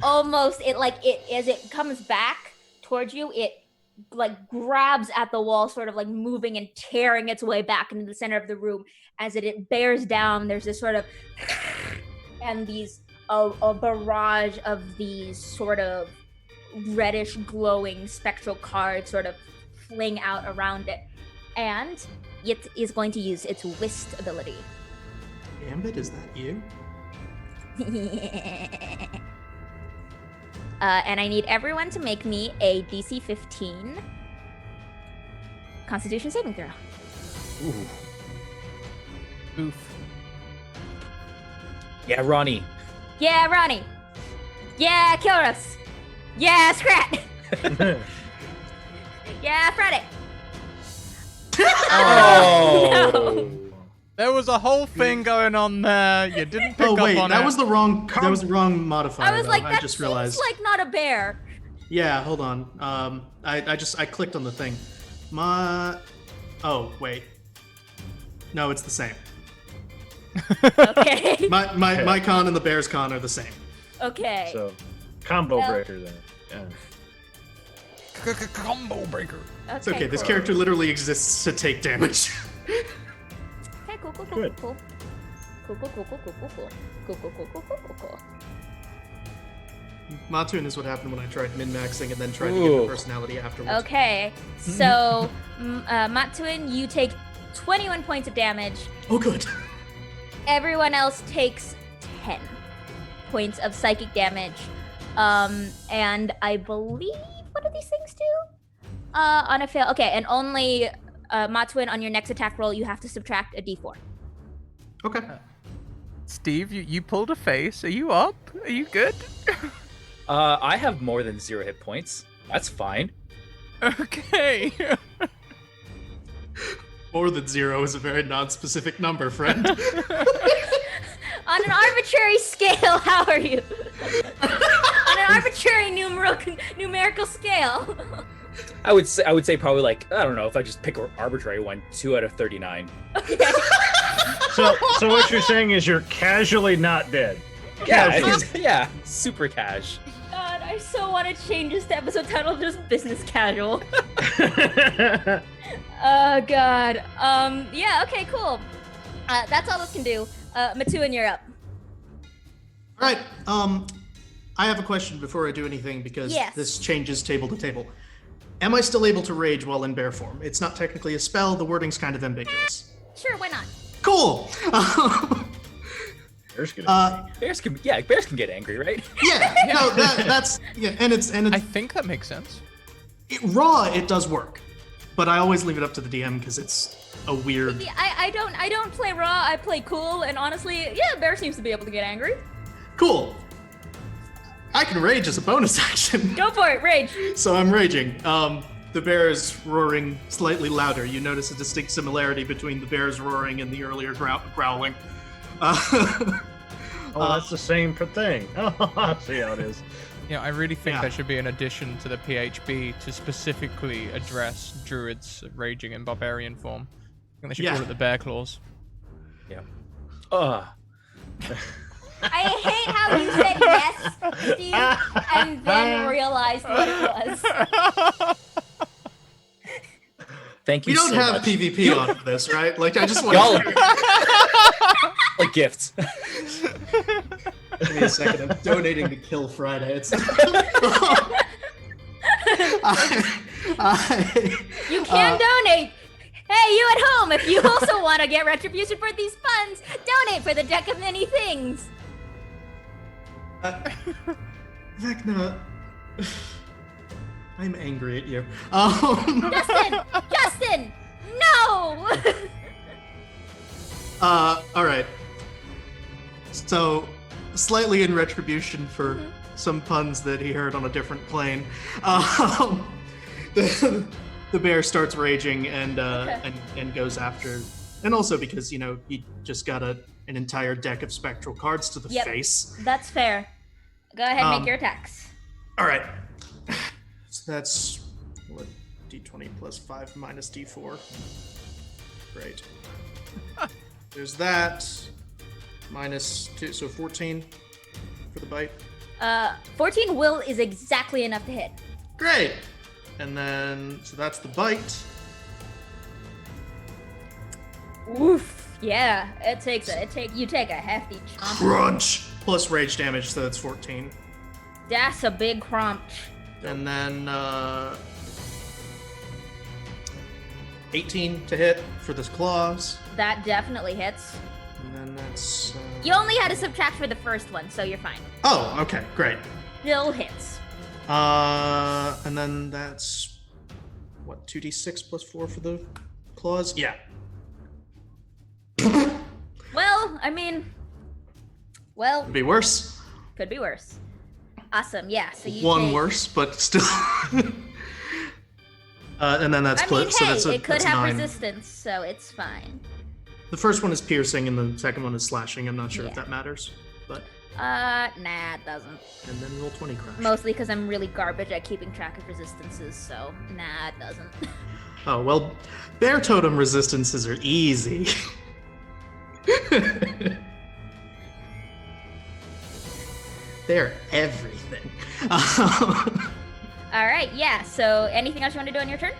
almost. It as it comes back towards you, it like grabs at the wall, sort of like moving and tearing its way back into the center of the room. As it bears down, there's this sort of and these a barrage of these sort of reddish glowing spectral cards sort of fling out around it, and it is going to use its whist ability. Gambit, is that you? And I need everyone to make me a DC 15 Constitution saving throw. Oof. Yeah, Ronnie. Yeah, Ronnie. Yeah, Kilros. Yeah, Scrat. Yeah, Friday. Oh. No. There was a whole thing going on there. You didn't pick Oh up wait, on that it. was the wrong. That was the wrong modifier. I was though. like, I that just seems realized. like not a bear. Yeah, hold on. I clicked on the thing. Oh wait. No, it's the same. Okay. My con and the bear's con are the same. Okay. So, combo Well- breaker then. Yeah. Combo breaker. It's okay. This cool. character literally exists to take damage. Okay, cool. Good. Cool. Matun is what happened when I tried min-maxing and then tried to get Ooh. the personality afterwards. Okay, so Matsuin, you take 21 points of damage. Oh, good. Everyone else takes 10 points of psychic damage. And I believe, what do these things do? On a fail. Okay, and only Matsuin, on your next attack roll, you have to subtract a d4. Okay. Steve, you pulled a face. Are you up? Are you good? I have more than 0 hit points. That's fine. Okay. More than 0 is a very non-specific number, friend. On an arbitrary scale, how are you? On an arbitrary numerical scale. I would say probably like, I don't know, if I just pick an arbitrary one, 2 out of 39. Okay. So what you're saying is you're casually not dead. Yeah, super cash. God, I so want to change this episode title to just business casual. Oh God. Yeah. Okay. Cool. That's all this can do. Matuin, you're up. All right. I have a question before I do anything because Yes. this changes table to table. Am I still able to rage while in bear form? It's not technically a spell. The wording's kind of ambiguous. Sure. Why not? Cool. Bears gonna Bears can get angry, right? Yeah. No, that's yeah, and it's I think that makes sense. raw. It does work, but I always leave it up to the DM because it's a weird. Yeah, I don't play raw. I play cool, and honestly, yeah, Bear seems to be able to get angry. Cool. I can rage as a bonus action. Go for it, rage. So I'm raging. The bear is roaring slightly louder. You notice a distinct similarity between the bear's roaring and the earlier growling. Oh, that's the same thing. Oh, I see how it is. Yeah, I really think Yeah. there should be an addition to the PHB to specifically address druids raging in barbarian form. I think they should Yeah. call it the bear claws. Yeah. I hate how you said yes, Steve, and then realized what it was. Thank you We don't so have much. PvP on for this, right? Like, I just want Y'all to... like gifts. Give me a second. I'm donating to Kill Friday. It's... You can donate. Hey, you at home, if you also want to get retribution for these funds, donate for the deck of many things. Vecna, I'm angry at you. Justin, no! All right. So, slightly in retribution for some puns that he heard on a different plane, the bear starts raging and and goes after, and also because he just got an entire deck of spectral cards to the Yep. face. That's fair. Go ahead and make Um, your attacks. All right. So that's what, d20 plus 5 minus d4. Great. There's that. Minus 2, so 14 for the bite. 14 will is exactly enough to hit. Great. And then, so that's the bite. Oof. Yeah, you take a hefty chomp. Crunch. Plus rage damage, so that's 14. That's a big crunch. And then 18 to hit for this claws. That definitely hits. And then that's... You only had to subtract for the first one, so you're fine. Oh, okay, great. Still hits. And then that's what, 2d6 plus 4 for the claws? Yeah. Well, I mean, Could be worse. could be worse. Awesome, yeah. So you One take... worse, but still. And then that's I mean, so hey, that's it could that's have 9. resistance, so it's fine. The first one is piercing, and the second one is slashing. I'm not sure if Yeah. that matters, but Nah, it doesn't. and then roll 20 crash. Mostly because I'm really garbage at keeping track of resistances, so nah, it doesn't. Oh well, bear totem resistances are easy. They're everything. All right, yeah. So anything else you want to do on your turn?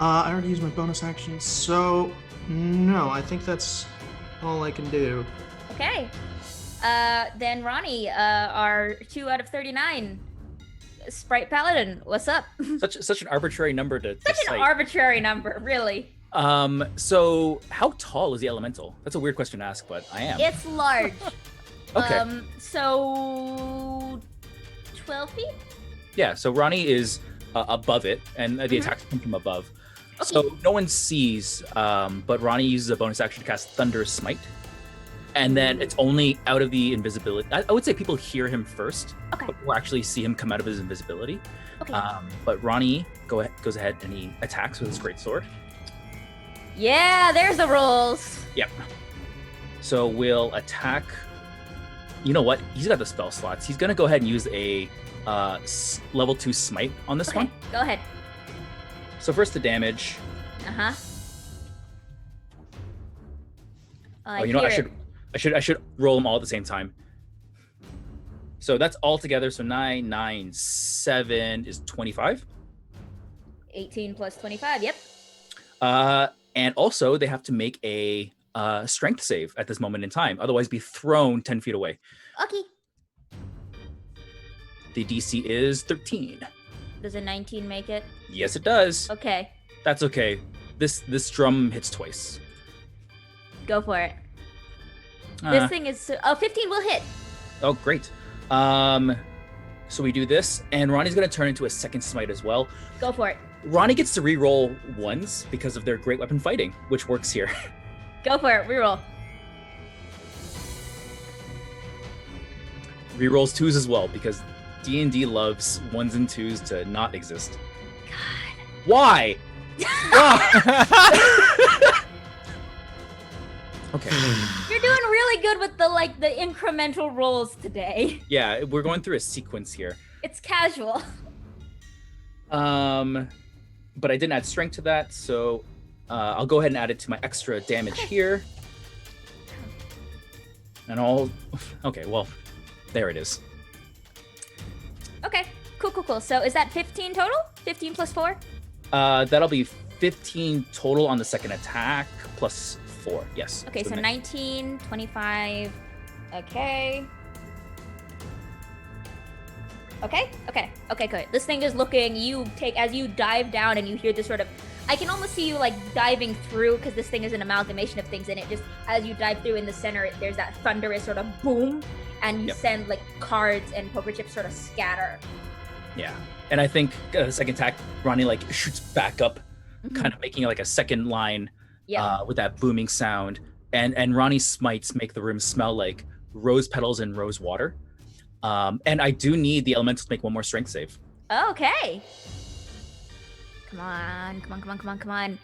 I already used my bonus action, so no, I think that's all I can do. Okay. Then Ronnie, our 2 out of 39 Sprite Paladin. What's up? Such an arbitrary number to Such an cite. arbitrary number, really. So how tall is the elemental? That's a weird question to ask, but I am. It's large. Okay. So 12 feet? Yeah, so Ronnie is above it, and the attacks come from above. Okay. So no one sees, but Ronnie uses a bonus action to cast Thunderous Smite. And then it's only out of the invisibility. I would say people hear him first, Okay. but we'll actually see him come out of his invisibility. Okay. But Ronnie goes ahead and he attacks with his great sword. Yeah, there's the rolls. Yep. So we'll attack. You know what? He's got the spell slots. He's gonna go ahead and use a level 2 smite on this Okay, one. go ahead. So first the damage. Uh-huh. Oh, you know what? I should roll them all at the same time. So that's all together. So 9, 9, 7 is 25. 18 plus 25, yep. And also they have to make a strength save at this moment in time. Otherwise be thrown 10 feet away. Okay. The DC is 13. Does a 19 make it? Yes, it does. Okay, That's okay. This drum hits twice. go for it. Uh, This thing is... 15 will hit. Oh, great. So we do this, and Ronnie's going to turn into a second smite as well. Go for it. Ronnie gets to re-roll ones because of their great weapon fighting, which works here. Go for it. Reroll. Re-rolls 2s as well because D&D loves 1s and 2s to not exist. God. Why? Why? Okay. You're doing really good with the incremental rolls today. Yeah, we're going through a sequence here. It's casual. But I didn't add strength to that, so I'll go ahead and add it to my extra damage here. And okay, well, there it is. Okay, cool. So is that 15 total? 15 plus 4? That'll be 15 total on the second attack, plus 4, yes. Okay, so 19, 25. Okay, good. This thing is looking, as you dive down and you hear this sort of, I can almost see you like diving through because this thing is an amalgamation of things and it just, as you dive through in the center, there's that thunderous sort of boom and you send like cards and poker chips sort of scatter. Yeah, and I think the second attack, Ronnie like shoots back up, kind of making like a second line with that booming sound. And Ronnie's smites make the room smell like rose petals and rose water. And I do need the elemental to make one more strength save. Okay. Come on.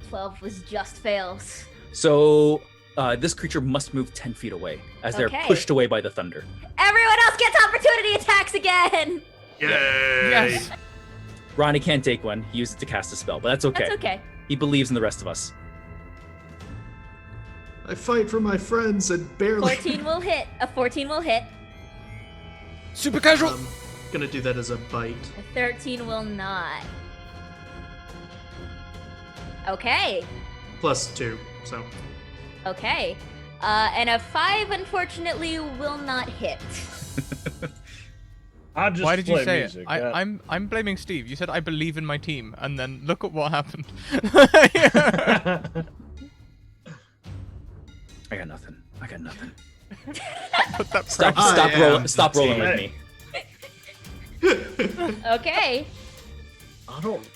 12 was just fails. So this creature must move 10 feet away as they're pushed away by the thunder. Everyone else gets opportunity attacks again! Yay! Yes. Ronnie can't take one. He used it to cast a spell, but that's okay. That's okay. He believes in the rest of us. I fight for my friends and barely. 14 will hit. A 14 will hit. Super casual. I'm gonna do that as a bite. A 13 will not. Okay. +2, so. Okay. And a 5, unfortunately, will not hit. I just Why did you play say music. it? I'm blaming Steve. You said I believe in my team, and then look at what happened. I got nothing. Put that Stop rolling with me. Okay. I don't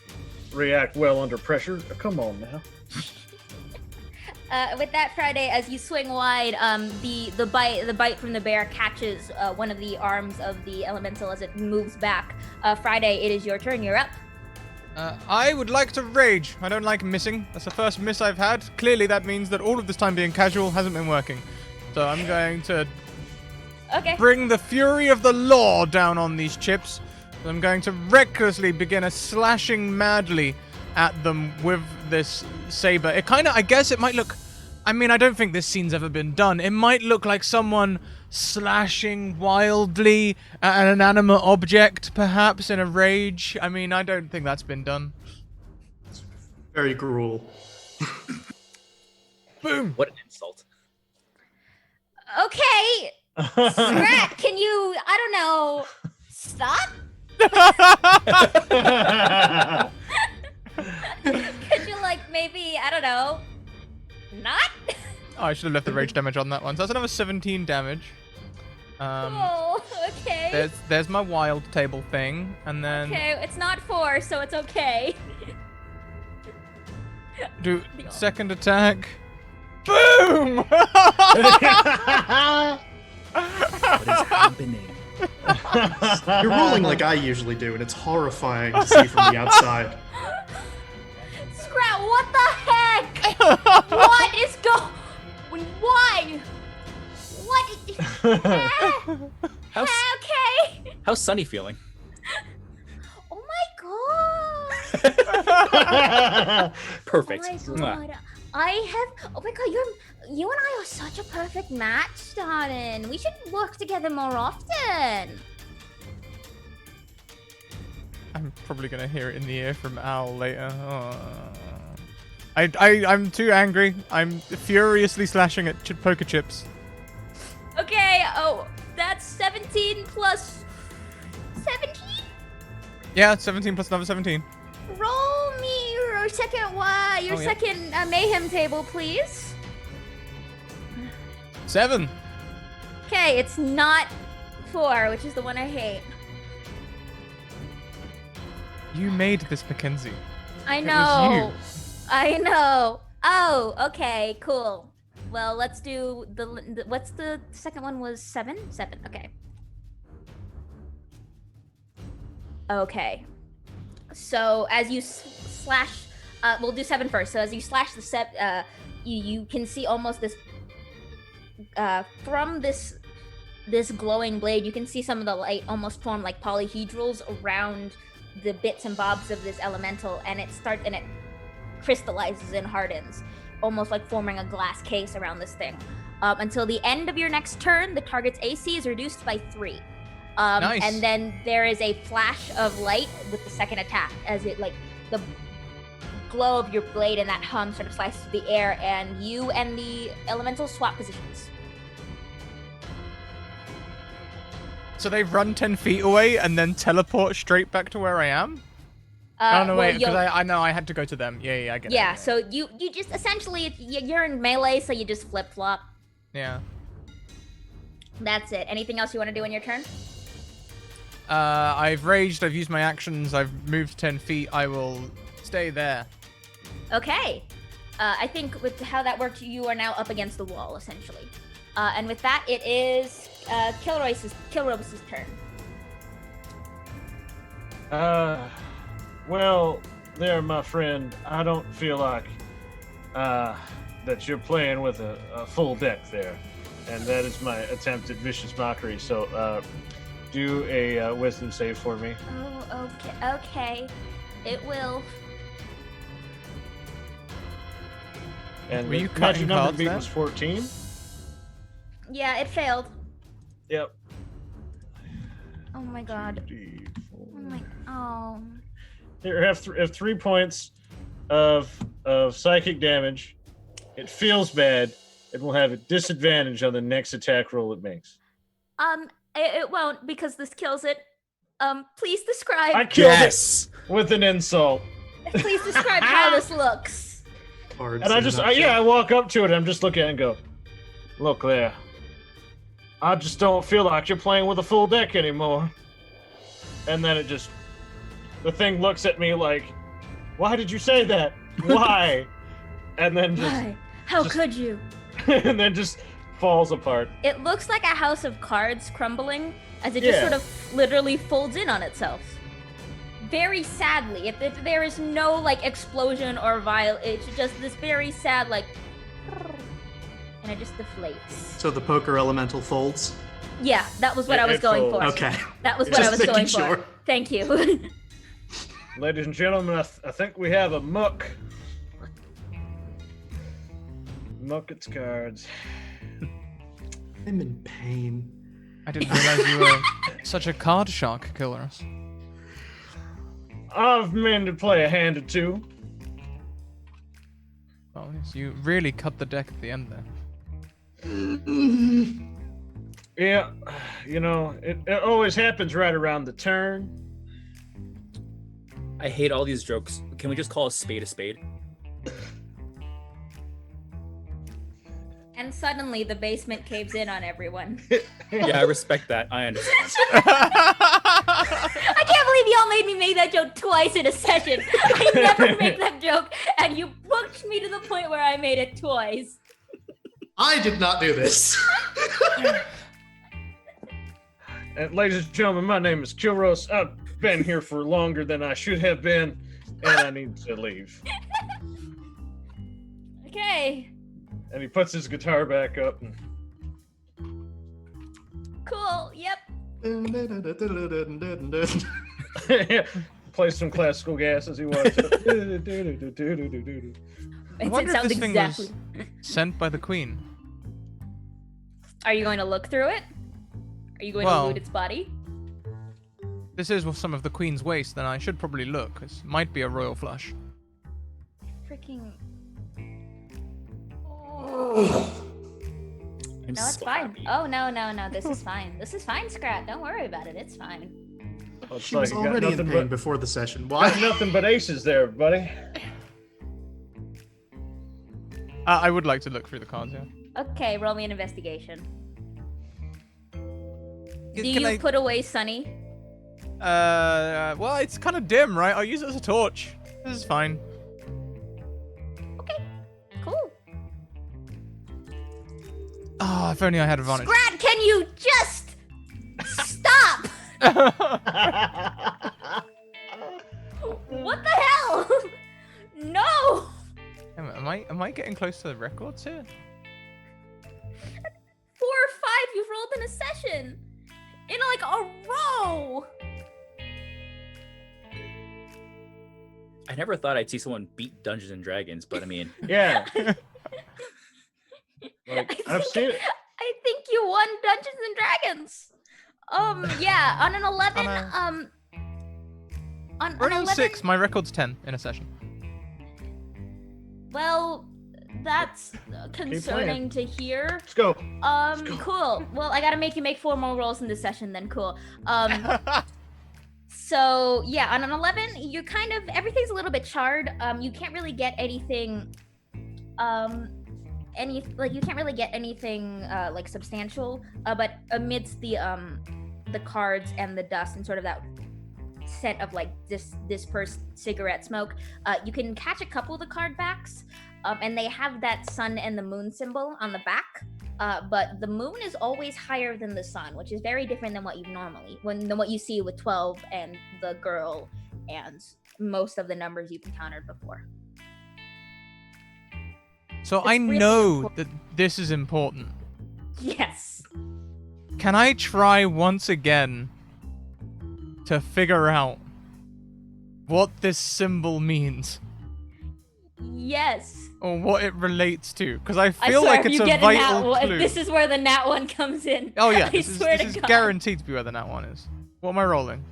react well under pressure. Come on now. With that, Friday, as you swing wide, the bite from the bear catches one of the arms of the elemental as it moves back. Friday, it is your turn. You're up. I would like to rage. I don't like missing. That's the first miss I've had. Clearly, that means that all of this time being casual hasn't been working. So I'm going to bring the fury of the law down on these chips. I'm going to recklessly begin slashing madly at them with this saber. It kind of, I guess it might look, I mean, I don't think this scene's ever been done. It might look like someone slashing wildly at an inanimate object, perhaps, in a rage. I mean, I don't think that's been done. Very gruel. Boom! What an insult. Okay. Scrat, can you, I don't know, stop? Could you, like, maybe, I don't know, not? Oh, I should have left the rage damage on that one. So that's another 17 damage. Oh, okay. There's my wild table thing, and then Okay, it's not 4, so it's okay. do second attack. Boom! You're rolling like I usually do, and it's horrifying to see from the outside. Scrat, what the heck? What is Why? What? Okay. How's Sunny feeling? Oh my god. Perfect. Oh my god. Oh my god, you and I are such a perfect match, darling. We should work together more often. I'm probably gonna hear it in the ear from Al later. Oh. I'm too angry. I'm furiously slashing at poker chips. Okay, oh, that's 17 plus 17? Yeah, 17 plus another 17. Roll me your second mayhem table, please. 7. Okay, it's not 4, which is the one I hate. You made this, Mackenzie. I It know. was I know. Oh, okay, cool. Well, let's do what's the second one was 7? 7, okay. Okay. So as you slash, we'll do 7 first. So as you slash the you can see almost this, from this glowing blade, you can see some of the light almost form like polyhedrals around the bits and bobs of this elemental, and it crystallizes and hardens, almost like forming a glass case around this thing. Until the end of your next turn, the target's AC is reduced by 3. Nice. And then there is a flash of light with the second attack, as it, like, the glow of your blade and that hum sort of slices through the air, and you and the elemental swap positions. So they run 10 feet away and then teleport straight back to where I am? Oh, no, wait, because I know I had to go to them. Yeah, I get it. Yeah, so you just essentially, you're in melee, so you just flip-flop. Yeah. That's it. Anything else you want to do in your turn? I've raged, I've used my actions, I've moved 10 feet, I will stay there. Okay. I think with how that worked, you are now up against the wall, essentially. And with that, it is Kilroy's turn. Well, there, my friend. I don't feel like that you're playing with a full deck there, and that is my attempt at vicious mockery. So, do a wisdom save for me. Oh, okay. It will. And Were you the cutting magic number cards beat then? was 14. Yeah, it failed. Yep. Oh my god. Oh. Here, have 3 points of psychic damage. It feels bad. It will have a disadvantage on the next attack roll it makes. It won't, because this kills it. Please describe. I killed Yes. it with an insult. Please describe how this looks. Cards And I in a just, nutshell. I walk up to it. I'm just looking at it and go, look there. I just don't feel like you're playing with a full deck anymore. And then the thing looks at me like, why did you say that? Why? And then just, Why? How could you? and then just falls apart. It looks like a house of cards crumbling as it just Yeah. sort of literally folds in on itself. Very sadly. If there is no, like, explosion or it's just this very sad, like, and it just deflates. So the poker elemental folds. Yeah, that was what I was It going folds. for. Okay. That was what Just I was making going sure. for. Thank you. Ladies and gentlemen, I think we have a muck. Muck its cards. I'm in pain. I didn't realize you were such a card shark, Killers. I've meant to play a hand or two. Well, yes, you really cut the deck at the end there. Yeah, you know, it always happens right around the turn. I hate all these jokes. Can we just call a spade a spade? And suddenly the basement caves in on everyone. Yeah, I respect that. I understand. I can't believe y'all made me make that joke twice in a session. I never make that joke, and you pushed me to the point where I made it twice. I did not do this. And ladies and gentlemen, my name is Kilros. I've been here for longer than I should have been, and I need to leave. Okay. And he puts his guitar back up. And... Cool. Yep. Plays some classical gas as he walks up. I wonder if sounds this thing exactly. was sent by the Queen. Are you going to look through it? Are you going to loot its body? This is with some of the Queen's waste, then I should probably look. This might be a royal flush. Freaking. I'm No, it's so fine. happy. Oh, no. This is fine. This is fine, Scrat. Don't worry about it. It's fine. Looks She was like you got already in nothing pain before the session. Why? got nothing but aces there, buddy. I would like to look through the cards, yeah. Okay, roll me an investigation. Do Can you I- put away Sunny? Well, it's kind of dim, right? I'll use it as a torch. This is fine. Okay, cool. Oh, if only I had advantage. Scrat, can you just stop? What the hell? No! Am I getting close to the records here? 4 or 5 you've rolled in a session. In like a row. I never thought I'd see someone beat Dungeons and Dragons, but I mean, Yeah. Like, I've seen it. I think you won Dungeons and Dragons. Yeah, on an 11, on We're on 11, 6. My record's 10 in a session. well, that's concerning to hear. Let's go. go. Cool. Well, I gotta make you make 4 more rolls in this session then, cool. So, yeah, on an 11, you're kind of, everything's a little bit charred. You can't really get anything, you can't really get anything, like, substantial, but amidst the cards and the dust and sort of that scent of, like, dispersed cigarette smoke, you can catch a couple of the card backs, and they have that sun and the moon symbol on the back. But the moon is always higher than the sun, which is very different than what what you see with 12 and the girl and most of the numbers you've encountered before. So It's I really know important. that this is important. Yes. Can I try once again to figure out what this symbol means Yes. or what it relates to? Because I I feel swear, like if it's you a get a nat vital one, clue. this is where the nat one comes in. Oh yeah, I this is swear to God. guaranteed to be where the nat one is. What am I rolling?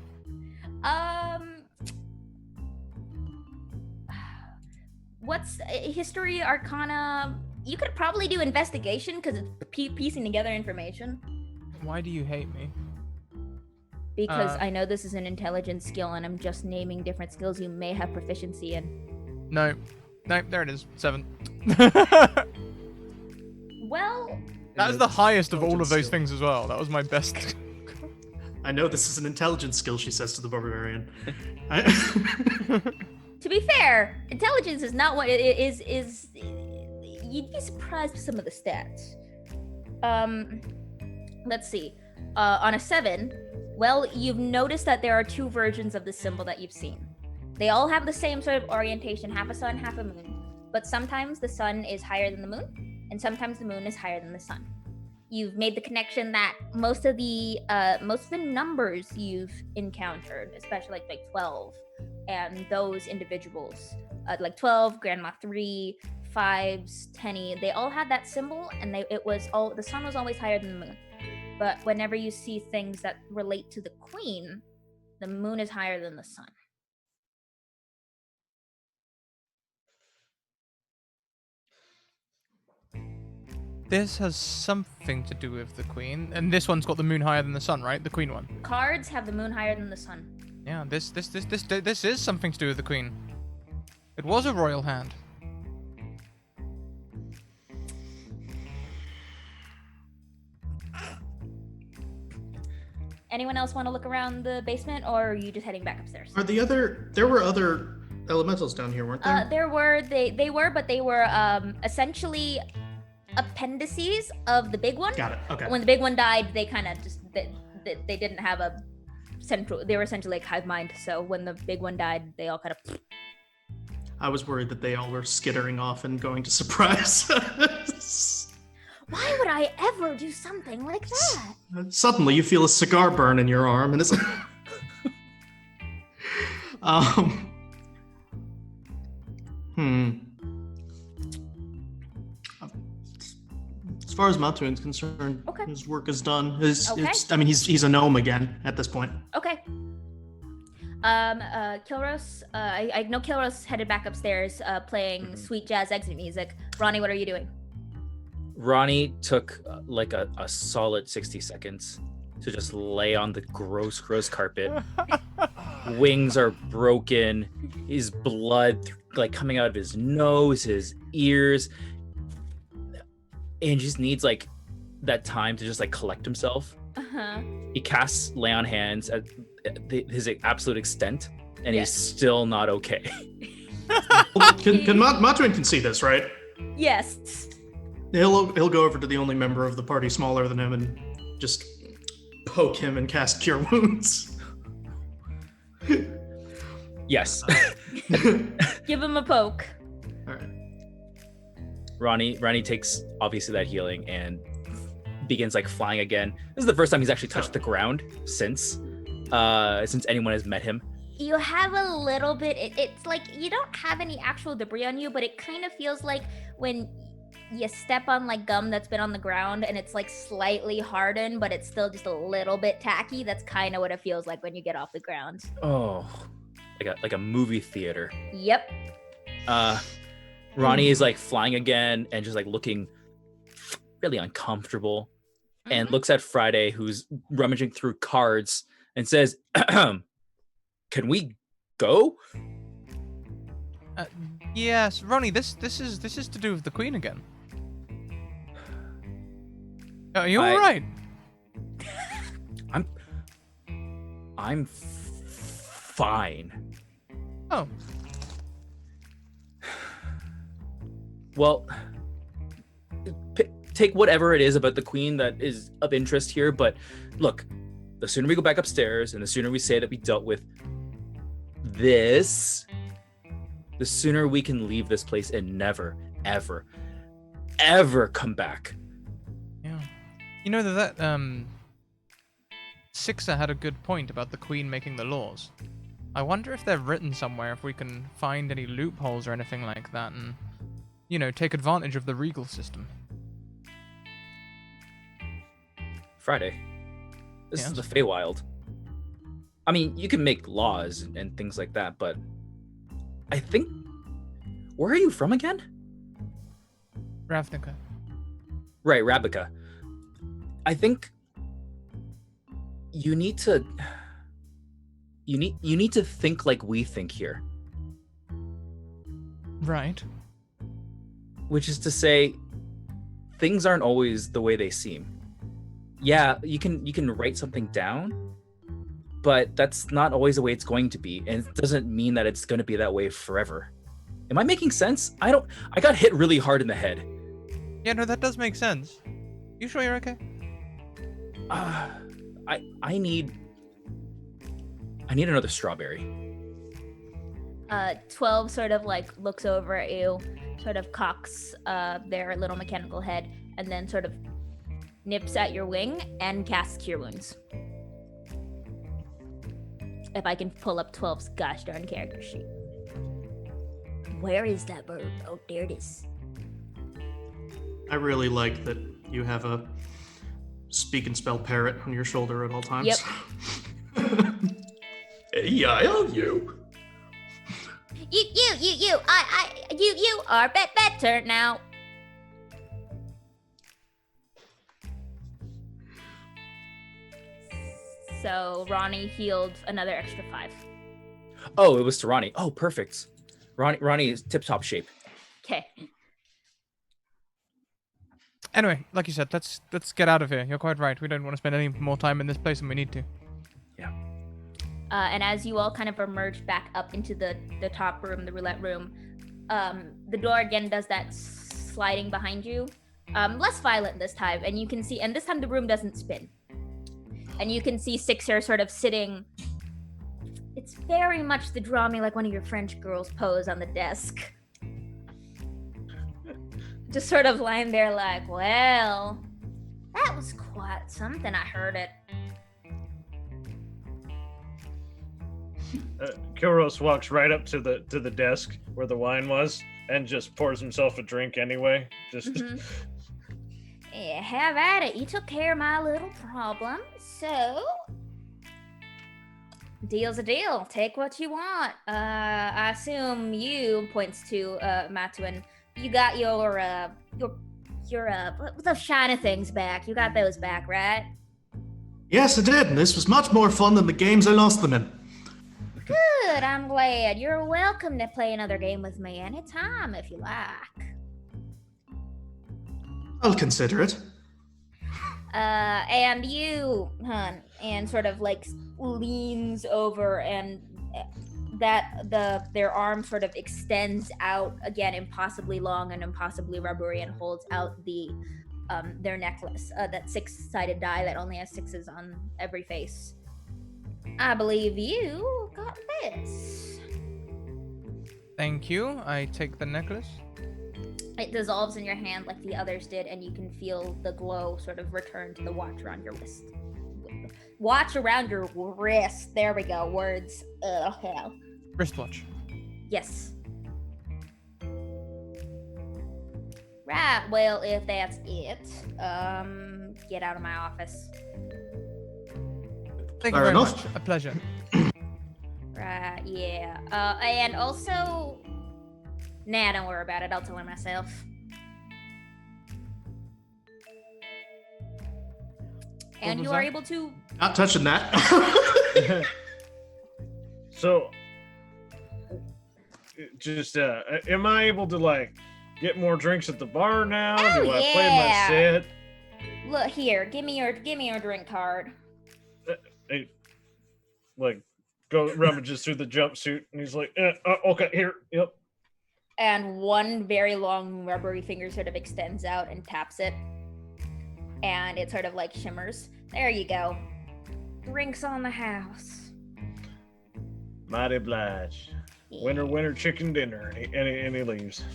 What's history, arcana? You could probably do investigation because it's piecing together information. Why do you hate me? Because I know this is an intelligence skill, and I'm just naming different skills you may have proficiency in. No, there it is. 7. Well, That was the highest of all of Intelligence those skill. things as well. That was my best. I know this is an intelligence skill, she says to the barbarian. to be fair, intelligence is not what it is. You'd be surprised with some of the stats. Let's see. On a 7, well, you've noticed that there are 2 versions of the symbol that you've seen. They all have the same sort of orientation, half a sun, half a moon. But sometimes the sun is higher than the moon, and sometimes the moon is higher than the sun. You've made the connection that most of the numbers you've encountered, especially like 12, and those individuals, like 12, Grandma 3, 5s, 10, they all had that symbol, and the sun was always higher than the moon. But whenever you see things that relate to the queen, the moon is higher than the sun. This has something to do with the queen, and this one's got the moon higher than the sun, right? The queen one. Cards have the moon higher than the sun. Yeah, this is something to do with the queen. It was a royal hand. Anyone else want to look around the basement, or are you just heading back upstairs? There were other elementals down here, weren't there? They were essentially appendices of the big one. Got it. Okay. When the big one died, they kind of just they didn't have a central. They were essentially like hive mind. So when the big one died, they all kind of. I was worried that they all were skittering off and going to surprise us. Why would I ever do something like that? Suddenly, you feel a cigar burn in your arm, and it's. As far as Matuin's concerned, Okay. his work is done. Okay. He's a gnome again at this point. Okay. Kilros, I know Kilros headed back upstairs, playing sweet jazz exit music. Ronnie, what are you doing? Ronnie took like a solid 60 seconds to just lay on the gross carpet. Wings are broken. His blood like coming out of his nose, his ears. And just needs like that time to just like collect himself. Uh-huh. He casts lay on hands at his absolute extent, and he's still not okay. Matuin can see this, right? Yes. He'll go over to the only member of the party smaller than him and just poke him and cast Cure Wounds. Yes. Give him a poke. All right. Ronnie takes obviously that healing and begins like flying again. This is the first time he's actually touched the ground since anyone has met him. You have a little bit. It's like you don't have any actual debris on you, but it kind of feels like when you step on like gum that's been on the ground and it's like slightly hardened, but it's still just a little bit tacky. That's kind of what it feels like when you get off the ground. Oh, like a movie theater. Yep. Ronnie is like flying again and just like looking really uncomfortable, and looks at Friday, who's rummaging through cards, and says, "Can we go?" Yes, Ronnie. This is to do with the Queen again. Are you all right? I'm fine. Oh. Well, take whatever it is about the Queen that is of interest here, but look, the sooner we go back upstairs and the sooner we say that we dealt with this, the sooner we can leave this place and never, ever, ever come back. Yeah. You know that Sixer had a good point about the Queen making the laws. I wonder if they're written somewhere, if we can find any loopholes or anything like that, and take advantage of the regal system. Friday. This is the Feywild. I mean, you can make laws and things like that, but I think... Where are you from again? Ravnica. Right, Ravnica. I think you need to think like we think here. Right. Which is to say, things aren't always the way they seem. Yeah, you can write something down, but that's not always the way it's going to be, and it doesn't mean that it's going to be that way forever. Am I making sense? I got hit really hard in the head. Yeah, no, that does make sense. You sure you're okay? I need another strawberry. 12 sort of like looks over at you, sort of cocks their little mechanical head, and then sort of nips at your wing and casts Cure Wounds. If I can pull up 12's gosh darn character sheet. Where is that bird? Oh, there it is. I really like that you have a speak and spell parrot on your shoulder at all times. Yep. Hey, I love you. You are better now. So Ronnie healed another extra 5. Oh, it was to Ronnie. Oh, perfect. Ronnie is tip-top shape. Okay. Anyway, like you said, let's get out of here. You're quite right. We don't want to spend any more time in this place than we need to. Yeah. And as you all kind of emerge back up into the top room, the roulette room, the door again does that sliding behind you. Less violent this time, and you can see, and this time the room doesn't spin. and you can see Sixer sort of sitting. It's very much the draw me like one of your French girls pose on the desk. Just sort of lying there like, well, that was quite something. I heard it. Kilros walks right up to the desk where the wine was and just pours himself a drink anyway. Just Yeah, have at it. You took care of my little problem, so deal's a deal. Take what you want. I assume you, points to Matuin, you got your those shiny things back. You got those back, right? Yes, I did, and this was much more fun than the games I lost them in. Good, I'm glad. You're welcome to play another game with me anytime if you like. I'll consider it. And you, hun, and sort of like leans over, and their arm sort of extends out again, impossibly long and impossibly rubbery, and holds out their necklace, that 6-sided die that only has 6s on every face. I believe you got this. Thank you. I take the necklace. It dissolves in your hand like the others did, and you can feel the glow sort of return to the watch around your wrist. Watch around your wrist. There we go. Words. Hell. Wristwatch. Yes. Right. Well, if that's it, get out of my office. Thank you Fair very enough. much. A pleasure. Right. Yeah. And also, nah, don't worry about it. I'll tell her myself. And was you are that? able to. Not touching that. so just am I able to like get more drinks at the bar now? Oh, Do I play yeah. my set? Look here. Give me your drink card. He, like rummages through the jumpsuit and he's like, okay, here, yep. And one very long rubbery finger sort of extends out and taps it. And it sort of like shimmers. There you go. Drinks on the house. Mighty obliged. Winter chicken dinner, and he leaves.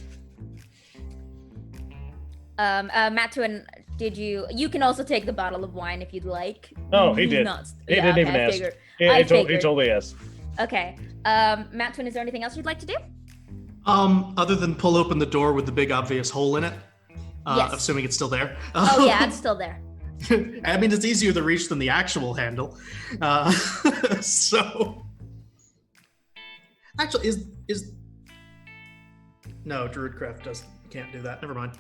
Matuin, you can also take the bottle of wine if you'd like. Oh, he did. He didn't even ask. He told me yes. Okay. Matuin, is there anything else you'd like to do? Other than pull open the door with the big obvious hole in it. Yes. Assuming it's still there. Oh yeah, it's still there. I mean, it's easier to reach than the actual handle. So, actually, is no, Druidcraft can't do that. Never mind.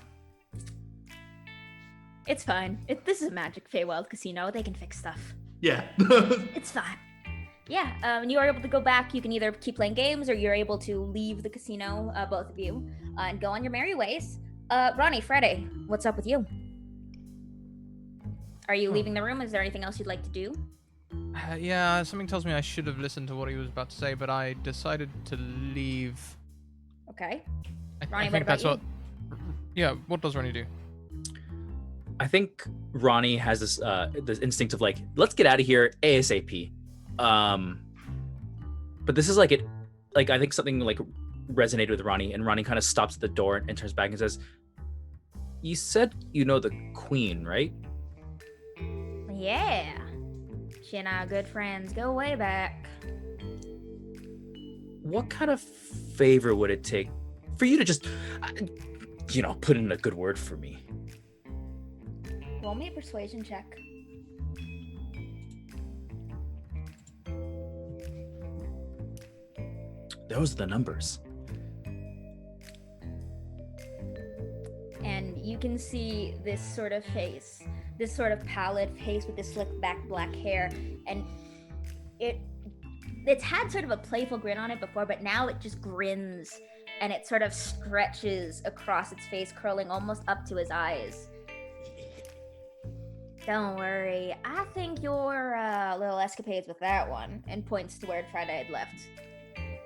It's fine. This is a Magic Feywild casino. They can fix stuff. Yeah. It's fine. Yeah, you are able to go back. You can either keep playing games or you're able to leave the casino, both of you, and go on your merry ways. Ronnie, Friday, what's up with you? Are you leaving the room? Is there anything else you'd like to do? Yeah, something tells me I should have listened to what he was about to say, but I decided to leave. Okay. I Ronnie, what think about that's you? what. Yeah, what does Ronnie do? I think Ronnie has this instinct of like, let's get out of here ASAP. But this is like it. Like I think something like resonated with Ronnie, and Ronnie kind of stops at the door and turns back and says, "You said you know the Queen, right?" Yeah. She and I are good friends. Go way back. What kind of favor would it take for you to just, put in a good word for me? Roll me a persuasion check. Those are the numbers. And you can see this sort of face, this sort of pallid face with this slick back black hair, and it's had sort of a playful grin on it before, but now it just grins and it sort of stretches across its face, curling almost up to his eyes. Don't worry, I think your little escapades with that one, and points to where Friday had left,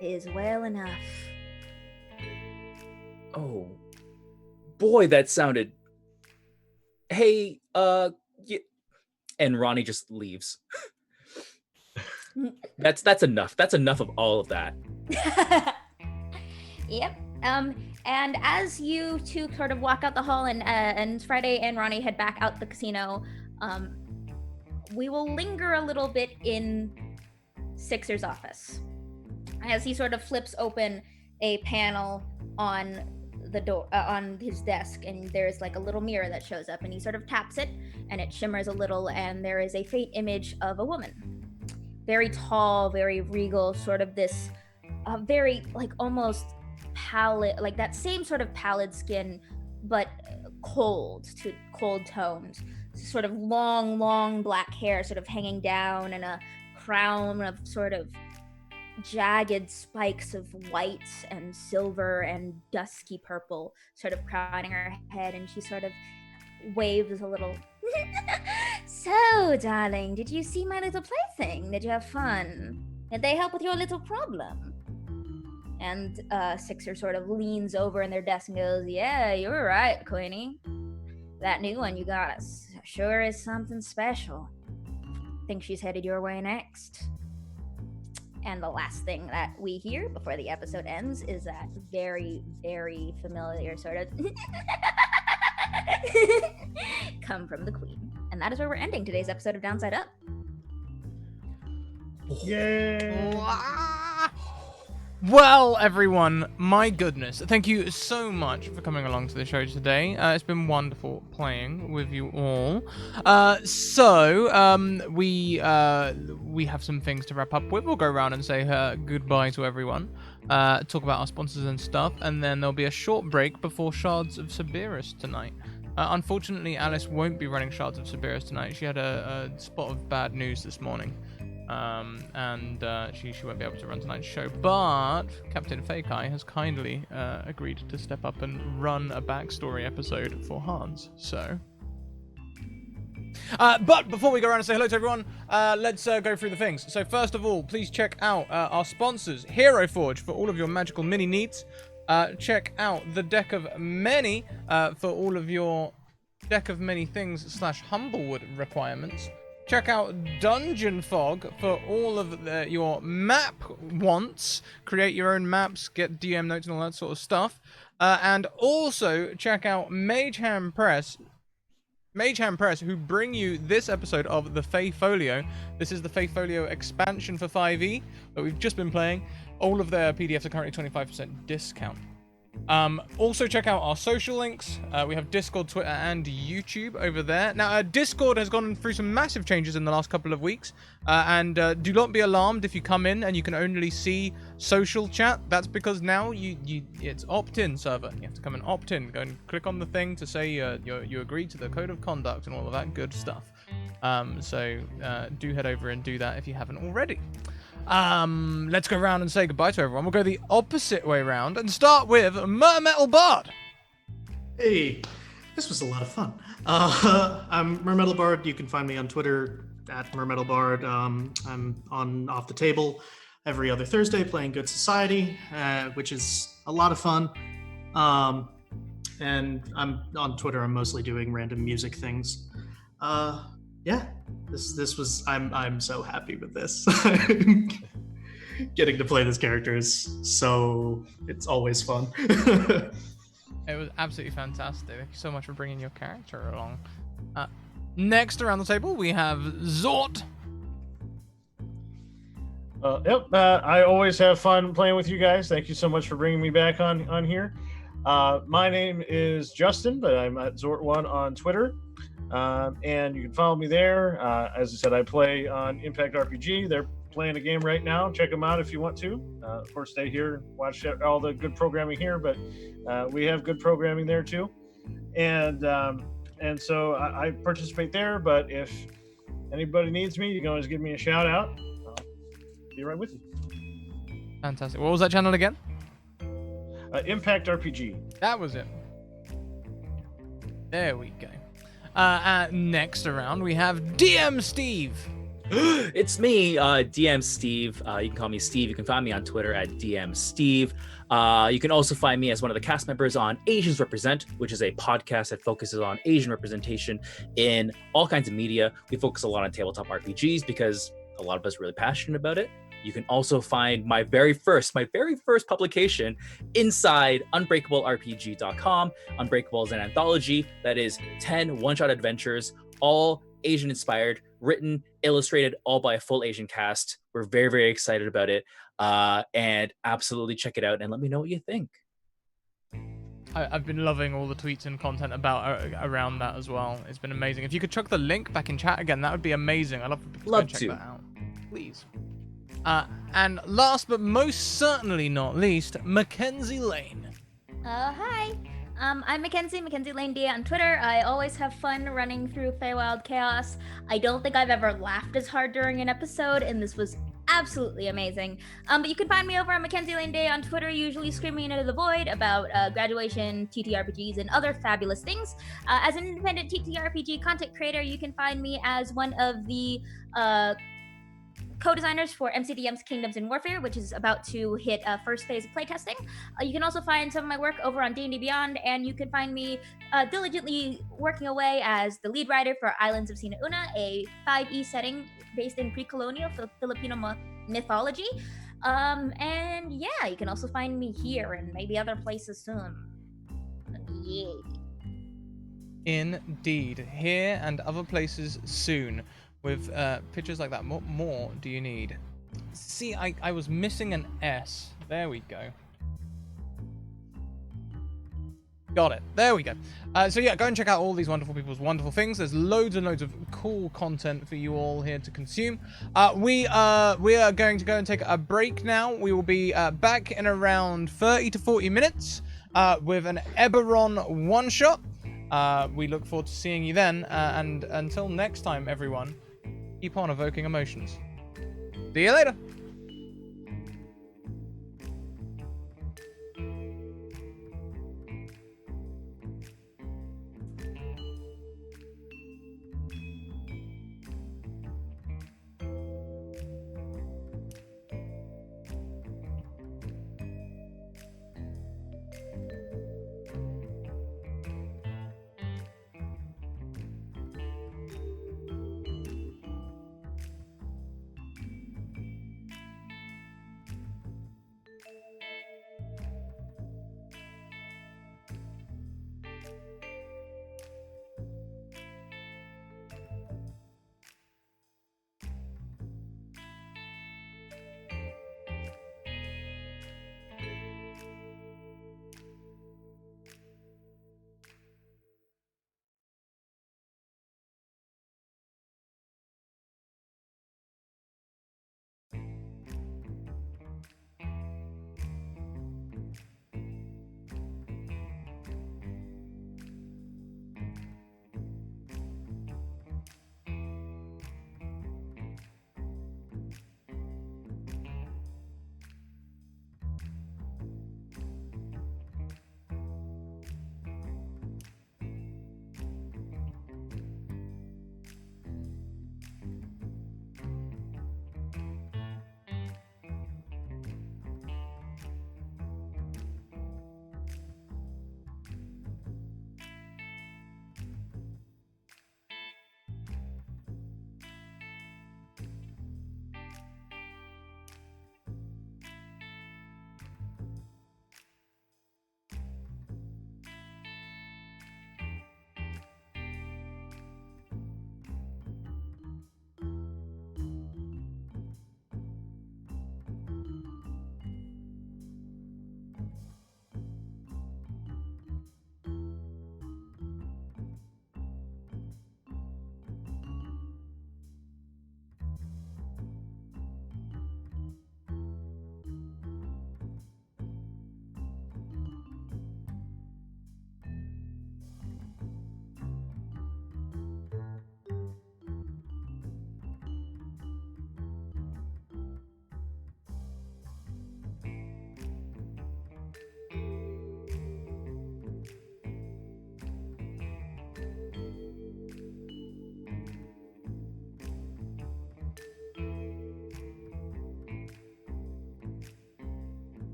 is well enough. Oh, boy, that sounded. Hey, And Ronnie just leaves. That's enough. That's enough of all of that. Yep. And as you two sort of walk out the hall and Friday and Ronnie head back out the casino, we will linger a little bit in Sixer's office as he sort of flips open a panel on the door on his desk, and there's like a little mirror that shows up, and he sort of taps it, and it shimmers a little, and there is a faint image of a woman, very tall, very regal, sort of this very like almost pallid, like that same sort of pallid skin, but cold toned, sort of long black hair sort of hanging down, and a crown of sort of jagged spikes of white and silver and dusky purple sort of crowning her head, and she sort of waves a little. So, darling, did you see my little plaything? Did you have fun? Did they help with your little problem? And Sixer sort of leans over in their desk and goes, yeah, you're right, Queenie. That new one you got sure is something special. Think she's headed your way next. And the last thing that we hear before the episode ends is that very, very familiar sort of come from the Queen. And that is where we're ending today's episode of Downside Up. Yay! Well, everyone, my goodness, thank you so much for coming along to the show today. It's been wonderful playing with you all. We have some things to wrap up with. We'll go around and say goodbye to everyone, talk about our sponsors and stuff, and then there'll be a short break before Shards of Cerberus tonight. Unfortunately, Alice won't be running Shards of Cerberus tonight. She had a spot of bad news this morning. She won't be able to run tonight's show, but Captain Fake Eye has kindly agreed to step up and run a backstory episode for Hans. So, but before we go around and say hello to everyone, let's go through the things. So first of all, please check out our sponsors, Hero Forge, for all of your magical mini needs. Check out the Deck of Many for all of your Deck of Many things / Humblewood requirements. Check out Dungeon Fog for all of your map wants. Create your own maps, get DM notes and all that sort of stuff. And also check out Mageham Press, who bring you this episode of the Fae Folio. This is the Fae Folio expansion for 5e that we've just been playing. All of their PDFs are currently 25% discount. Also check out our social links. We have Discord, Twitter, and YouTube over there. Now, Discord has gone through some massive changes in the last couple of weeks, and do not be alarmed if you come in and you can only see social chat. That's because now it's opt-in server. You have to come and opt in. Go and click on the thing to say you agree to the code of conduct and all of that good stuff. So do head over and do that if you haven't already. Let's go around and say goodbye to everyone. We'll go the opposite way around and start with Mermetal Bard. Hey, this was a lot of fun. I'm Mermetal Bard. You can find me on Twitter at Mermetal Bard. I'm on Off the Table every other Thursday playing Good Society, which is a lot of fun. And I'm on Twitter. I'm mostly doing random music things. Yeah, this was. I'm so happy with this. Getting to play this character is it's always fun. It was absolutely fantastic. Thank you so much for bringing your character along. Next around the table we have Zort. Yep. I always have fun playing with you guys. Thank you so much for bringing me back on here. My name is Justin, but I'm at Zort1 on Twitter. And you can follow me there. As I said, I play on Impact RPG. They're playing a game right now. Check them out if you want to. Of course, stay here, watch all the good programming here, but we have good programming there too. And so I participate there, but if anybody needs me, you can always give me a shout out. I'll be right with you. Fantastic. What was that channel again? Impact RPG. That was it. There we go. Next around we have DM Steve. It's me, DM Steve. You can call me Steve. You can find me on Twitter at DM Steve. You can also find me as one of the cast members on Asians Represent, which is a podcast that focuses on Asian representation in all kinds of media. We focus a lot on tabletop RPGs because a lot of us are really passionate about it. You can also find my very first publication inside unbreakablerpg.com. Unbreakable is an anthology that is 10 one-shot adventures, all Asian inspired, written, illustrated, all by a full Asian cast. We're very, very excited about it. And absolutely check it out and let me know what you think. I've been loving all the tweets and content about around that as well. It's been amazing. If you could chuck the link back in chat again, that would be amazing. I'd love for people to go and check that out. Please. And last but most certainly not least, Mackenzie Lane. Hi. I'm Mackenzie Lane D on Twitter. I always have fun running through Feywild Chaos. I don't think I've ever laughed as hard during an episode, and this was absolutely amazing. But you can find me over on Mackenzie Lane Day on Twitter, usually screaming into the void about graduation, TTRPGs, and other fabulous things. As an independent TTRPG content creator, you can find me as one of the co-designers for MCDM's Kingdoms in Warfare, which is about to hit first phase of playtesting. You can also find some of my work over on D&D Beyond, and you can find me diligently working away as the lead writer for Islands of Sina Una, a 5e setting based in pre-colonial Filipino mythology. And yeah, you can also find me here and maybe other places soon. Yeah. Indeed. Here and other places soon. With pictures like that. What more do you need? See, I was missing an S. There we go. Got it. There we go. So yeah, go and check out all these wonderful people's wonderful things. There's loads and loads of cool content for you all here to consume. We are going to go and take a break now. We will be back in around 30 to 40 minutes with an Eberron one-shot. We look forward to seeing you then. And until next time, everyone, keep on evoking emotions. See you later.